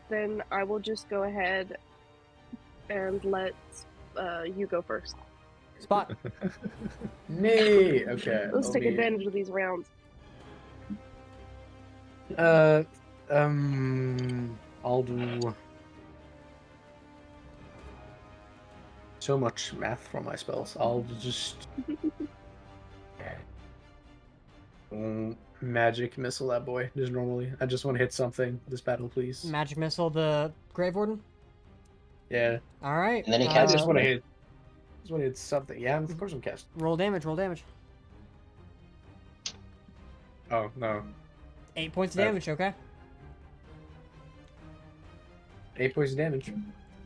Speaker 7: Then I will just go ahead and let you go first.
Speaker 2: Spot.
Speaker 3: Nay. Okay.
Speaker 7: Let's take
Speaker 3: me-
Speaker 7: advantage of these rounds.
Speaker 3: I'll do so much math from my spells. I'll just magic missile that boy. Just normally, I just want to hit something this battle, please.
Speaker 2: Magic Missile, the Grave Warden.
Speaker 3: Yeah,
Speaker 2: Alright.
Speaker 6: And then he
Speaker 3: I
Speaker 6: casts
Speaker 3: just want to
Speaker 6: Spell.
Speaker 3: hit. Just want to hit something. Yeah, of course I'm casting.
Speaker 2: Roll damage, roll damage.
Speaker 3: Oh no,
Speaker 2: 8 points of
Speaker 3: Oh.
Speaker 2: damage, okay?
Speaker 3: 8 points of damage.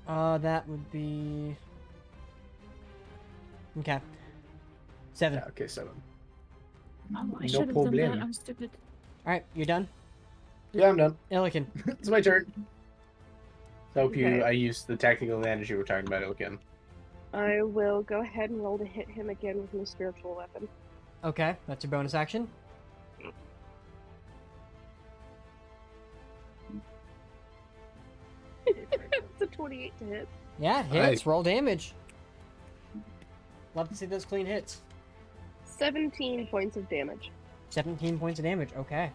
Speaker 2: That would be... Okay. 7.
Speaker 3: Yeah, okay, 7.
Speaker 1: Oh, I
Speaker 3: No
Speaker 1: should have done that.
Speaker 3: problem.
Speaker 1: I'm stupid.
Speaker 2: Alright, you're done?
Speaker 3: Yeah, I'm done.
Speaker 2: Illican.
Speaker 3: It's my turn. So hope
Speaker 7: Okay.
Speaker 3: I used the tactical advantage you were talking about, Illican.
Speaker 7: I will go ahead and roll to hit him again with my spiritual weapon.
Speaker 2: Okay, that's your bonus action.
Speaker 7: It's a 28 to hit.
Speaker 2: Yeah, it hits. Roll damage. Love to see those clean hits.
Speaker 7: 17 points of damage.
Speaker 2: 17 points of damage, okay.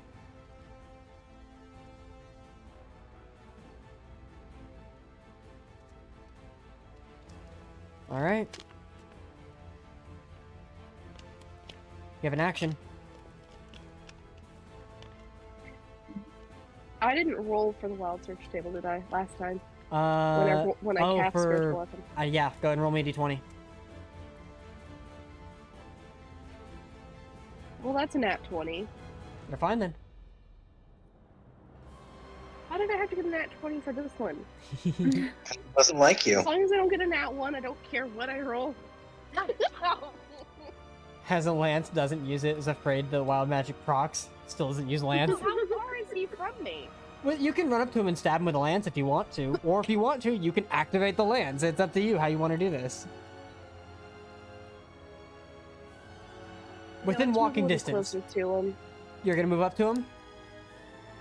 Speaker 2: Alright. You have an action.
Speaker 7: I didn't roll for the wild search table, did I? Last time when I
Speaker 2: oh,
Speaker 7: cast
Speaker 2: for-
Speaker 7: spiritual weapon.
Speaker 2: Yeah, go ahead and roll me a d20.
Speaker 7: Well, that's a nat 20.
Speaker 2: You're fine then.
Speaker 7: How did I have to get a nat 20 for this one?
Speaker 6: Doesn't like you.
Speaker 7: As long as I don't get a nat 1, I don't care what I roll.
Speaker 2: Has a lance, doesn't use it, is afraid the wild magic procs, still doesn't use lance.
Speaker 7: How far is he from me?
Speaker 2: Well, you can run up to him and stab him with a lance if you want to, or if you want to, you can activate the lance. It's up to you how you want to do this. Within
Speaker 7: let's move a
Speaker 2: walking
Speaker 7: little
Speaker 2: distance.
Speaker 7: closer to him.
Speaker 2: You're gonna move up to him?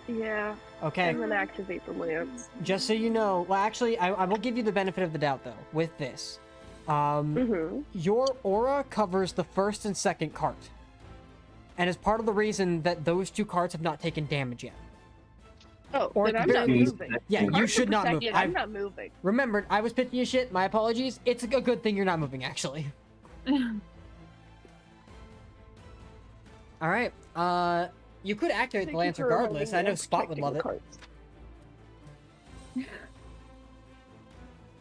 Speaker 7: Yeah.
Speaker 2: Okay.
Speaker 7: And then activate the lance.
Speaker 2: Just so you know, well, actually, I will give you the benefit of the doubt, though, with this.
Speaker 7: Mm-hmm.
Speaker 2: Your aura covers the first and second cart. and is part of the reason that those 2 cards have not taken damage yet.
Speaker 7: Oh,
Speaker 2: Or
Speaker 7: then
Speaker 2: at
Speaker 7: I'm
Speaker 2: the
Speaker 7: not
Speaker 2: very
Speaker 6: least-
Speaker 7: moving.
Speaker 2: Yeah, you
Speaker 7: Cards are
Speaker 2: should not move.
Speaker 7: protected, I'm not moving.
Speaker 2: Remember, I was pitching you shit. My apologies. It's a good thing you're not moving, actually. All right. You could activate the
Speaker 7: Thank you
Speaker 2: lance
Speaker 7: for
Speaker 2: regardless.
Speaker 7: reminding
Speaker 2: I
Speaker 7: me
Speaker 2: know
Speaker 7: I'm
Speaker 2: Spot would
Speaker 7: protecting
Speaker 2: love
Speaker 7: the
Speaker 2: it.
Speaker 7: cards.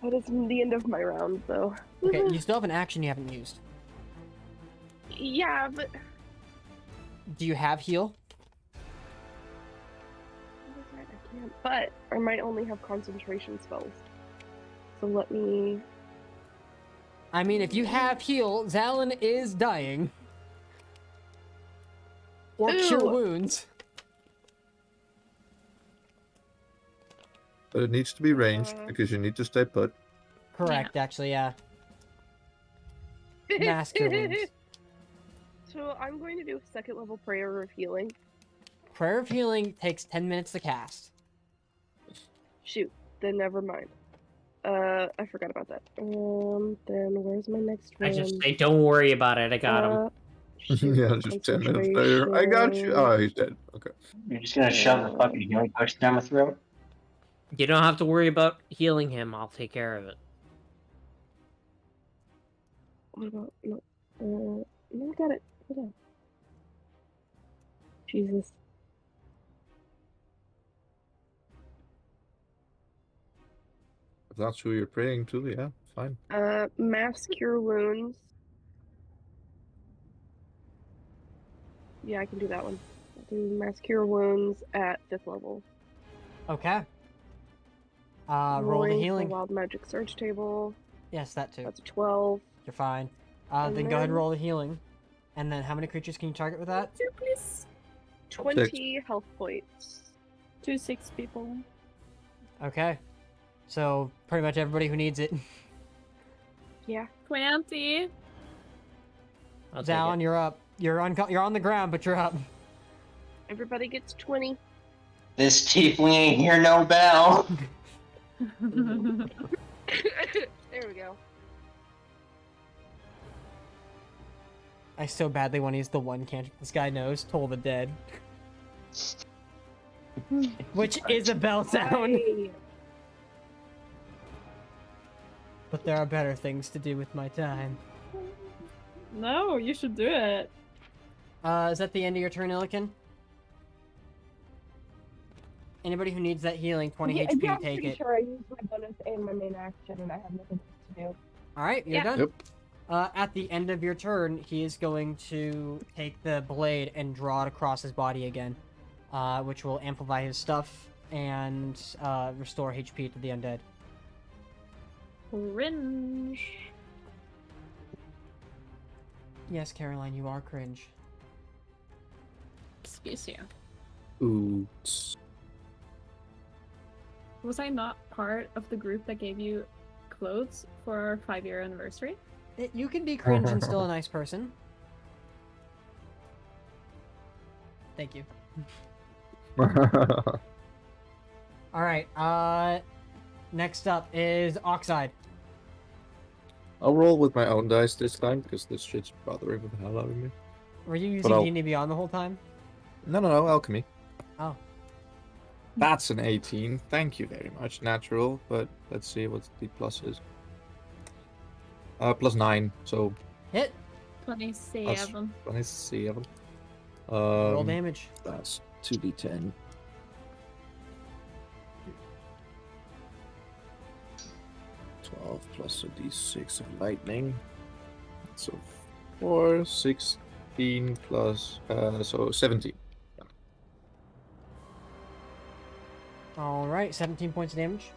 Speaker 7: That is the end of my round, though.
Speaker 2: Okay, you still have an action you haven't used.
Speaker 7: Yeah, but
Speaker 2: Do you have heal?
Speaker 7: I can't. But I might only have concentration spells. So let me.
Speaker 2: I mean, if you have heal, Zalin is dying. Or cure
Speaker 7: Ooh.
Speaker 2: wounds.
Speaker 5: But it needs to be ranged
Speaker 7: Uh.
Speaker 5: because you need to stay put.
Speaker 2: Correct, actually, yeah. Mass cure wounds.
Speaker 7: So I'm going to do a 2nd level prayer of healing.
Speaker 2: Prayer of Healing takes 10 minutes to cast.
Speaker 7: Shoot, then never mind. I forgot about that. Then where's my next one?
Speaker 4: I just say, don't worry about it. I got him.
Speaker 7: Shoot,
Speaker 5: Yeah, just 10 minutes later. I got you. Oh, he's dead. Okay.
Speaker 6: You're just gonna shove the fucking healing potion down my throat?
Speaker 4: You don't have to worry about healing him. I'll take care of it.
Speaker 7: What about no? No, I got it. Hold on. Jesus.
Speaker 5: If that's who you're praying to, yeah, fine.
Speaker 7: Mass cure wounds. Yeah, I can do that one. I'll do mass cure wounds at 5th level.
Speaker 2: Okay. Roll the
Speaker 7: Rolling for
Speaker 2: healing.
Speaker 7: Wild magic search table.
Speaker 2: Yes, that too.
Speaker 7: That's a 12.
Speaker 2: You're fine.
Speaker 7: And
Speaker 2: Then go ahead and
Speaker 7: then-
Speaker 2: roll the healing. And then how many creatures can you target with that?
Speaker 1: 2, please.
Speaker 7: 20 health points.
Speaker 1: 2 6 people.
Speaker 2: Okay. So, pretty much everybody who needs it.
Speaker 7: Yeah.
Speaker 1: 20.
Speaker 4: I'll take
Speaker 2: Zalin,
Speaker 4: it.
Speaker 2: you're up. You're on the ground, but you're up.
Speaker 7: Everybody gets 20.
Speaker 6: This tiefling ain't hear no bell.
Speaker 7: There we go.
Speaker 2: I so badly want to use the one cantrip this guy knows, Toll the Dead. Which is a bell sound.
Speaker 7: Hey.
Speaker 2: But there are better things to do with my time.
Speaker 1: No, you should do it.
Speaker 2: Is that the end of your turn, Illiken? Anybody who needs that healing, 20
Speaker 7: Yeah,
Speaker 2: HP,
Speaker 7: I'm
Speaker 2: take
Speaker 7: pretty
Speaker 2: it.
Speaker 7: sure I used my bonus and my main action, and I have nothing else to do.
Speaker 2: Alright, you're
Speaker 7: Yeah.
Speaker 2: done.
Speaker 5: Yep.
Speaker 2: At the end of your turn, he is going to take the blade and draw it across his body again, which will amplify his stuff and restore HP to the undead.
Speaker 1: Cringe.
Speaker 2: Yes, Caroline, you are cringe.
Speaker 1: Excuse you.
Speaker 5: Oops.
Speaker 1: Was I not part of the group that gave you clothes for our 5-year anniversary?
Speaker 2: You can be cringe and still a nice person. Thank you. Alright, next up is Oxide.
Speaker 5: I'll roll with my own dice this time because this shit's bothering the hell out of me.
Speaker 2: Were you
Speaker 5: But
Speaker 2: using
Speaker 5: I'll-
Speaker 2: D&D Beyond the whole time?
Speaker 5: No, alchemy.
Speaker 2: Oh.
Speaker 5: That's an 18. Thank you very much. Natural, but let's see what the plus is. Plus 9, so
Speaker 2: Hit.
Speaker 1: 27.
Speaker 5: 27.
Speaker 2: Roll damage.
Speaker 5: That's 2d10. Plus a d6 of lightning. So 4, 16 plus, so 17.
Speaker 2: Alright, 17 points of damage.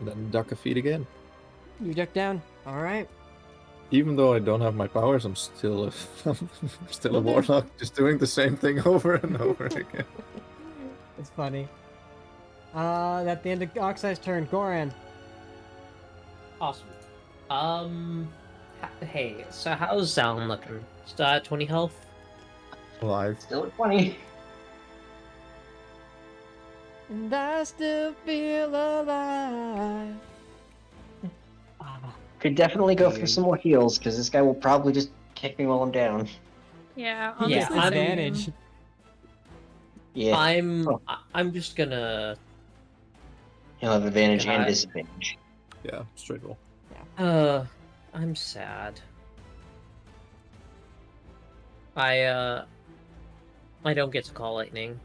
Speaker 5: And then duck a feet again.
Speaker 2: You duck down. Alright.
Speaker 5: Even though I don't have my powers, I'm still a, I'm still a warlock, just doing the same thing over and over again.
Speaker 2: It's funny. At the end of Oxide's turn, Goran.
Speaker 4: Awesome. Hey, so how's Zalin looking? Still at 20 health?
Speaker 5: Alive.
Speaker 6: Still at 20.
Speaker 2: And I still feel alive.
Speaker 6: Could definitely go for some more heals, because this guy will probably just kick me while I'm down.
Speaker 1: Yeah,
Speaker 2: He gets
Speaker 1: honestly,
Speaker 4: I'm-
Speaker 2: advantage.
Speaker 6: Yeah,
Speaker 4: I'm just gonna
Speaker 6: he'll have advantage and
Speaker 4: God.
Speaker 6: disadvantage.
Speaker 5: Yeah, straight roll.
Speaker 4: I'm sad. I don't get to call lightning.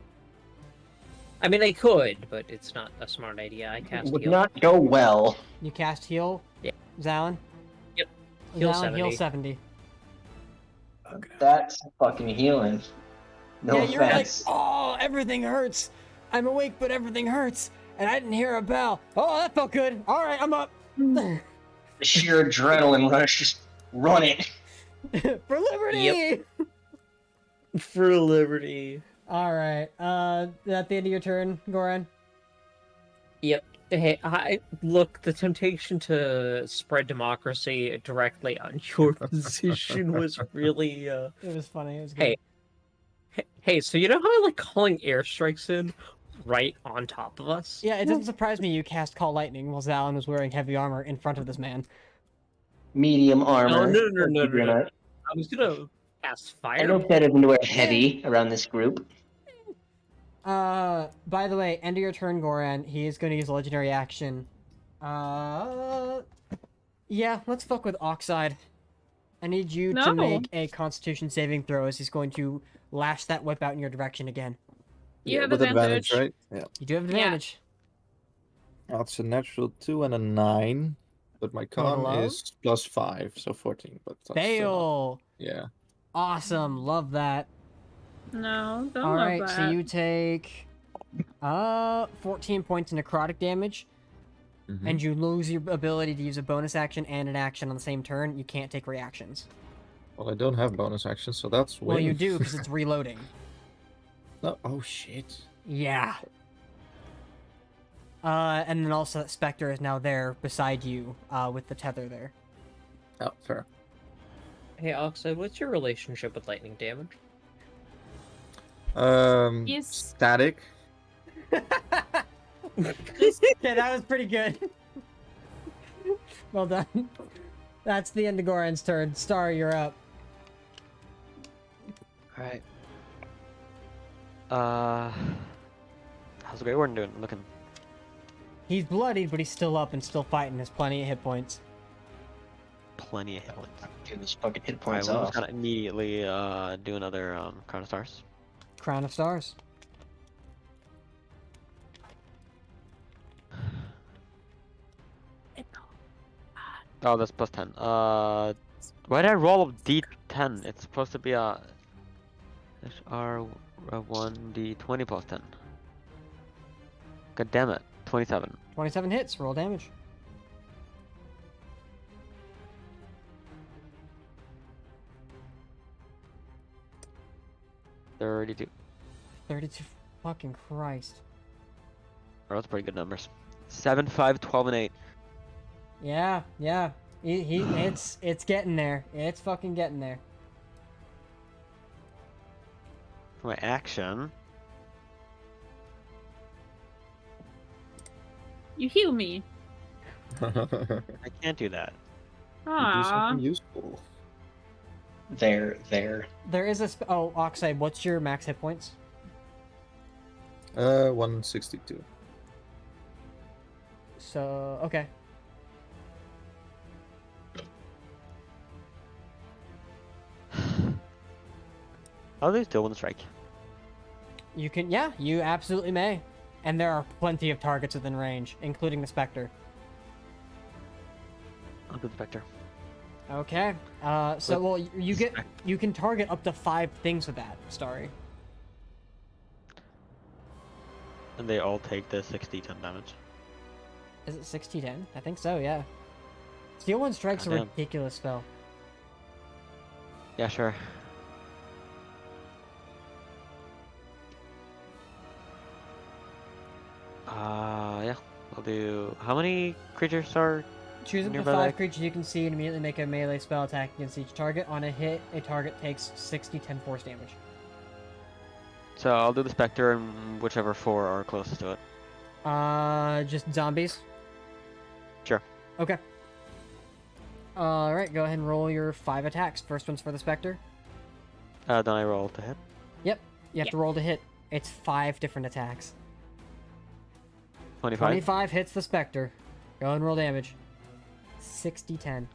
Speaker 4: I mean, I could, but it's not a smart idea. I cast
Speaker 6: Would
Speaker 4: heal.
Speaker 6: not go well.
Speaker 2: You cast heal.
Speaker 4: Yeah.
Speaker 2: Zalin.
Speaker 4: Yep. Heal
Speaker 2: Zalin, heal
Speaker 4: 70.
Speaker 2: 70.
Speaker 6: That's fucking healing. No
Speaker 2: yeah, you're like,
Speaker 6: offense.
Speaker 2: oh, everything hurts. I'm awake, but everything hurts, and I didn't hear a bell. Oh, that felt good. All right, I'm up.
Speaker 6: The sheer adrenaline rush, just run it.
Speaker 2: For liberty.
Speaker 4: Yep. For liberty.
Speaker 2: All right. Is that the end of your turn, Goran?
Speaker 4: Yep. Hey, look, the temptation to spread democracy directly on your position was really,
Speaker 2: It was funny. It was good.
Speaker 4: Hey, so you know how I like calling airstrikes in right on top of us?
Speaker 2: Yeah, it doesn't surprise me you cast Call Lightning while Zalin was wearing heavy armor in front of this man.
Speaker 6: Medium armor.
Speaker 4: No. I was gonna cast
Speaker 6: I
Speaker 4: fire.
Speaker 6: know better than to wear heavy around this group.
Speaker 2: By the way, end of your turn, Goran. He is going to use a legendary action. Yeah, let's fuck with Oxide. I need you to
Speaker 1: No.
Speaker 2: make a Constitution saving throw as he's going to lash that whip out in your direction again.
Speaker 1: You have
Speaker 5: with
Speaker 1: advantage.
Speaker 5: right? Yeah.
Speaker 2: You do have advantage.
Speaker 5: That's a natural 2 and a 9, but my con
Speaker 2: Total of?
Speaker 5: is +5, so 14. But that's still
Speaker 2: Fail!
Speaker 5: not- yeah.
Speaker 2: Awesome, love that.
Speaker 1: No, don't
Speaker 2: All
Speaker 1: love
Speaker 2: right,
Speaker 1: that.
Speaker 2: so you take 14 points of necrotic damage,
Speaker 5: Mhm.
Speaker 2: and you lose your ability to use a bonus action and an action on the same turn. You can't take reactions.
Speaker 5: Well, I don't have bonus actions, so that's
Speaker 2: Well,
Speaker 5: win.
Speaker 2: you do because it's reloading.
Speaker 5: No, oh shit.
Speaker 2: Yeah. And then also Spectre is now there beside you, with the tether there.
Speaker 5: Oh, fair.
Speaker 4: Hey, Oxide, what's your relationship with lightning damage?
Speaker 1: Yes.
Speaker 5: Static.
Speaker 2: Yeah, that was pretty good. Well done. That's the end of Goran's turn. Star, you're up.
Speaker 10: Alright. How's the Grey Warden doing? Looking.
Speaker 2: He's bloodied, but he's still up and still fighting. Has plenty of hit points.
Speaker 10: Plenty of hit points.
Speaker 6: Get his fucking hit
Speaker 10: Alright,
Speaker 6: points
Speaker 10: well, I'm
Speaker 6: off.
Speaker 10: just gonna immediately do another Crown of Stars.
Speaker 2: Crown of Stars.
Speaker 10: Oh, that's +10. Why did I roll a D10? It's supposed to be a R1 D20 +10. God damn it. 27.
Speaker 2: 27 hits. Roll damage.
Speaker 10: $32.
Speaker 2: 32. Fucking Christ.
Speaker 10: Oh, that's pretty good numbers. 7, 5, 12, and 8.
Speaker 2: Yeah, yeah. It's getting there. It's fucking getting there.
Speaker 10: For my action,
Speaker 1: You heal me.
Speaker 10: I can't do that.
Speaker 5: You do
Speaker 1: Aww.
Speaker 5: something useful.
Speaker 6: There.
Speaker 2: There is a oh, Oxide, what's your max hit points?
Speaker 5: 162.
Speaker 2: So, okay.
Speaker 10: I'll do still one strike.
Speaker 2: You can, yeah, you absolutely may. And there are plenty of targets within range, including the Spectre.
Speaker 10: I'll do the Spectre.
Speaker 2: Okay. So, well, you can target up to 5 things with that, Starry.
Speaker 10: And they all take the 60-10 damage.
Speaker 2: Is it 60-10? I think so, yeah. Steel One Strike's a
Speaker 10: Goddamn.
Speaker 2: ridiculous spell.
Speaker 10: Yeah, sure. Yeah. I'll do. How many creatures are?
Speaker 2: Choose up to
Speaker 10: Nearby
Speaker 2: 5
Speaker 10: leg.
Speaker 2: creatures you can see and immediately make a melee spell attack against each target. On a hit, a target takes 60-10 force damage.
Speaker 10: So I'll do the Spectre and whichever 4 are closest to it.
Speaker 2: Just zombies?
Speaker 10: Sure.
Speaker 2: Okay. Alright, go ahead and roll your 5 attacks. First one's for the Spectre.
Speaker 10: Then I roll to hit.
Speaker 2: Yep. You have to roll to hit. It's 5 different attacks.
Speaker 10: 25.
Speaker 2: 25 hits the Spectre. Go and roll damage. 60-10.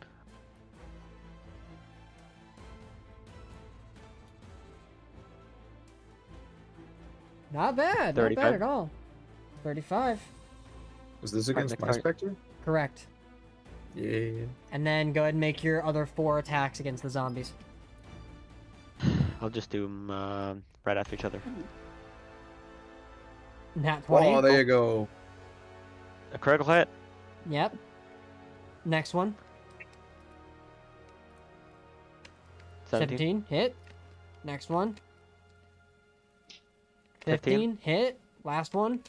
Speaker 2: Not bad. Not bad
Speaker 10: 35.
Speaker 2: at all. 35.
Speaker 5: Is this against my
Speaker 10: next
Speaker 5: Spectre?
Speaker 2: Correct.
Speaker 5: Yeah.
Speaker 2: And then go ahead and make your other 4 attacks against the zombies.
Speaker 10: I'll just do them right after each other.
Speaker 2: Nat 20.
Speaker 5: Oh, there you go.
Speaker 10: A critical hit.
Speaker 2: Yep. Next one. 17. Hit. Next one. 15. Hit. Last one.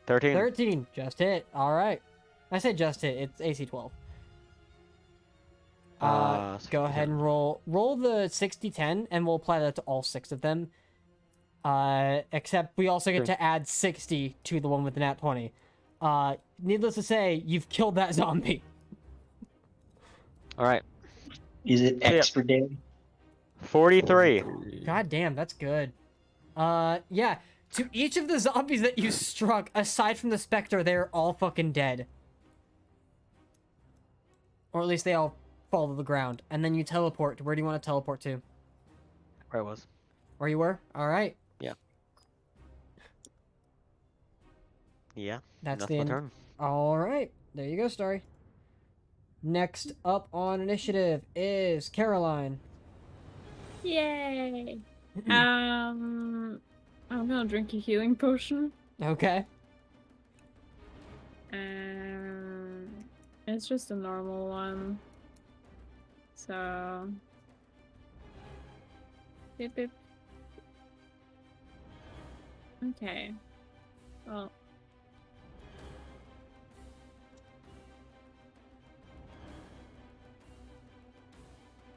Speaker 10: 13.
Speaker 2: 13. Just hit. Alright. I said just hit. It's AC 12. Go ahead and roll the 60-10, and we'll apply that to all 6 of them. Except we also get to add 60 to the one with the nat 20. Needless to say, you've killed that zombie.
Speaker 10: Alright.
Speaker 6: Is it extra damage?
Speaker 10: 43.
Speaker 2: God damn, that's good. Yeah. To each of the zombies that you struck, aside from the Spectre, they're all fucking dead. Or at least they all fall to the ground. And then you teleport. Where do you want to teleport to?
Speaker 10: Where I was.
Speaker 2: Where you were? Alright.
Speaker 10: Yeah. Yeah.
Speaker 2: That's
Speaker 10: That's
Speaker 2: the
Speaker 10: my
Speaker 2: end.
Speaker 10: turn.
Speaker 2: Alright. There you go, Starry. Next up on initiative is Caroline.
Speaker 1: Yay! I'm gonna drink a healing potion.
Speaker 2: Okay.
Speaker 1: It's just a normal one. So. Beep beep. Okay. Well.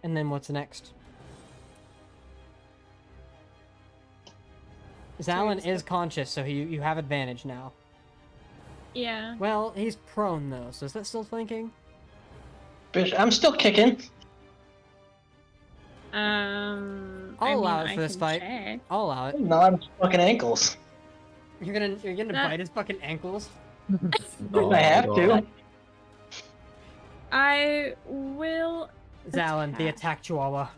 Speaker 2: And then what's next? Zalin is conscious, so you have advantage now.
Speaker 1: Yeah.
Speaker 2: Well, he's prone though, so is that still flanking?
Speaker 6: Bitch, I'm still kicking.
Speaker 2: I'll allow it for this fight.
Speaker 1: Check.
Speaker 2: I'll allow it.
Speaker 6: No, I'm fucking ankles.
Speaker 2: You're gonna bite his fucking ankles?
Speaker 6: I have to.
Speaker 1: I will.
Speaker 2: Zalin, the attack chihuahua.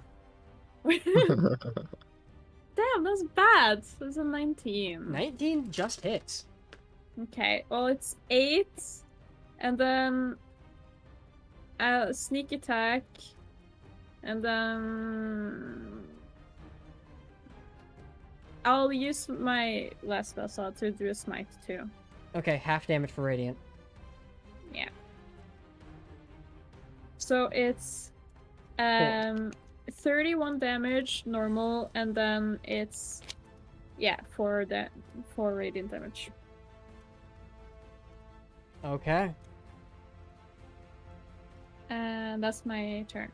Speaker 1: Damn, that's bad. That's a 19.
Speaker 2: 19 just hits.
Speaker 1: Okay, well it's 8, and then sneak attack, and then I'll use my last spell slot to do a smite too.
Speaker 2: Okay, half damage for radiant.
Speaker 1: Yeah. So it's 31 damage normal, and then it's 4 radiant damage.
Speaker 2: Okay.
Speaker 1: And that's my turn.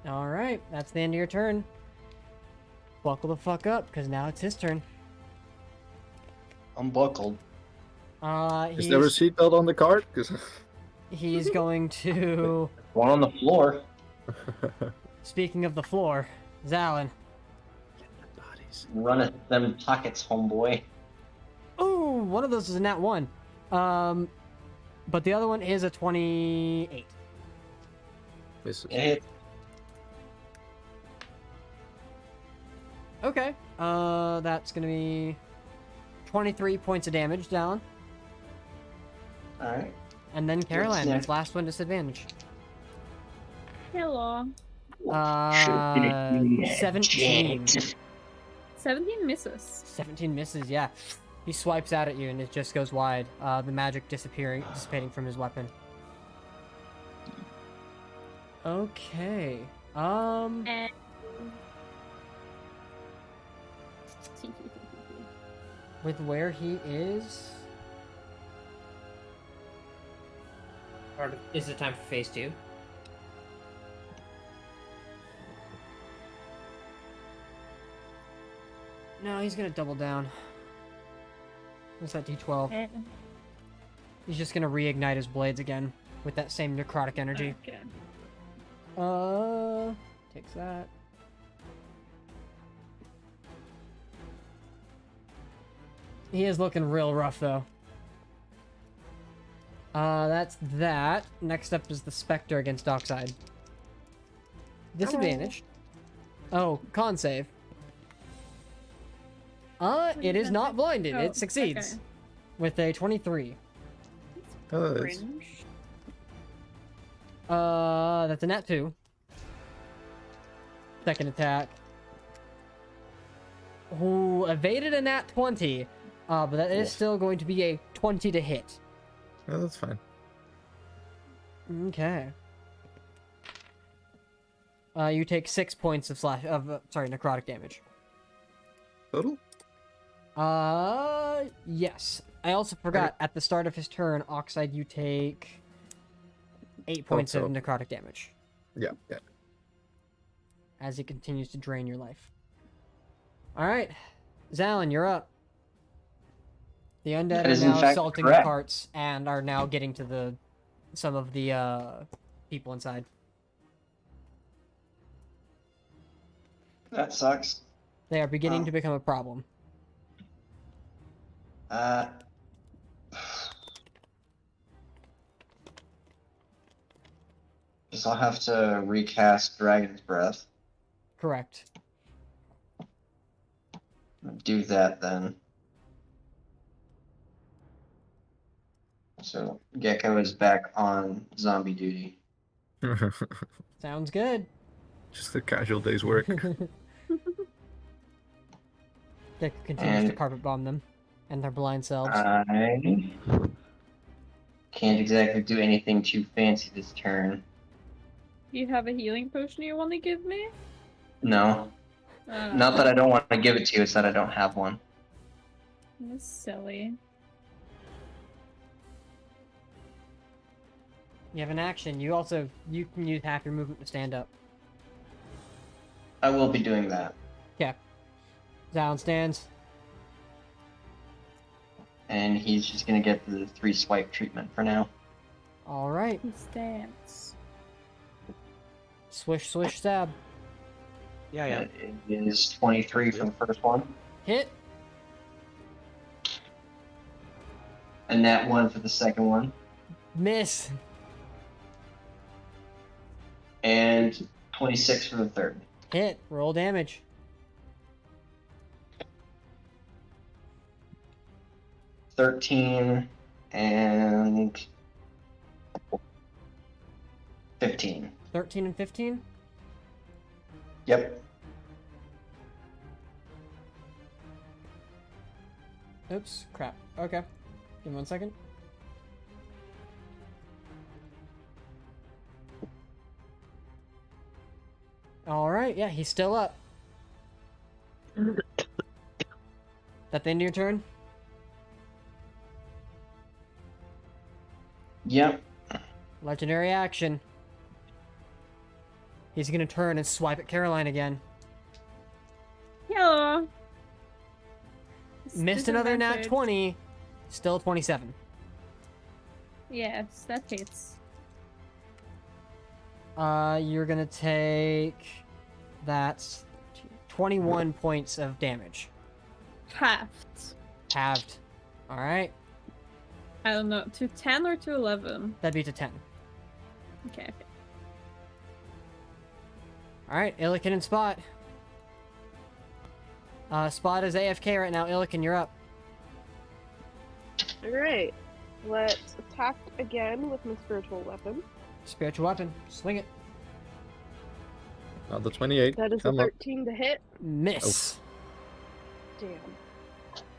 Speaker 2: Alright, that's the end of your turn. Buckle the fuck up, because now it's his turn.
Speaker 6: I'm buckled.
Speaker 5: Is there a seatbelt on the cart? 'Cause
Speaker 2: he's going to...
Speaker 6: One on the floor.
Speaker 2: Speaking of the floor, Zalin.
Speaker 6: Run at them pockets, homeboy.
Speaker 2: Ooh, one of those is a nat 1. But the other one is a 28.
Speaker 5: Misses.
Speaker 6: It
Speaker 2: Okay. That's gonna be 23 points of damage, Zalin.
Speaker 6: Alright.
Speaker 2: And then Caroline,
Speaker 6: next?
Speaker 2: this last one disadvantage.
Speaker 1: Hello.
Speaker 2: 17.
Speaker 1: 17 misses.
Speaker 2: 17 misses, yeah. He swipes out at you and it just goes wide. The magic dissipating from his weapon. Okay.
Speaker 1: And...
Speaker 2: With where he is...
Speaker 4: Is it time for phase 2?
Speaker 2: No, he's gonna double down. What's that, D12? He's just gonna reignite his blades again with that same necrotic energy.
Speaker 1: Okay.
Speaker 2: Takes that. He is looking real rough, though. That's that. Next up is the Spectre against Dockside. Disadvantage. Oh, con save. It is not blinded.
Speaker 1: Oh,
Speaker 2: It succeeds.
Speaker 1: okay.
Speaker 2: With a 23.
Speaker 5: Oh, that's-
Speaker 1: Cringe.
Speaker 2: That's a nat 2. Second attack. Ooh, evaded a nat 20. But that is still going to be a 20 to hit.
Speaker 5: Oh, that's fine.
Speaker 2: Okay. You take 6 points of necrotic damage.
Speaker 5: Total?
Speaker 2: Yes. I also forgot, at the start of his turn, Oxide, you take 8 points of necrotic damage.
Speaker 5: Yeah, yeah.
Speaker 2: As he continues to drain your life. Alright. Zalin, you're up. The undead
Speaker 6: That
Speaker 2: are
Speaker 6: is in
Speaker 2: now
Speaker 6: fact
Speaker 2: assaulting the
Speaker 6: correct.
Speaker 2: carts and are now getting to some of the people inside.
Speaker 6: That sucks.
Speaker 2: They are beginning to become a problem.
Speaker 6: Guess I'll have to recast Dragon's Breath.
Speaker 2: Correct.
Speaker 6: Do that then. So Gecko is back on zombie duty.
Speaker 2: Sounds good.
Speaker 5: Just a casual day's work.
Speaker 2: Dick continues to
Speaker 6: And-
Speaker 2: carpet bomb them and their blind selves.
Speaker 6: I can't exactly do anything too fancy this turn.
Speaker 1: You have a healing potion you want to give me?
Speaker 6: No. Not that I don't want to give it to you, it's that I don't have one.
Speaker 1: That's silly.
Speaker 2: You have an action. You can use half your movement to stand up.
Speaker 6: I will be doing that.
Speaker 2: Yeah. Zalin stands.
Speaker 6: And he's just gonna get the 3 swipe treatment for now.
Speaker 2: All right.
Speaker 1: He stands.
Speaker 2: Swish, swish, stab.
Speaker 10: Yeah, yeah.
Speaker 6: It is 23 for the first one,
Speaker 2: Hit.
Speaker 6: and that one for the second one,
Speaker 2: Miss.
Speaker 6: and 26 for the third.
Speaker 2: Hit. Roll damage.
Speaker 6: $13 and 15.
Speaker 2: 13 and 15.
Speaker 6: Yep.
Speaker 2: Oops. Crap. Okay. Give me 1 second. All right. Yeah, he's still up. That the end of your turn?
Speaker 6: Yep.
Speaker 2: Legendary action. He's gonna turn and swipe at Caroline again.
Speaker 1: Hello.
Speaker 2: Missed another nat
Speaker 1: Disadvantage.
Speaker 2: 20. Still 27.
Speaker 1: Yes, that hits.
Speaker 2: You're gonna take... That's 21 points of damage.
Speaker 1: Halved.
Speaker 2: Halved. Alright.
Speaker 1: I don't know, to 10 or to 11?
Speaker 2: That'd be to 10.
Speaker 1: Okay.
Speaker 2: Alright, Illiken and Spot. Spot is AFK right now. Illiken, you're up.
Speaker 7: Alright. Let's attack again with my spiritual weapon.
Speaker 2: Spiritual weapon. Swing it.
Speaker 5: Now the 28.
Speaker 7: That is a
Speaker 5: Come up.
Speaker 7: 13 to hit.
Speaker 2: Miss.
Speaker 7: Damn.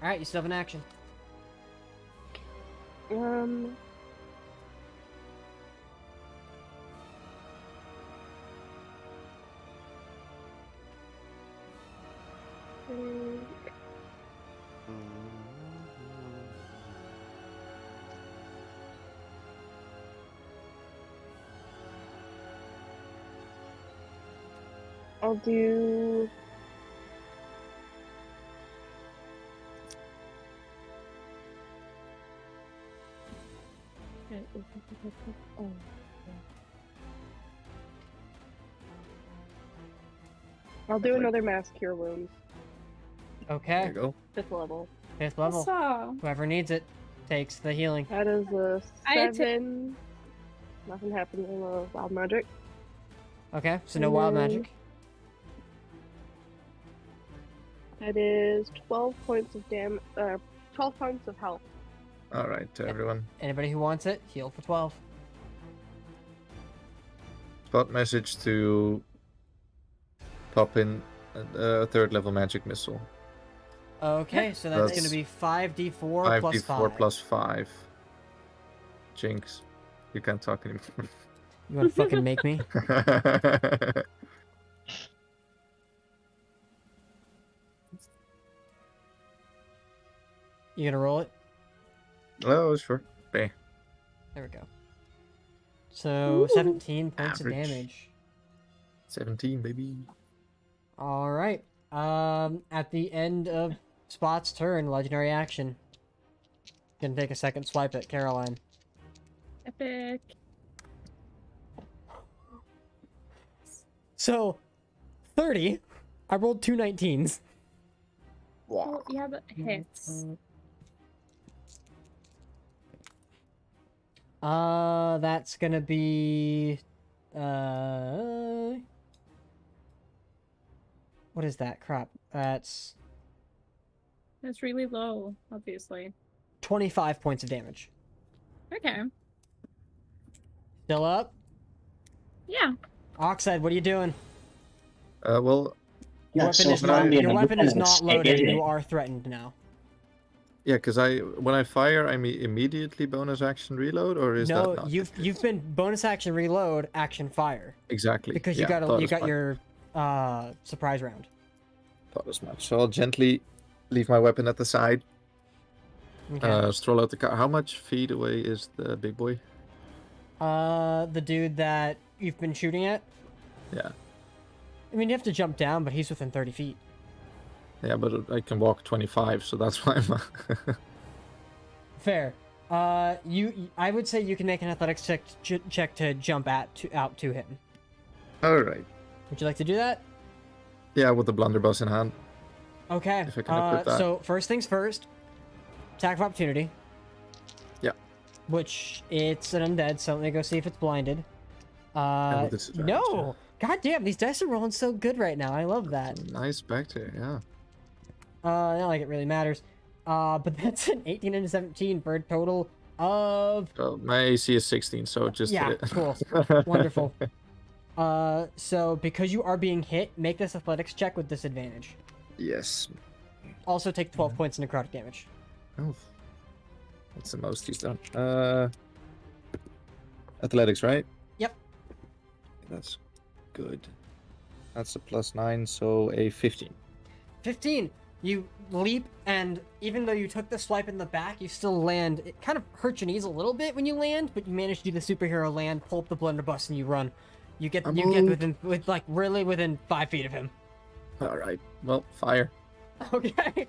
Speaker 2: Alright, you still have an action.
Speaker 7: I'll do. I'll do another mass cure wound.
Speaker 5: There
Speaker 2: Okay,
Speaker 5: you go.
Speaker 7: 5th level.
Speaker 2: 5th level.
Speaker 1: Awesome.
Speaker 2: Whoever needs it takes the healing.
Speaker 7: That is a
Speaker 1: I
Speaker 7: 7. Nothing happened in wild magic.
Speaker 2: Okay, so no
Speaker 7: And
Speaker 2: wild
Speaker 7: then-
Speaker 2: magic.
Speaker 7: That is 12 points of 12 points of health.
Speaker 5: All right, to everyone.
Speaker 2: Anybody who wants it, heal for 12.
Speaker 5: Spot message to pop in a 3rd level magic missile.
Speaker 2: Okay, so that's going to
Speaker 5: That's
Speaker 2: be 5d4 plus
Speaker 5: 5d4
Speaker 2: 5.
Speaker 5: plus 5. Jinx. You can't talk anymore.
Speaker 2: You want to fucking make me? You gonna roll it?
Speaker 5: Oh, sure. Okay.
Speaker 2: There we go. So 17 points
Speaker 5: Average.
Speaker 2: of damage.
Speaker 5: 17, baby.
Speaker 2: All right. At the end of Spot's turn, legendary action. Gonna take a second swipe at Caroline.
Speaker 1: Epic.
Speaker 2: So, 30. I rolled 2 19s.
Speaker 1: Well, yeah, that hits.
Speaker 2: That's gonna be what is that crap? That's
Speaker 1: It's really low, obviously.
Speaker 2: 25 points of damage.
Speaker 1: Okay.
Speaker 2: Still up?
Speaker 1: Yeah.
Speaker 2: Oxide, what are you doing?
Speaker 5: Well,
Speaker 2: Your
Speaker 6: Yeah,
Speaker 2: weapon
Speaker 6: so
Speaker 2: is
Speaker 6: if I'm
Speaker 2: not,
Speaker 6: being
Speaker 2: your
Speaker 6: a
Speaker 2: weapon is
Speaker 6: bonus,
Speaker 2: not loaded.
Speaker 6: isn't
Speaker 2: You
Speaker 6: it?
Speaker 2: are threatened now.
Speaker 5: yeah, because when I fire, I immediately bonus action reload, or is
Speaker 2: No,
Speaker 5: that not?
Speaker 2: you've been bonus action reload, action fire.
Speaker 5: Exactly.
Speaker 2: Because
Speaker 5: yeah, thought
Speaker 2: you
Speaker 5: as
Speaker 2: got
Speaker 5: much.
Speaker 2: your surprise round.
Speaker 5: Thought as much. So I'll gently leave my weapon at the side.
Speaker 2: Okay.
Speaker 5: Stroll out the car. How much feet away is the big boy?
Speaker 2: The dude that you've been shooting at?
Speaker 5: Yeah.
Speaker 2: I mean, you have to jump down, but he's within 30 feet.
Speaker 5: Yeah, but I can walk 25, so that's why I'm.
Speaker 2: Fair. I would say you can make an athletics check to jump out to him.
Speaker 5: All right.
Speaker 2: Would you like to do that?
Speaker 5: Yeah, with the blunderbuss in hand.
Speaker 2: Okay.
Speaker 5: If I can equip that.
Speaker 2: So first things first. Attack of opportunity.
Speaker 5: Yeah.
Speaker 2: Which it's an undead, so let me go see if it's blinded.
Speaker 5: with disadvantage,
Speaker 2: No. God damn, these dice are rolling so good right now. I love that.
Speaker 5: Nice back there, yeah.
Speaker 2: Not like it really matters. But that's an 18 and a 17 for a total of
Speaker 5: Well, my AC is 16, so just
Speaker 2: yeah,
Speaker 5: hit it.
Speaker 2: cool, wonderful. So because you are being hit, make this athletics check with disadvantage.
Speaker 5: Yes.
Speaker 2: Also take 12 points of necrotic damage.
Speaker 5: Oh. That's the most he's done. Athletics, right?
Speaker 2: Yep.
Speaker 5: That's good. That's a +9, so a 15.
Speaker 2: 15. You leap, and even though you took the swipe in the back, you still land. It kind of hurts your knees a little bit when you land, but you manage to do the superhero land, pull up the blunderbuss, and you run. You get really within 5 feet of him.
Speaker 5: All right. Well, fire.
Speaker 2: Okay.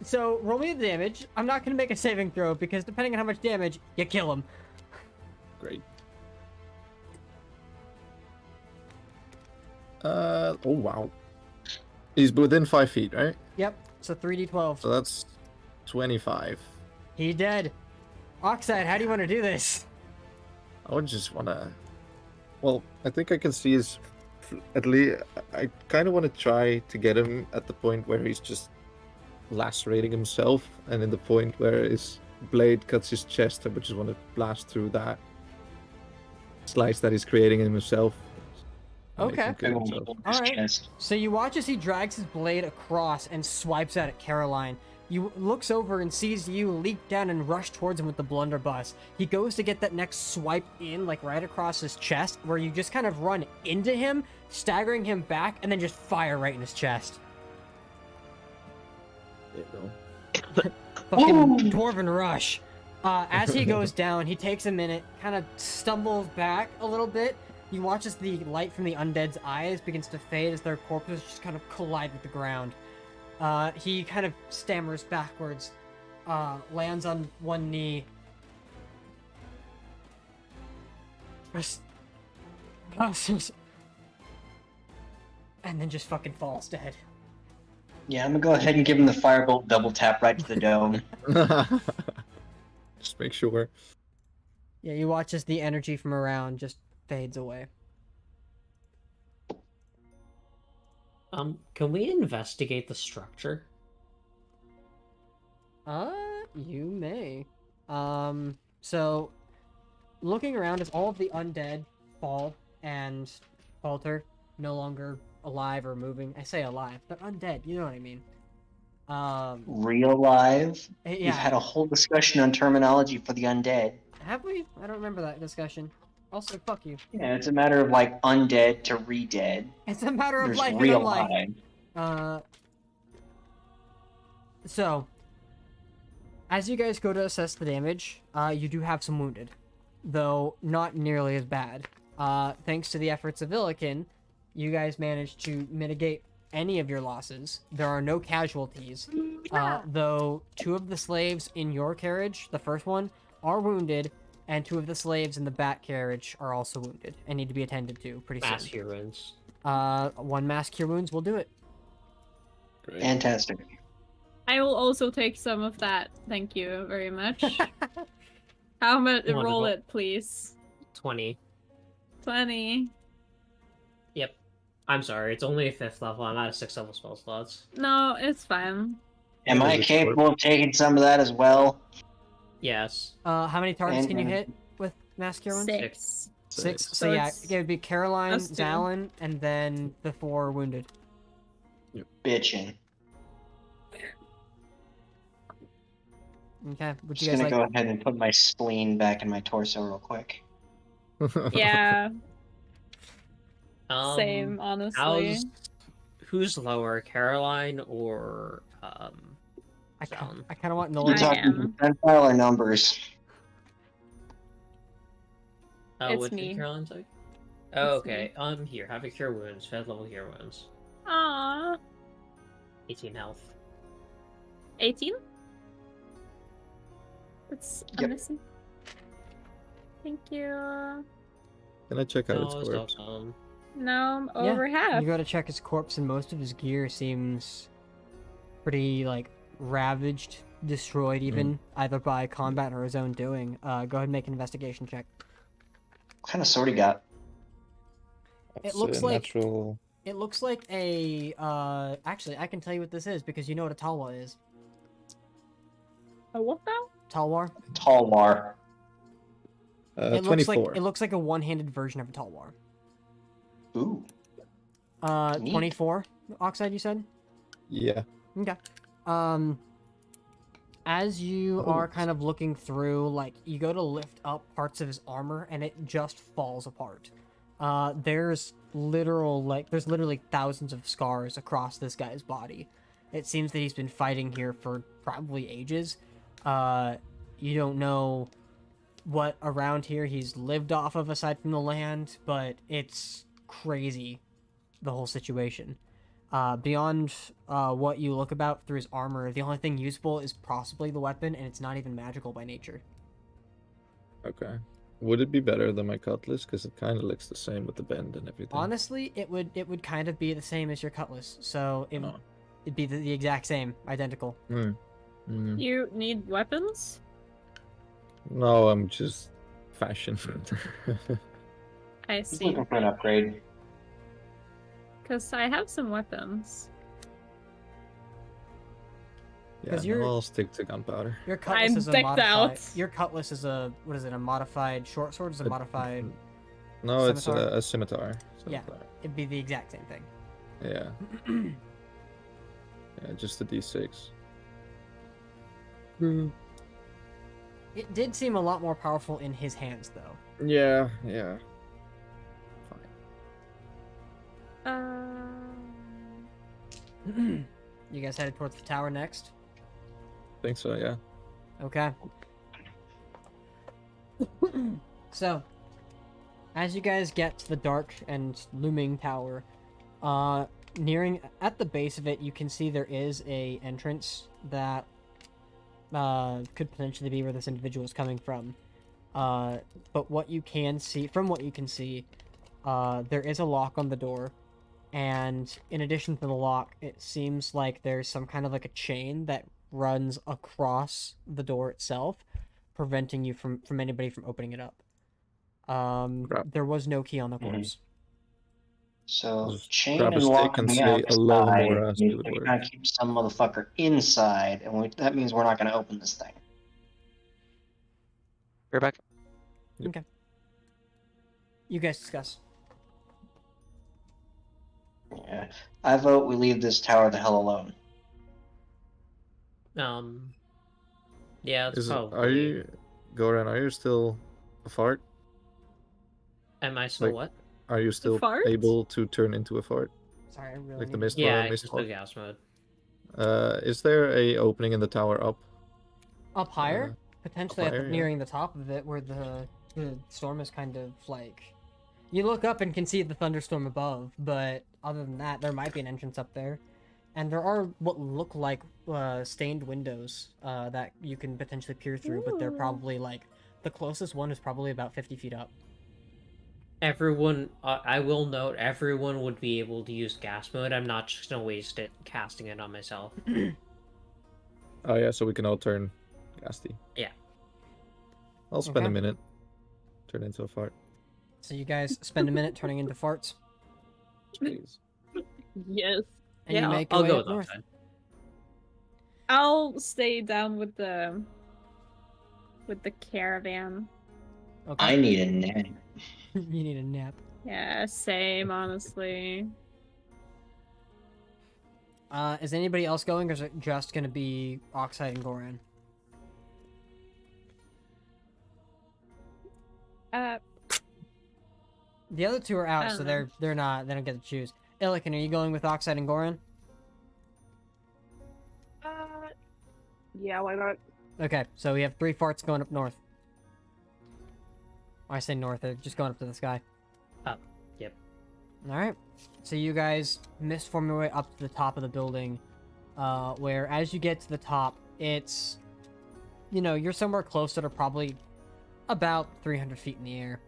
Speaker 2: So roll me the damage. I'm not gonna make a saving throw because depending on how much damage, you kill him.
Speaker 5: Great. Oh wow. He's within 5 feet, right?
Speaker 2: Yep. So 3d12.
Speaker 5: So that's 25.
Speaker 2: He dead. Oxide, how do you want to do this?
Speaker 5: I would just wanna. Well, I think I can see his. At least I kind of want to try to get him at the point where he's just lacerating himself, and in the point where his blade cuts his chest, I would just want to blast through that slice that he's creating in himself. and make
Speaker 2: Okay.
Speaker 5: him kill himself.
Speaker 2: All right. So you watch as he drags his blade across and swipes out at Caroline. You looks over and sees you leap down and rush towards him with the blunderbuss. He goes to get that next swipe in, like right across his chest, where you just kind of run into him, staggering him back, and then just fire right in his chest.
Speaker 5: There you go.
Speaker 2: Fucking Dwarven rush. As he goes down, he takes a minute, kind of stumbles back a little bit. You watch as the light from the undead's eyes begins to fade as their corpses just kind of collide with the ground. He kind of stammers backwards, lands on one knee. and then just fucking falls dead.
Speaker 6: Yeah, I'm gonna go ahead and give him the firebolt double tap right to the dome.
Speaker 5: Just make sure.
Speaker 2: Yeah, you watch as the energy from around just fades away.
Speaker 4: Can we investigate the structure?
Speaker 2: You may. So, looking around as all of the undead fall and falter, no longer alive or moving. I say alive, but undead, you know what I mean.
Speaker 6: Real live?
Speaker 2: Yeah.
Speaker 6: We've had a whole discussion on terminology for the undead.
Speaker 2: Have we? I don't remember that discussion. Also, fuck you.
Speaker 6: Yeah, it's a matter of like undead to re-dead.
Speaker 2: It's a matter of
Speaker 6: There's
Speaker 2: life and
Speaker 6: real
Speaker 2: unlife.
Speaker 6: life.
Speaker 2: So, as you guys go to assess the damage, you do have some wounded, though not nearly as bad. Thanks to the efforts of Illikin, you guys managed to mitigate any of your losses. There are no casualties, though 2 of the slaves in your carriage, the first one, are wounded, and 2 of the slaves in the bat carriage are also wounded and need to be attended to pretty
Speaker 4: Mass
Speaker 2: soon.
Speaker 4: cure wounds.
Speaker 2: 1 mass cure wounds will do it.
Speaker 5: Great.
Speaker 6: Fantastic.
Speaker 1: I will also take some of that. Thank you very much. How much?
Speaker 4: Wonderful.
Speaker 1: Roll it, please.
Speaker 4: 20.
Speaker 1: 20.
Speaker 4: Yep. I'm sorry, it's only a 5th level. I'm out of 6th level spell slots.
Speaker 1: No, it's fine.
Speaker 6: Am I capable of taking some of that as well?
Speaker 4: Yes.
Speaker 2: How many targets can you
Speaker 6: And-
Speaker 2: hit with mass cure wounds?
Speaker 1: 6.
Speaker 2: 6. So,
Speaker 1: So
Speaker 2: yeah,
Speaker 1: it's
Speaker 2: it would be Caroline,
Speaker 1: us two.
Speaker 2: Zalin, and then the 4 wounded.
Speaker 6: Bitchin'.
Speaker 2: Okay. Would
Speaker 6: Just
Speaker 2: you guys
Speaker 6: gonna
Speaker 2: like?
Speaker 6: go ahead and put my spleen back in my torso real quick.
Speaker 1: Yeah,
Speaker 4: Um,
Speaker 1: same, honestly.
Speaker 4: Who's lower, Caroline or
Speaker 2: I
Speaker 4: Zalin?
Speaker 2: kind of want
Speaker 6: You
Speaker 2: Nolan.
Speaker 1: I
Speaker 6: talking
Speaker 1: am.
Speaker 6: percentile or numbers?
Speaker 4: What
Speaker 1: It's
Speaker 4: did
Speaker 1: me.
Speaker 4: Caroline say? Oh,
Speaker 1: It's me.
Speaker 4: okay. Here, have a cure wounds. 5th level cure wounds.
Speaker 1: Aww.
Speaker 4: 18 health.
Speaker 1: 18? That's
Speaker 6: Yep.
Speaker 1: amazing. Thank you.
Speaker 5: Can I check out
Speaker 4: No,
Speaker 5: its
Speaker 4: it's
Speaker 5: corpse?
Speaker 4: awesome.
Speaker 1: Now I'm
Speaker 2: Yeah,
Speaker 1: over half.
Speaker 2: You go to check his corpse, and most of his gear seems pretty like ravaged, destroyed, even either by combat or his own doing. Go ahead and make an investigation check.
Speaker 6: What kind of sword he got?
Speaker 5: That's
Speaker 2: looks
Speaker 5: a
Speaker 2: like-
Speaker 5: natural.
Speaker 2: It looks like a. Actually, I can tell you what this is because you know what a talwa is.
Speaker 1: A what now?
Speaker 2: Talwar.
Speaker 6: Talwar.
Speaker 2: It
Speaker 5: 24.
Speaker 2: looks like a one-handed version of a talwar.
Speaker 6: Ooh. Neat.
Speaker 2: 24 oxide. You said.
Speaker 5: Yeah.
Speaker 2: Okay. As you are kind of looking through, like, you go to lift up parts of his armor, and it just falls apart. There's literally thousands of scars across this guy's body. It seems that he's been fighting here for probably ages. You don't know what around here he's lived off of aside from the land, but it's crazy, the whole situation. Beyond what you look about through his armor, the only thing usable is possibly the weapon, and it's not even magical by nature.
Speaker 5: Okay. Would it be better than my cutlass? Because it kind of looks the same with the bend and everything.
Speaker 2: Honestly, it would kind of be the same as your cutlass, so
Speaker 5: Oh.
Speaker 2: it'd be the exact same, identical.
Speaker 1: You need weapons?
Speaker 5: No, I'm just fashion.
Speaker 1: I
Speaker 6: He's
Speaker 1: see.
Speaker 6: looking for an upgrade.
Speaker 1: Because I have some weapons.
Speaker 5: Yeah,
Speaker 2: 'Cause
Speaker 5: no,
Speaker 2: you're-
Speaker 5: I'll stick to gunpowder.
Speaker 2: Your cutlass
Speaker 1: I'm
Speaker 2: is a
Speaker 1: decked
Speaker 2: modified.
Speaker 1: out.
Speaker 2: Your cutlass is a what is it? A modified short sword? Is a modified?
Speaker 5: No, it's
Speaker 2: Scimitar?
Speaker 5: a scimitar.
Speaker 2: Yeah.
Speaker 5: Scimitar.
Speaker 2: It'd be the exact same thing.
Speaker 5: Yeah. Yeah, just a d6.
Speaker 2: It did seem a lot more powerful in his hands, though.
Speaker 5: Yeah, yeah.
Speaker 2: You guys headed towards the tower next?
Speaker 5: Think so, yeah.
Speaker 2: Okay. So, as you guys get to the dark and looming tower, nearing at the base of it, you can see there is a entrance that could potentially be where this individual is coming from. But what you can see, from what you can see, there is a lock on the door. And in addition to the lock, it seems like there's some kind of like a chain that runs across the door itself, preventing you from anybody from opening it up.
Speaker 5: Crap.
Speaker 2: There was no key on the
Speaker 6: Mhm.
Speaker 2: corpse.
Speaker 6: So
Speaker 5: Just
Speaker 6: chain
Speaker 5: grab a
Speaker 6: and
Speaker 5: stick
Speaker 6: lock
Speaker 5: and
Speaker 6: being
Speaker 5: say a long
Speaker 6: outside
Speaker 5: more
Speaker 6: means
Speaker 5: it would
Speaker 6: that you're
Speaker 5: work.
Speaker 6: gonna keep some motherfucker inside, and that means we're not gonna open this thing.
Speaker 10: We're back.
Speaker 2: Okay. You guys discuss.
Speaker 6: Yeah, I vote we leave this tower the hell alone.
Speaker 4: Yeah, it's
Speaker 5: Are
Speaker 4: probably.
Speaker 5: you, Goran? Are you still a fart?
Speaker 4: Am I still
Speaker 5: like-
Speaker 4: what?
Speaker 5: Are you still
Speaker 1: fart?
Speaker 5: able to turn into a fart?
Speaker 2: Sorry, I really
Speaker 5: Like the
Speaker 2: need-
Speaker 5: mist
Speaker 4: Yeah,
Speaker 5: mist
Speaker 4: it's still
Speaker 5: fart?
Speaker 4: gas mode.
Speaker 5: Is there a opening in the tower up?
Speaker 2: Up higher, potentially
Speaker 5: higher,
Speaker 2: at the,
Speaker 5: yeah.
Speaker 2: nearing the top of it, where the storm is kind of like. You look up and can see the thunderstorm above, but other than that, there might be an entrance up there, and there are what look like stained windows that you can potentially peer through, but they're
Speaker 1: Ooh.
Speaker 2: probably like the closest one is probably about 50 feet up.
Speaker 4: Everyone, I will note, everyone would be able to use gas mode. I'm not just gonna waste it casting it on myself.
Speaker 5: Oh yeah, so we can all turn gasty.
Speaker 4: Yeah.
Speaker 5: I'll spend
Speaker 2: Okay.
Speaker 5: a minute. Turn into a fart.
Speaker 2: So you guys spend a minute turning into farts,
Speaker 5: Please.
Speaker 1: Yes.
Speaker 2: and
Speaker 1: Yeah,
Speaker 2: you
Speaker 1: I'll-
Speaker 2: make your
Speaker 4: I'll
Speaker 2: way
Speaker 4: go
Speaker 2: up
Speaker 4: with
Speaker 2: north.
Speaker 4: outside.
Speaker 1: I'll stay down with the caravan.
Speaker 2: Okay.
Speaker 6: I need a nap.
Speaker 2: You need a nap.
Speaker 1: Yeah, same, honestly.
Speaker 2: Is anybody else going, or is it just gonna be Oxide and Goran? The other two are
Speaker 1: I
Speaker 2: out,
Speaker 1: don't
Speaker 2: so
Speaker 1: know.
Speaker 2: they don't get to choose. Illican, are you going with Oxide and Goran?
Speaker 7: Yeah, why not?
Speaker 2: Okay, so we have 3 farts going up north. I say north, they're just going up to the sky.
Speaker 4: Up. Yep.
Speaker 2: Alright. So you guys mist form your way up to the top of the building, where as you get to the top, it's, you know, you're somewhere closer to probably about 300 feet in the air.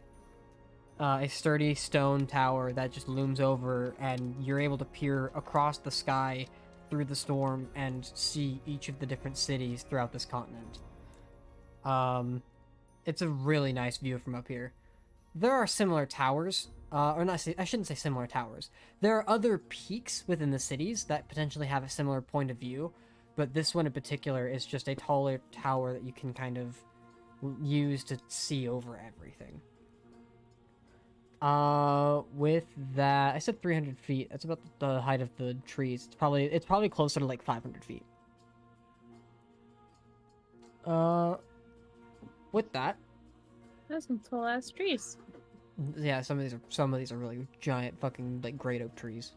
Speaker 2: A sturdy stone tower that just looms over, and you're able to peer across the sky through the storm and see each of the different cities throughout this continent. It's a really nice view from up here. There are similar towers, or not. I shouldn't say similar towers. There are other peaks within the cities that potentially have a similar point of view, but this one in particular is just a taller tower that you can kind of use to see over everything. With that, I said 300 feet. That's about the height of the trees. It's probably closer to like 500 feet. With that,
Speaker 1: That's some tall ass trees.
Speaker 2: yeah, some of these are really giant fucking like great oak trees.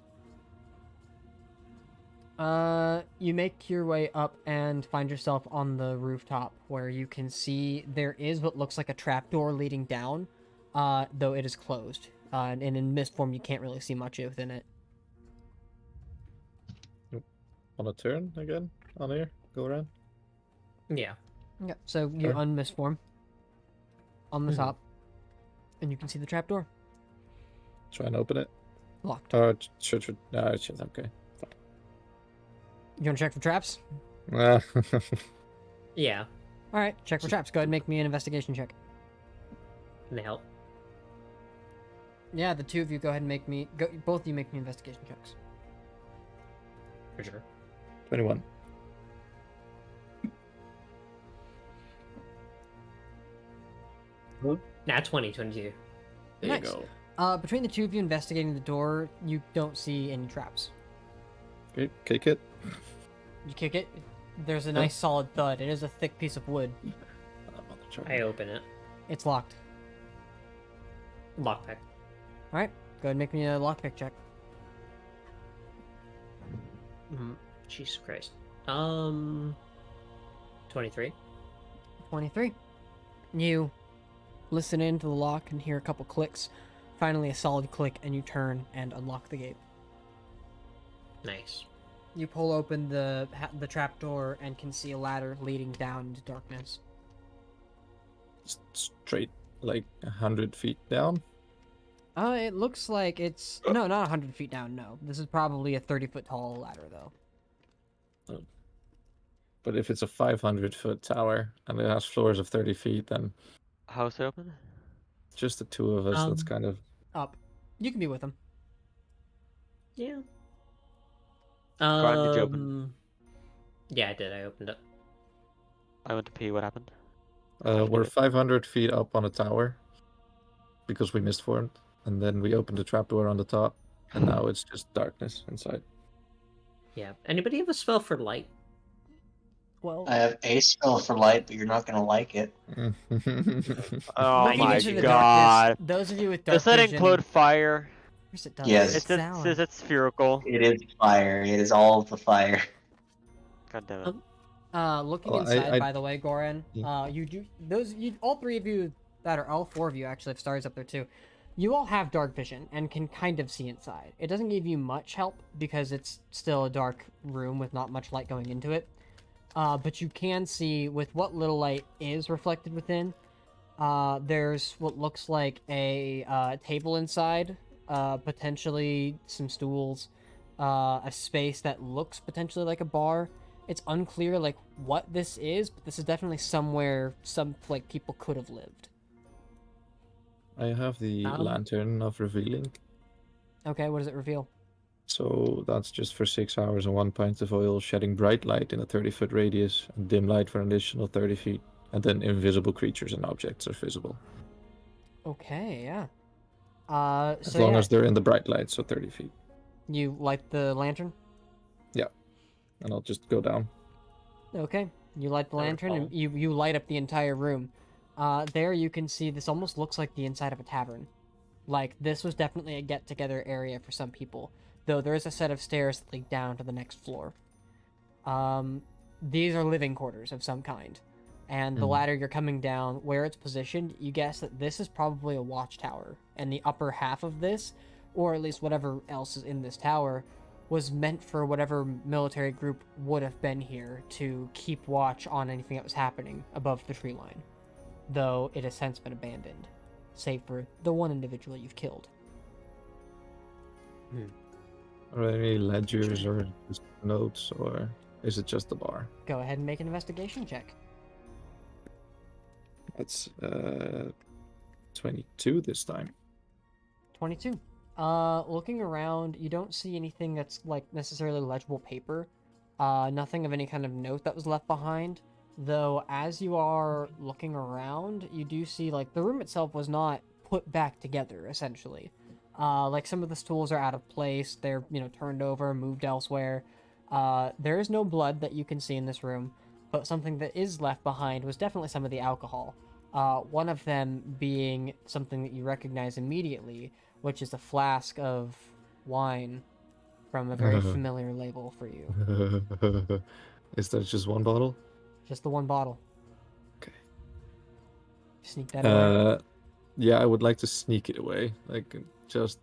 Speaker 2: You make your way up and find yourself on the rooftop where you can see there is what looks like a trapdoor leading down, though it is closed. And in mist form, you can't really see much within it.
Speaker 5: On a turn again? On here? Go around?
Speaker 4: Yeah.
Speaker 2: Yeah, so you
Speaker 5: Sure.
Speaker 2: unmist form on the
Speaker 5: Mhm.
Speaker 2: top, and you can see the trapdoor
Speaker 5: Try and open it.
Speaker 2: locked.
Speaker 5: Should. No, it's just okay.
Speaker 2: You want to check for traps?
Speaker 5: Ah,
Speaker 4: Yeah.
Speaker 2: All right, check for traps. Go ahead and make me an investigation check.
Speaker 4: Can they help?
Speaker 2: Yeah, the two of you go ahead and make me. Both of you make me investigation checks.
Speaker 4: For sure.
Speaker 5: 21.
Speaker 4: Nah, 22.
Speaker 5: There
Speaker 2: Nice.
Speaker 5: you go.
Speaker 2: Between the two of you investigating the door, you don't see any traps.
Speaker 5: Okay, kick it.
Speaker 2: You kick it. There's a nice solid thud. It is a thick piece of wood.
Speaker 4: I open it.
Speaker 2: It's locked.
Speaker 4: Lockpick.
Speaker 2: All right, go ahead and make me a lockpick check.
Speaker 4: Jesus Christ. 23.
Speaker 2: 23. You listen into the lock and hear a couple clicks. Finally, a solid click, and you turn and unlock the gate.
Speaker 4: Nice.
Speaker 2: You pull open the trapdoor and can see a ladder leading down into darkness.
Speaker 5: Straight, like 100 feet down.
Speaker 2: It looks like it's no, not 100 feet down. No, this is probably a 30-foot tall ladder, though.
Speaker 5: But if it's a 500-foot tower and it has floors of 30 feet, then
Speaker 10: How's it open?
Speaker 5: just the two of us. That's
Speaker 2: Um,
Speaker 5: kind of.
Speaker 2: Up. You can be with them.
Speaker 4: Yeah.
Speaker 10: Grant, did you open?
Speaker 4: Yeah, I did. I opened it.
Speaker 10: I went to pee. What happened?
Speaker 5: We're 500 feet up on a tower because we misformed, and then we opened a trapdoor on the top, and now it's just darkness inside.
Speaker 4: Yeah. Anybody have a spell for light?
Speaker 2: Well,
Speaker 6: I have a spell for light, but you're not gonna like it.
Speaker 10: Oh
Speaker 2: looking
Speaker 10: my
Speaker 2: into the
Speaker 10: god!
Speaker 2: darkness, those of you with dark
Speaker 10: Does that
Speaker 2: vision,
Speaker 10: include fire?
Speaker 2: of course it does.
Speaker 6: Yes.
Speaker 10: Is it spherical?
Speaker 6: It is fire. It is all of the fire.
Speaker 10: God damn it.
Speaker 2: Looking
Speaker 5: Well,
Speaker 2: inside, by the way, Goran,
Speaker 5: Yeah.
Speaker 2: all three of you all four of you actually have stars up there too. You all have dark vision and can kind of see inside. It doesn't give you much help because it's still a dark room with not much light going into it. But you can see with what little light is reflected within. There's what looks like a table inside, potentially some stools, a space that looks potentially like a bar. It's unclear like what this is, but this is definitely somewhere people could have lived.
Speaker 5: I have the lantern of revealing,
Speaker 2: Okay, what does it reveal?
Speaker 5: so that's just for 6 hours and 1 pint of oil, shedding bright light in a 30-foot radius, and dim light for an additional 30 feet, and then invisible creatures and objects are visible.
Speaker 2: Okay, yeah.
Speaker 5: As
Speaker 2: So
Speaker 5: long
Speaker 2: yeah,
Speaker 5: as they're in the bright light, so 30 feet.
Speaker 2: you light the lantern.
Speaker 5: And I'll just go down.
Speaker 2: Okay, you light the
Speaker 4: I
Speaker 2: lantern and
Speaker 4: recall.
Speaker 2: you light up the entire room. There you can see this almost looks like the inside of a tavern. Like this was definitely a get-together area for some people, though there is a set of stairs that lead down to the next floor. These are living quarters of some kind, and the ladder you're coming down, where it's positioned, you guess that this is probably a watchtower, and the upper half of this, or at least whatever else is in this tower, was meant for whatever military group would have been here to keep watch on anything that was happening above the tree line, though it has since been abandoned, save for the one individual you've killed.
Speaker 5: Are there any ledgers or just notes, or is it just the bar?
Speaker 2: Go ahead and make an investigation check.
Speaker 5: That's 22 this time.
Speaker 2: 22. Looking around, you don't see anything that's like necessarily legible paper. Nothing of any kind of note that was left behind. Though, as you are looking around, you do see like the room itself was not put back together. Essentially, like some of the stools are out of place. They're turned over, moved elsewhere. There is no blood that you can see in this room, but something that is left behind was definitely some of the alcohol. One of them being something that you recognize immediately, which is a flask of wine from a very familiar label for you.
Speaker 5: Is that just one bottle?
Speaker 2: Just the one bottle.
Speaker 5: Okay.
Speaker 2: Sneak that away.
Speaker 5: Yeah, I would like to sneak it away, like just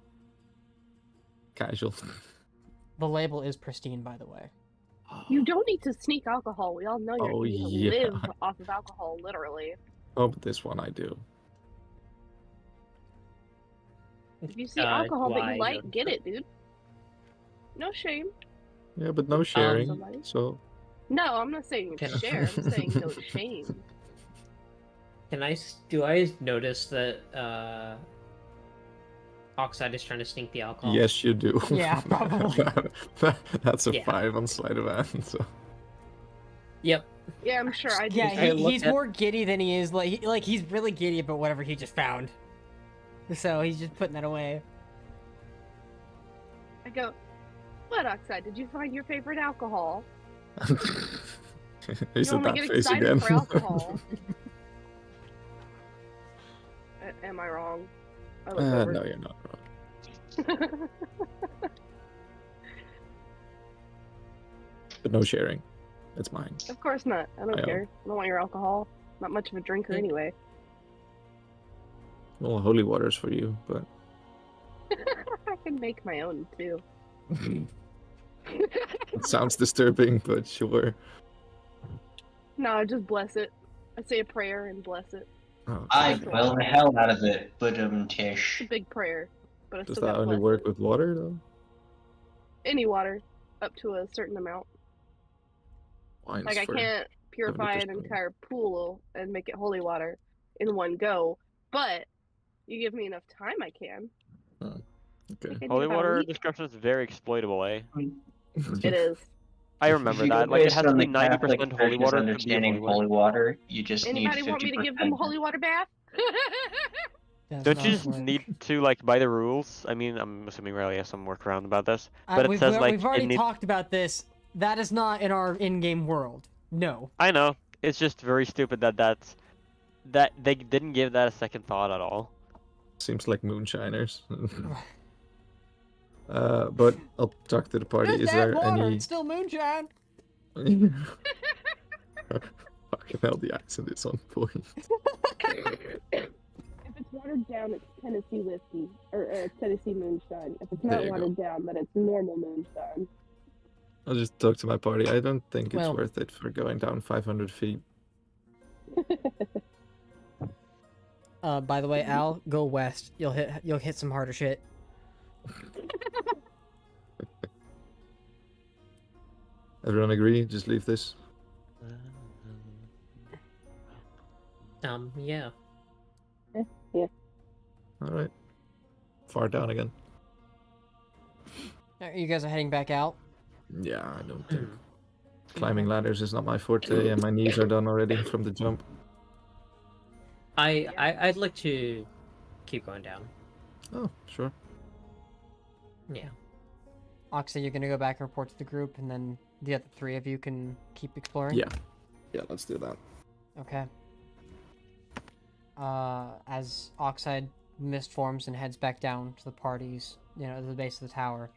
Speaker 5: casual.
Speaker 2: The label is pristine, by the way.
Speaker 7: You don't need to sneak alcohol. We all know
Speaker 5: Oh,
Speaker 7: you
Speaker 5: yeah.
Speaker 7: live off of alcohol, literally.
Speaker 5: Oh, but this one I do.
Speaker 7: If you see alcohol that
Speaker 4: why
Speaker 7: you like,
Speaker 4: don't
Speaker 7: get
Speaker 4: you?
Speaker 7: it, dude. No shame.
Speaker 5: Yeah, but no sharing.
Speaker 7: somebody.
Speaker 5: So
Speaker 7: No, I'm not saying
Speaker 4: Can-
Speaker 7: share. I'm saying no shame.
Speaker 4: Do I notice that Oxide is trying to sneak the alcohol?
Speaker 5: yes, you do.
Speaker 2: Yeah, probably.
Speaker 5: That's a
Speaker 4: Yeah.
Speaker 5: 5 on sleight of hand. So.
Speaker 4: Yep.
Speaker 7: Yeah, I'm sure I do.
Speaker 2: Yeah,
Speaker 4: I look
Speaker 2: he's
Speaker 4: at-
Speaker 2: more giddy than he is he's really giddy about whatever he just found. So he's just putting that away.
Speaker 7: I go, what, Oxide? Did you find your favorite alcohol?
Speaker 5: Is
Speaker 7: You
Speaker 5: it
Speaker 7: only
Speaker 5: that
Speaker 7: get
Speaker 5: face
Speaker 7: excited
Speaker 5: again?
Speaker 7: for alcohol. Am I wrong? I look over.
Speaker 5: No, you're not wrong. But no sharing. It's mine.
Speaker 7: Of course not. I don't
Speaker 5: I
Speaker 7: care. I don't want your alcohol. Not much of a drinker anyway.
Speaker 5: Well, holy water's for you, but
Speaker 7: I can make my own too.
Speaker 5: it sounds disturbing, but sure.
Speaker 7: No, I just bless it. I say a prayer and bless it.
Speaker 5: Oh,
Speaker 6: I
Speaker 5: okay.
Speaker 6: boil the hell out of it, but
Speaker 7: It's
Speaker 6: Tish.
Speaker 7: a big prayer. but I
Speaker 5: Does
Speaker 7: still
Speaker 5: that
Speaker 7: got
Speaker 5: only
Speaker 7: blessed.
Speaker 5: work with water though?
Speaker 7: Any water up to a certain amount.
Speaker 5: Mine's
Speaker 7: Like I
Speaker 5: for
Speaker 7: can't purify an
Speaker 5: 70%.
Speaker 7: entire pool and make it holy water in one go, but you give me enough time, I can.
Speaker 5: Okay.
Speaker 7: Like I need
Speaker 9: Holy
Speaker 7: about a
Speaker 9: water
Speaker 7: week.
Speaker 9: description is very exploitable, eh?
Speaker 7: It is.
Speaker 9: I
Speaker 6: If
Speaker 9: remember
Speaker 6: you
Speaker 9: that.
Speaker 6: go
Speaker 9: Like, it
Speaker 6: based
Speaker 9: has to
Speaker 6: on
Speaker 9: be
Speaker 6: the Catholic
Speaker 9: 90% holy
Speaker 6: Church's
Speaker 9: water to be
Speaker 6: understanding
Speaker 9: holy
Speaker 6: of
Speaker 9: water.
Speaker 6: holy water, you just need
Speaker 7: Anybody want me to give them a
Speaker 6: 50%.
Speaker 7: holy water bath?
Speaker 2: Does
Speaker 9: Don't you
Speaker 2: not
Speaker 9: just
Speaker 2: work.
Speaker 9: need to, like, by the rules? I mean, I'm assuming Riley has some workaround about this. But it
Speaker 2: we've,
Speaker 9: says, like,
Speaker 2: we've
Speaker 9: it
Speaker 2: already
Speaker 9: needs...
Speaker 2: talked about this. That is not in our in-game world. No.
Speaker 9: I know. It's just very stupid that they didn't give that a second thought at all.
Speaker 5: Seems like moonshiners. But I'll talk to the party.
Speaker 2: Just
Speaker 5: Is
Speaker 2: add
Speaker 5: there
Speaker 2: water.
Speaker 5: any?
Speaker 2: It's still moonshine.
Speaker 5: Fucking hell, the accent is on point.
Speaker 7: If it's watered down, it's Tennessee whiskey or Tennessee moonshine. If it's
Speaker 5: There
Speaker 7: not
Speaker 5: you go.
Speaker 7: watered down, then it's normal moonshine.
Speaker 5: I'll just talk to my party. I don't think it's
Speaker 2: Well-
Speaker 5: worth it for going down 500 feet.
Speaker 2: By the way, Al, go west. You'll hit some harder shit.
Speaker 5: Everyone agree? Just leave this.
Speaker 4: Yeah.
Speaker 5: All right. Far down again.
Speaker 2: You guys are heading back out.
Speaker 5: Yeah, I don't think. Climbing ladders is not my forte, and my knees are done already from the jump.
Speaker 4: I'd like to keep going down.
Speaker 5: Oh, sure.
Speaker 4: Yeah.
Speaker 2: Oxy, you're gonna go back and report to the group, and then the other three of you can keep exploring.
Speaker 5: Yeah. Yeah, let's do that.
Speaker 2: Okay. As Oxide mist forms and heads back down to the parties, to the base of the tower,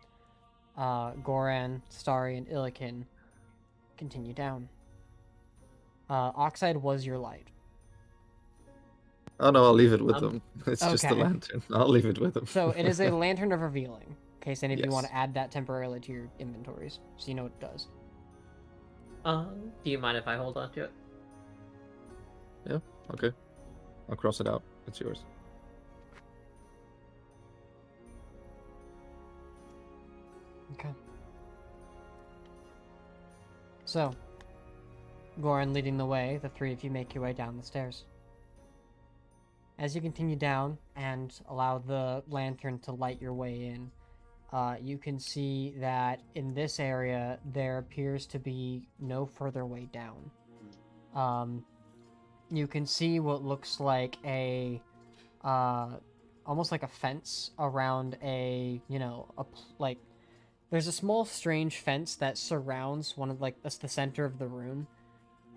Speaker 2: Goran, Starry, and Illikin continue down. Oxide was your light.
Speaker 5: Oh no, I'll leave it with them. It's just a
Speaker 2: okay.
Speaker 5: lantern. I'll leave it with them.
Speaker 2: So it is a lantern of revealing, in case any of you
Speaker 5: Yes.
Speaker 2: want to add that temporarily to your inventories, so you know what it does.
Speaker 4: Do you mind if I hold on to it?
Speaker 5: Yeah, okay. I'll cross it out. It's yours.
Speaker 2: Okay. So, Goran leading the way, the three of you make your way down the stairs. As you continue down and allow the lantern to light your way in, you can see that in this area there appears to be no further way down. You can see what looks like a almost like a fence around there's a small strange fence that surrounds one of that's the center of the room.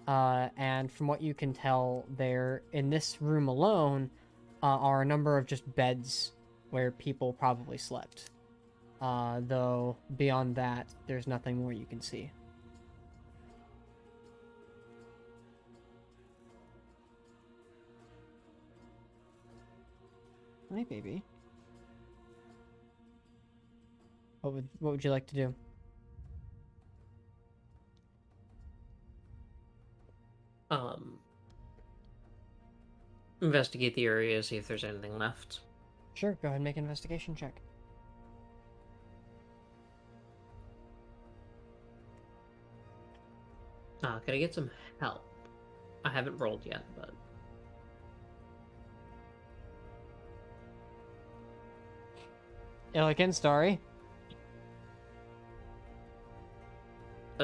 Speaker 2: And from what you can tell, there in this room alone are a number of just beds where people probably slept. Though beyond that, there's nothing more you can see. Hi, baby. What would you like to do?
Speaker 4: Investigate the area, see if there's anything left.
Speaker 2: Sure, go ahead and make an investigation check.
Speaker 4: Can I get some help? I haven't rolled yet, but...
Speaker 2: Illikin, Starry.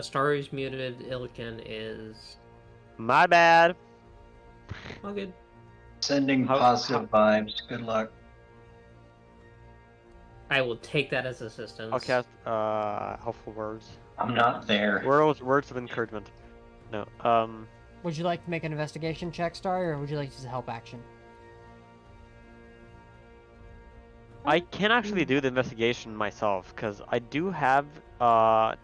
Speaker 4: Starry's muted, Illikin is...
Speaker 9: My bad.
Speaker 4: Oh, good.
Speaker 6: Sending positive vibes. Good luck.
Speaker 4: I will take that as assistance.
Speaker 9: I'll cast helpful words.
Speaker 6: I'm not there.
Speaker 9: Words of encouragement. No.
Speaker 2: Would you like to make an investigation check, Starry, or would you like to use a help action?
Speaker 9: I can actually do the investigation myself because I do have +9.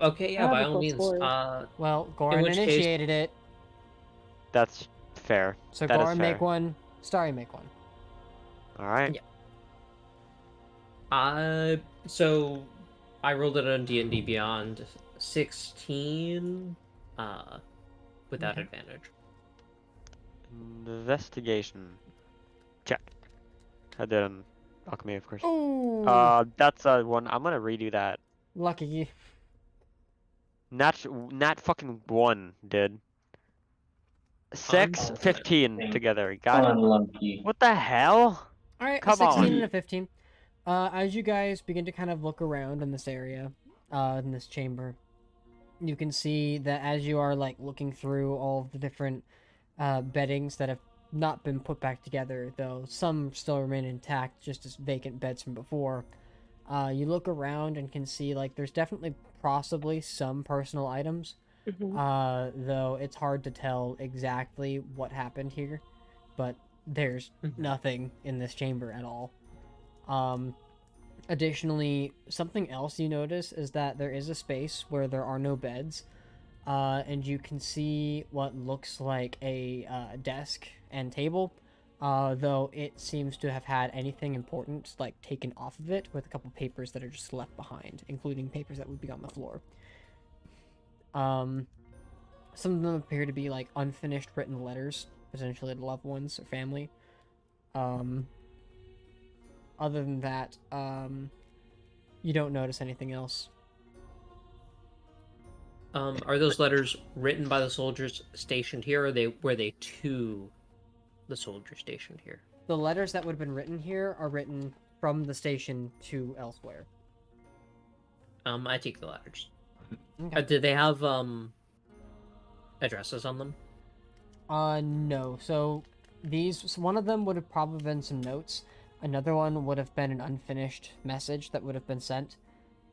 Speaker 4: Okay, yeah,
Speaker 7: I
Speaker 4: by
Speaker 7: have a
Speaker 4: all
Speaker 7: plus
Speaker 4: means.
Speaker 7: 4.
Speaker 2: Well, Goran
Speaker 4: which case-
Speaker 2: initiated it,
Speaker 9: That's fair.
Speaker 2: so
Speaker 9: That is
Speaker 2: Goran
Speaker 9: fair.
Speaker 2: make one, Starry make one.
Speaker 9: All right.
Speaker 4: Yeah. So I rolled it on D&D Beyond 16 without
Speaker 2: Okay.
Speaker 4: advantage.
Speaker 9: Investigation.
Speaker 10: check. I did an alchemy, of course.
Speaker 2: Oh,
Speaker 10: That's one. I'm gonna redo that.
Speaker 2: lucky.
Speaker 10: Nat fucking 1, dude. 6,
Speaker 6: Oh,
Speaker 10: 15
Speaker 6: thank-
Speaker 10: together. Got it.
Speaker 6: Unlucky.
Speaker 10: What the hell?
Speaker 2: All right, a
Speaker 10: Come
Speaker 2: 16
Speaker 10: on.
Speaker 2: and a 15. As you guys begin to kind of look around in this area, in this chamber, you can see that as you are like looking through all of the different beddings that have not been put back together, though some still remain intact, just as vacant beds from before. You look around and can see like there's definitely possibly some personal items, though it's hard to tell exactly what happened here, but there's nothing in this chamber at all. Additionally, something else you notice is that there is a space where there are no beds, and you can see what looks like a desk and table, though it seems to have had anything important like taken off of it, with a couple papers that are just left behind, including papers that would be on the floor. Some of them appear to be like unfinished written letters, potentially to loved ones or family. Other than that, you don't notice anything else.
Speaker 4: Are those letters written by the soldiers stationed here, or were they to the soldiers stationed here?
Speaker 2: The letters that would have been written here are written from the station to elsewhere.
Speaker 4: I take the letters.
Speaker 2: Okay.
Speaker 4: Did they have addresses on them?
Speaker 2: No. So one of them would have probably been some notes. Another one would have been an unfinished message that would have been sent.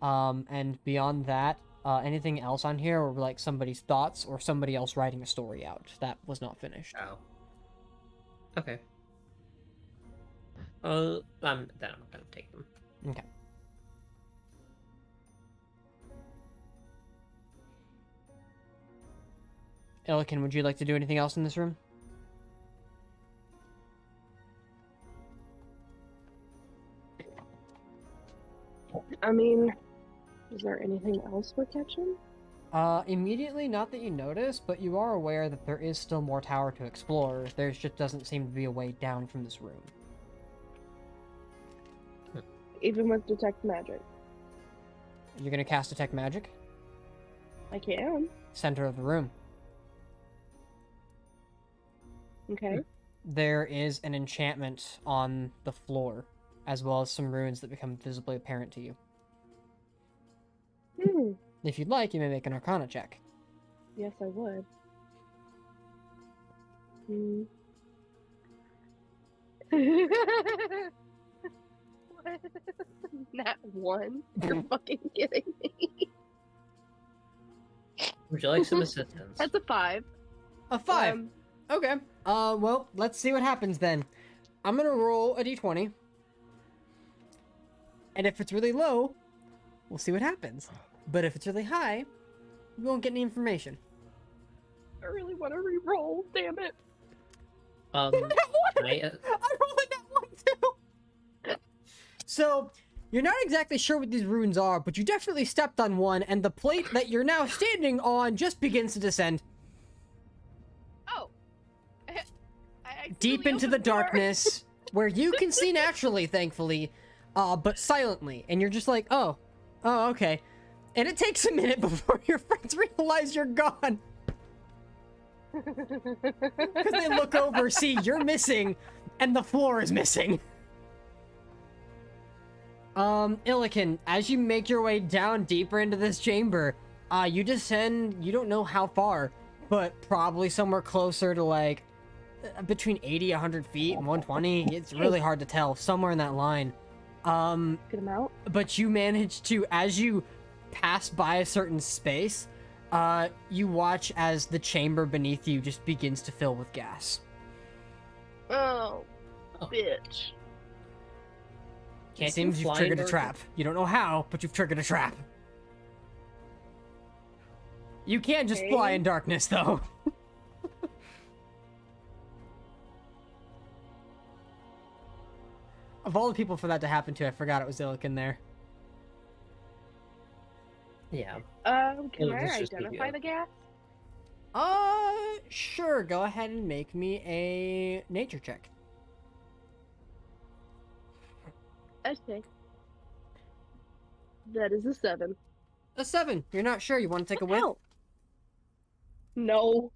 Speaker 2: And beyond that, anything else on here were like somebody's thoughts or somebody else writing a story out that was not finished.
Speaker 4: Oh. Okay. Then I'm gonna take them.
Speaker 2: Okay. Elikin, would you like to do anything else in this room?
Speaker 7: I mean, is there anything else we're catching?
Speaker 2: Immediately, not that you notice, but you are aware that there is still more tower to explore. There just doesn't seem to be a way down from this room.
Speaker 7: Even with detect magic?
Speaker 2: You're gonna cast Detect Magic?
Speaker 7: I can.
Speaker 2: Center of the room.
Speaker 7: Okay.
Speaker 2: There is an enchantment on the floor, as well as some runes that become visibly apparent to you.
Speaker 7: Hmm.
Speaker 2: If you'd like, you may make an Arcana check.
Speaker 7: Yes, I would. Hmm. Nat 1? You're fucking kidding me.
Speaker 4: Would you like some assistance?
Speaker 7: That's a 5.
Speaker 2: A 5. Okay. Well, let's see what happens then. I'm gonna roll a d20. And if it's really low, we'll see what happens. But if it's really high, we won't get any information.
Speaker 7: I really want to re-roll, damn it.
Speaker 2: That one! I rolled a that one too! So, you're not exactly sure what these runes are, but you definitely stepped on one, and the plate that you're now standing on just begins to descend.
Speaker 7: Oh. I
Speaker 2: Deep into the darkness, where you can see naturally, thankfully, but silently. And you're just like, oh, okay. And it takes a minute before your friends realize you're gone. Because they look over, see you're missing, and the floor is missing. Illiken, as you make your way down deeper into this chamber, you descend, you don't know how far, but probably somewhere closer to like, between 80, 100 feet and 120. It's really hard to tell, somewhere in that line.
Speaker 7: Good amount.
Speaker 2: But you manage to, as you pass by a certain space, you watch as the chamber beneath you just begins to fill with gas.
Speaker 7: Oh, bitch.
Speaker 2: It seems you've triggered a trap. You don't know how, but you've triggered a trap. You can't just fly in darkness, though. Of all the people for that to happen to, I forgot it was Illiken there.
Speaker 4: Yeah.
Speaker 7: Can I identify the gas?
Speaker 2: Sure. Go ahead and make me a nature check.
Speaker 7: Okay. That is a 7.
Speaker 2: A 7. You're not sure. You want to take a whiff?
Speaker 7: Hell. No.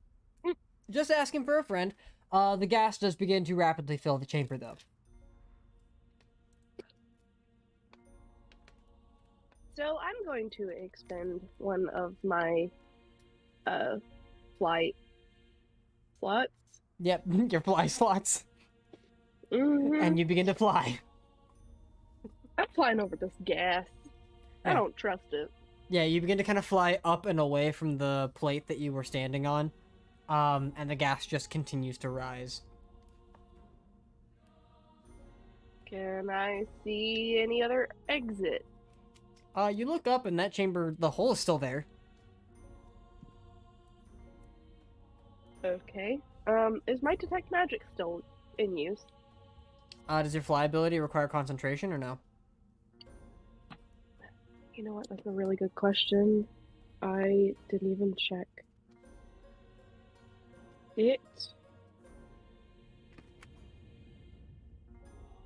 Speaker 2: Just asking for a friend. The gas does begin to rapidly fill the chamber, though.
Speaker 7: So I'm going to expend one of my flight slots.
Speaker 2: Yep, your fly slots.
Speaker 7: Mhm.
Speaker 2: And you begin to fly.
Speaker 7: I'm flying over this gas. I
Speaker 2: Yeah.
Speaker 7: don't trust it.
Speaker 2: Yeah, you begin to kind of fly up and away from the plate that you were standing on. And the gas just continues to rise.
Speaker 7: Can I see any other exit?
Speaker 2: You look up and that chamber, the hole is still there.
Speaker 7: Okay. Is my detect magic still in use?
Speaker 2: Does your fly ability require concentration or no?
Speaker 7: You know what? That's a really good question. I didn't even check.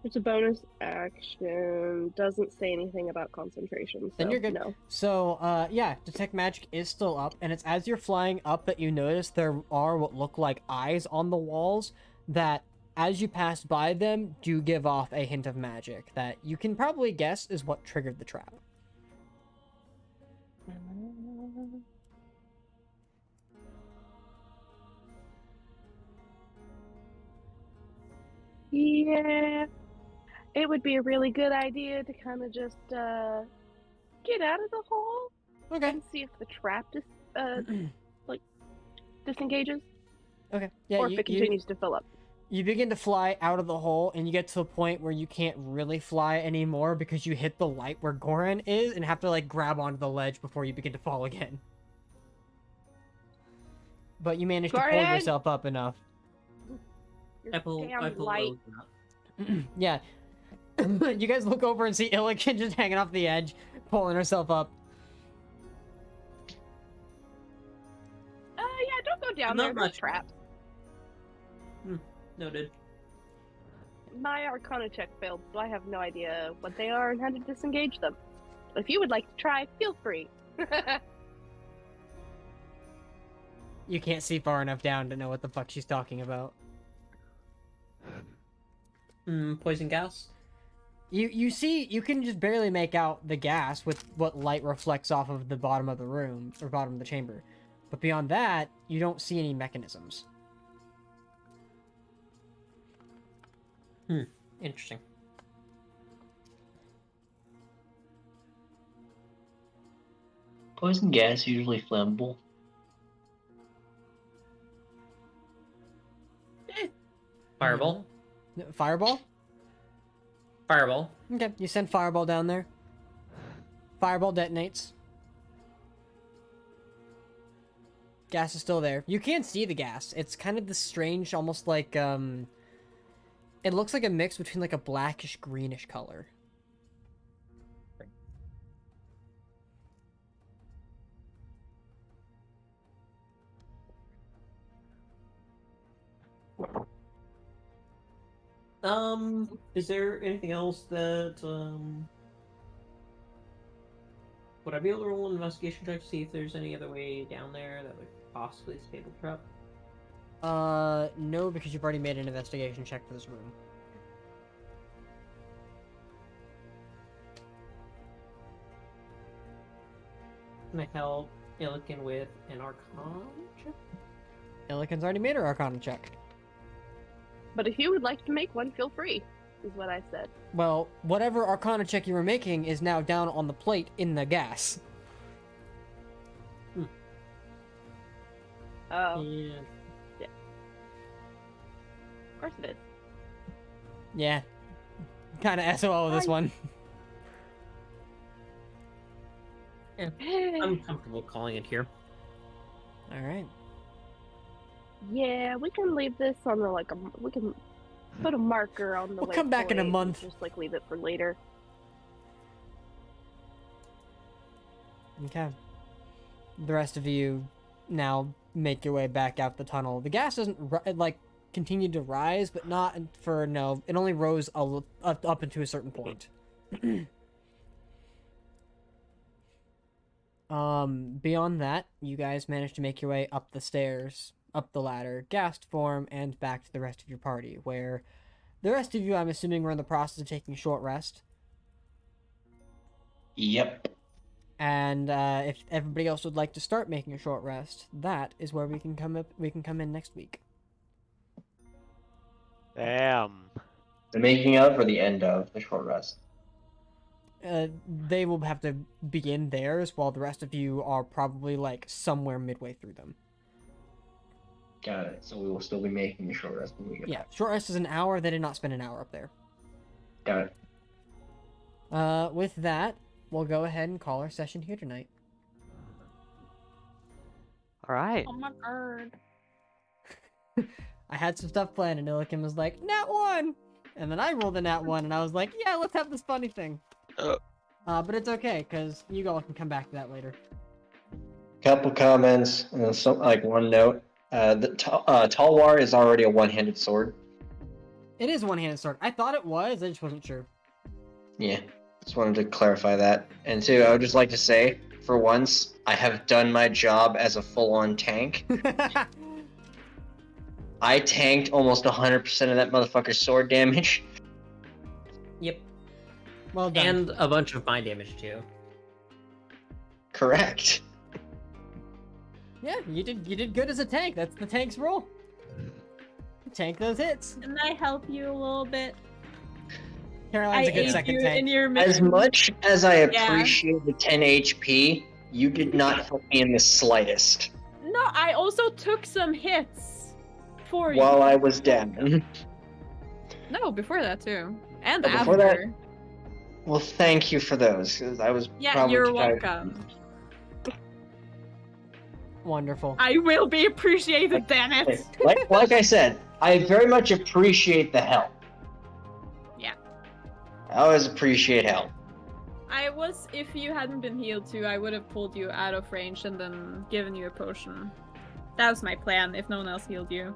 Speaker 7: It's a bonus action. Doesn't say anything about concentration. So
Speaker 2: Then you're good.
Speaker 7: No.
Speaker 2: So, yeah, detect magic is still up, and it's as you're flying up that you notice there are what look like eyes on the walls that, as you pass by them, do give off a hint of magic that you can probably guess is what triggered the trap.
Speaker 7: Yeah. It would be a really good idea to kind of just get out of the hole
Speaker 2: Okay.
Speaker 7: and see if the trap disengages
Speaker 2: Okay. Yeah,
Speaker 7: or if it continues to fill up.
Speaker 2: You begin to fly out of the hole, and you get to a point where you can't really fly anymore because you hit the light where Goran is and have to, like, grab onto the ledge before you begin to fall again. But you manage to pull
Speaker 7: Goran!
Speaker 2: yourself up enough.
Speaker 7: Your
Speaker 4: I pull
Speaker 7: damn
Speaker 4: Logan
Speaker 7: light.
Speaker 4: up.
Speaker 2: Yeah. You guys look over and see Illiken just hanging off the edge, pulling herself up.
Speaker 7: Yeah, don't go down
Speaker 4: Not
Speaker 7: there. There's
Speaker 4: much.
Speaker 7: traps.
Speaker 4: Noted.
Speaker 7: My Arcana check failed, so I have no idea what they are and how to disengage them. If you would like to try, feel free.
Speaker 2: You can't see far enough down to know what the fuck she's talking about.
Speaker 4: Poison gas?
Speaker 2: You see, you can just barely make out the gas with what light reflects off of the bottom of the room, or bottom of the chamber. But beyond that, you don't see any mechanisms.
Speaker 4: Interesting.
Speaker 6: Poison gas usually flammable.
Speaker 4: Fireball?
Speaker 2: Fireball?
Speaker 4: Fireball.
Speaker 2: Okay, you send Fireball down there. Fireball detonates. Gas is still there. You can't see the gas. It's kind of this strange, almost like, it looks like a mix between, like, a blackish-greenish color.
Speaker 4: Is there anything else that, would I be able to roll an investigation check to see if there's any other way down there that would possibly escape the trap?
Speaker 2: No, because you've already made an investigation check for this room.
Speaker 4: Can I help Illiken with an Arcana check?
Speaker 2: Illiken's already made her Arcana check.
Speaker 7: But if you would like to make one, feel free, is what I said.
Speaker 2: Well, whatever Arcana check you were making is now down on the plate in the gas.
Speaker 7: Oh,
Speaker 4: Yeah.
Speaker 7: of course it is.
Speaker 2: Yeah. Kind of SOL with this one.
Speaker 4: I'm comfortable calling it here.
Speaker 2: Alright.
Speaker 7: Yeah, we can leave this on the we can put a marker on the.
Speaker 2: We'll come back in a
Speaker 7: waypoint and
Speaker 2: month.
Speaker 7: Just like leave it for later.
Speaker 2: Okay. The rest of you now make your way back out the tunnel. The gas doesn't continue to rise, but not for it only rose up into a certain point. Beyond that, you guys managed to make your way up the stairs, up the ladder, gassed form, and back to the rest of your party, where the rest of you, I'm assuming, were in the process of taking a short rest.
Speaker 6: Yep.
Speaker 2: And if everybody else would like to start making a short rest, that is where we can come up. We can come in next week.
Speaker 10: Damn.
Speaker 6: The making of or the end of the short rest?
Speaker 2: They will have to begin theirs, while the rest of you are probably like somewhere midway through them.
Speaker 6: Got it. So we will still be making the short rest when we get
Speaker 2: Yeah,
Speaker 6: back.
Speaker 2: short rest is an hour. They did not spend an hour up there.
Speaker 6: Got it.
Speaker 2: With that, we'll go ahead and call our session here tonight.
Speaker 10: All right.
Speaker 1: Oh my god.
Speaker 2: I had some stuff planned, and Illikin was like, "Nat 1!" And then I rolled a nat 1, and I was like, "Yeah, let's have this funny thing." But it's okay, because you all can come back to that later.
Speaker 6: Couple comments and one note. The Talwar is already a one-handed sword.
Speaker 2: It is a one-handed sword. I thought it was, I just wasn't sure.
Speaker 6: Yeah, just wanted to clarify that. And two, I would just like to say, for once, I have done my job as a full-on tank. I tanked almost 100% of that motherfucker's sword damage.
Speaker 4: Yep.
Speaker 2: Well done.
Speaker 4: And a bunch of my damage too.
Speaker 6: Correct.
Speaker 2: Yeah, you did good as a tank. That's the tank's role. Tank those hits.
Speaker 1: Can I help you a little bit?
Speaker 2: Caroline's a good
Speaker 1: aid
Speaker 2: second
Speaker 1: you
Speaker 2: tank.
Speaker 1: in your
Speaker 6: As
Speaker 1: mission.
Speaker 6: much as I
Speaker 1: Yeah.
Speaker 6: appreciate the 10 HP, you did not help me in the slightest
Speaker 1: No, I also took some hits for you.
Speaker 6: while I was down.
Speaker 1: No, before that too, and
Speaker 6: Oh,
Speaker 1: after.
Speaker 6: before that? Well, thank you for those, because I was
Speaker 1: Yeah,
Speaker 6: probably
Speaker 1: you're
Speaker 6: tired.
Speaker 1: welcome.
Speaker 2: Wonderful.
Speaker 1: I will be appreciated, damn it.
Speaker 6: Like I said, I very much appreciate the help.
Speaker 1: Yeah.
Speaker 6: I always appreciate help.
Speaker 1: If you hadn't been healed too, I would have pulled you out of range and then given you a potion. That was my plan, if no one else healed you.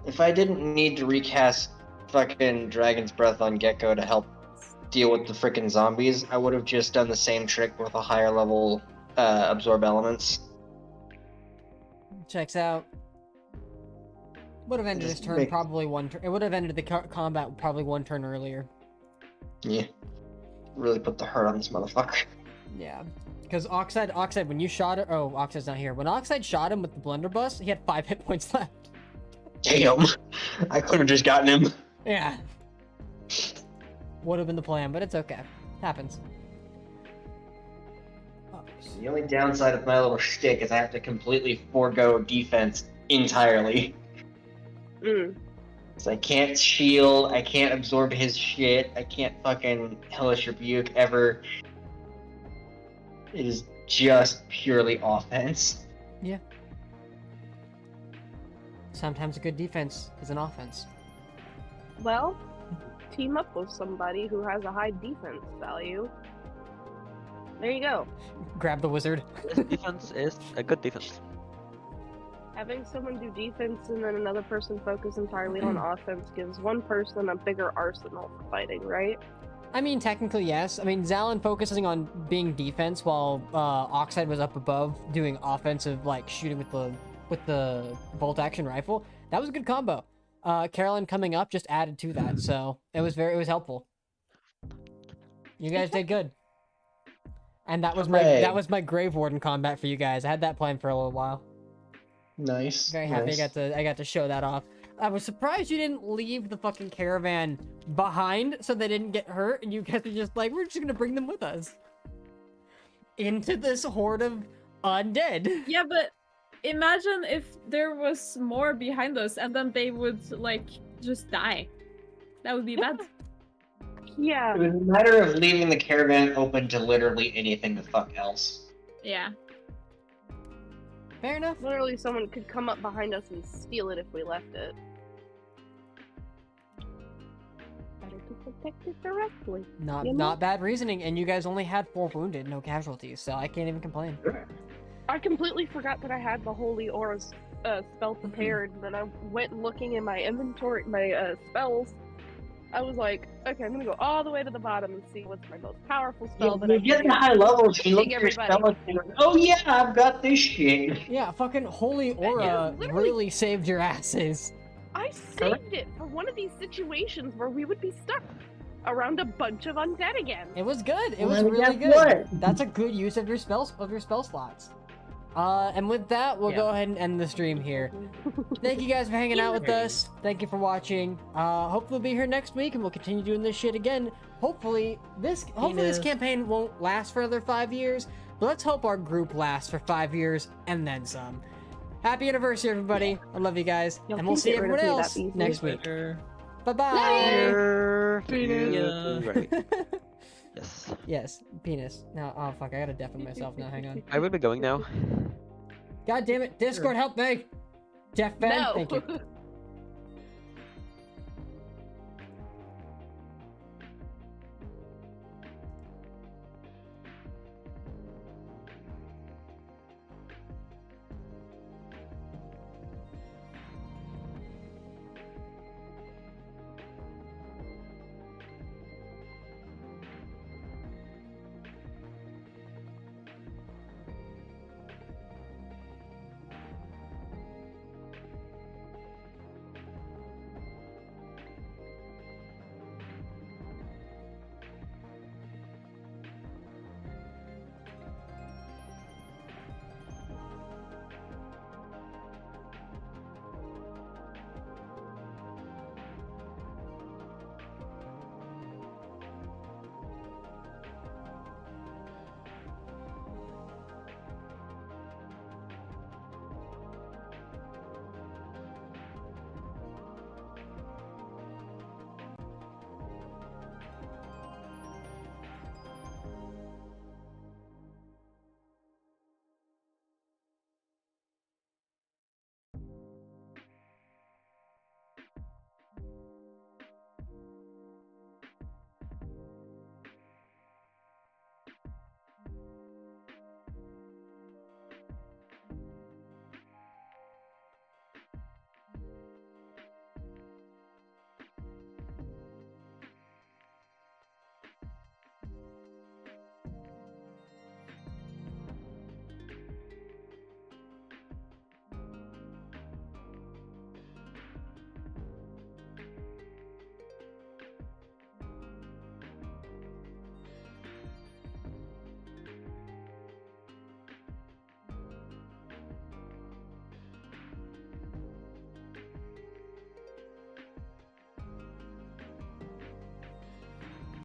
Speaker 6: If I didn't need to recast fucking Dragon's Breath on Gecko to help deal with the freaking zombies, I would have just done the same trick with a higher level absorb elements.
Speaker 2: Checks out. Would have ended
Speaker 6: Just
Speaker 2: this turn
Speaker 6: make-
Speaker 2: probably one turn. It would have ended the combat probably one turn earlier.
Speaker 6: Yeah. Really put the hurt on this motherfucker.
Speaker 2: Yeah. Because Oxide, when you shot it, oh, Oxide's not here. When Oxide shot him with the blunderbuss, he had 5 hit points left.
Speaker 6: Damn. I could have just gotten him.
Speaker 2: Yeah. Would have been the plan, but it's okay. Happens.
Speaker 6: The only downside of my little shtick is I have to completely forego defense entirely.
Speaker 7: Mm.
Speaker 6: So I can't shield, I can't absorb his shit, I can't fucking Hellish Rebuke ever. It is just purely offense.
Speaker 2: Yeah. Sometimes a good defense is an offense.
Speaker 7: Well, team up with somebody who has a high defense value. There you go.
Speaker 2: Grab the wizard.
Speaker 10: This defense is a good defense.
Speaker 7: Having someone do defense and then another person focus entirely on offense gives one person a bigger arsenal for fighting, right?
Speaker 2: I mean, technically, yes. I mean, Zalin focusing on being defense while Oxide was up above doing offensive, like shooting with the bolt action rifle. That was a good combo. Caroline coming up just added to that, so it was helpful. You guys did good. And that was
Speaker 6: Hooray.
Speaker 2: my Grave Warden combat for you guys. I had that planned for a little while.
Speaker 6: Nice.
Speaker 2: Very happy
Speaker 6: nice.
Speaker 2: I got to show that off. I was surprised you didn't leave the fucking caravan behind so they didn't get hurt, and you guys are just like, we're just gonna bring them with us into this horde of undead.
Speaker 1: Yeah, but imagine if there was more behind us and then they would, like, just die. That would be bad.
Speaker 7: Yeah.
Speaker 6: It was a matter of leaving the caravan open to literally anything the fuck else.
Speaker 1: Yeah.
Speaker 2: Fair enough.
Speaker 7: Literally, someone could come up behind us and steal it if we left it. Better to protect it directly. You know?
Speaker 2: Not bad reasoning, and you guys only had 4 wounded, no casualties, so I can't even complain.
Speaker 7: I completely forgot that I had the Holy Aura spell prepared, and then I went looking in my inventory, my spells. I was like, okay, I'm gonna go all the way to the bottom and see what's my most powerful spell that I
Speaker 6: You
Speaker 7: can
Speaker 6: get
Speaker 7: do.
Speaker 6: to high levels, you look
Speaker 7: Hitting
Speaker 6: at your
Speaker 7: everybody.
Speaker 6: spell and you're like, oh yeah, I've got this shit.
Speaker 2: Yeah, fucking Holy Aura
Speaker 7: literally-
Speaker 2: really saved your asses.
Speaker 7: I saved it for one of these situations where we would be stuck around a bunch of undead again.
Speaker 2: It was good. It
Speaker 6: Well,
Speaker 2: was
Speaker 6: then
Speaker 2: really
Speaker 6: guess
Speaker 2: good.
Speaker 6: what?
Speaker 2: That's a good use of your spell slots. And with that, we'll go ahead and end the stream here. Thank you guys for hanging out with us. Thank you for watching. Hopefully we'll be here next week and we'll continue doing this shit again. Hopefully this campaign won't last for another 5 years, but let's hope our group lasts for 5 years and then some. Happy anniversary, everybody. I love you guys.
Speaker 7: Y'all
Speaker 2: And we'll
Speaker 7: can't
Speaker 2: see
Speaker 7: get rid of
Speaker 2: everyone
Speaker 7: me that
Speaker 2: else
Speaker 7: easily.
Speaker 2: next week.
Speaker 8: Later.
Speaker 2: Bye-bye.
Speaker 10: Right. Yes.
Speaker 2: Yes, penis. Now, oh fuck, I gotta deafen myself now, hang on.
Speaker 10: I will be going now.
Speaker 2: God damn it, Discord, help me! Jeff Ben,
Speaker 7: No.
Speaker 2: thank you.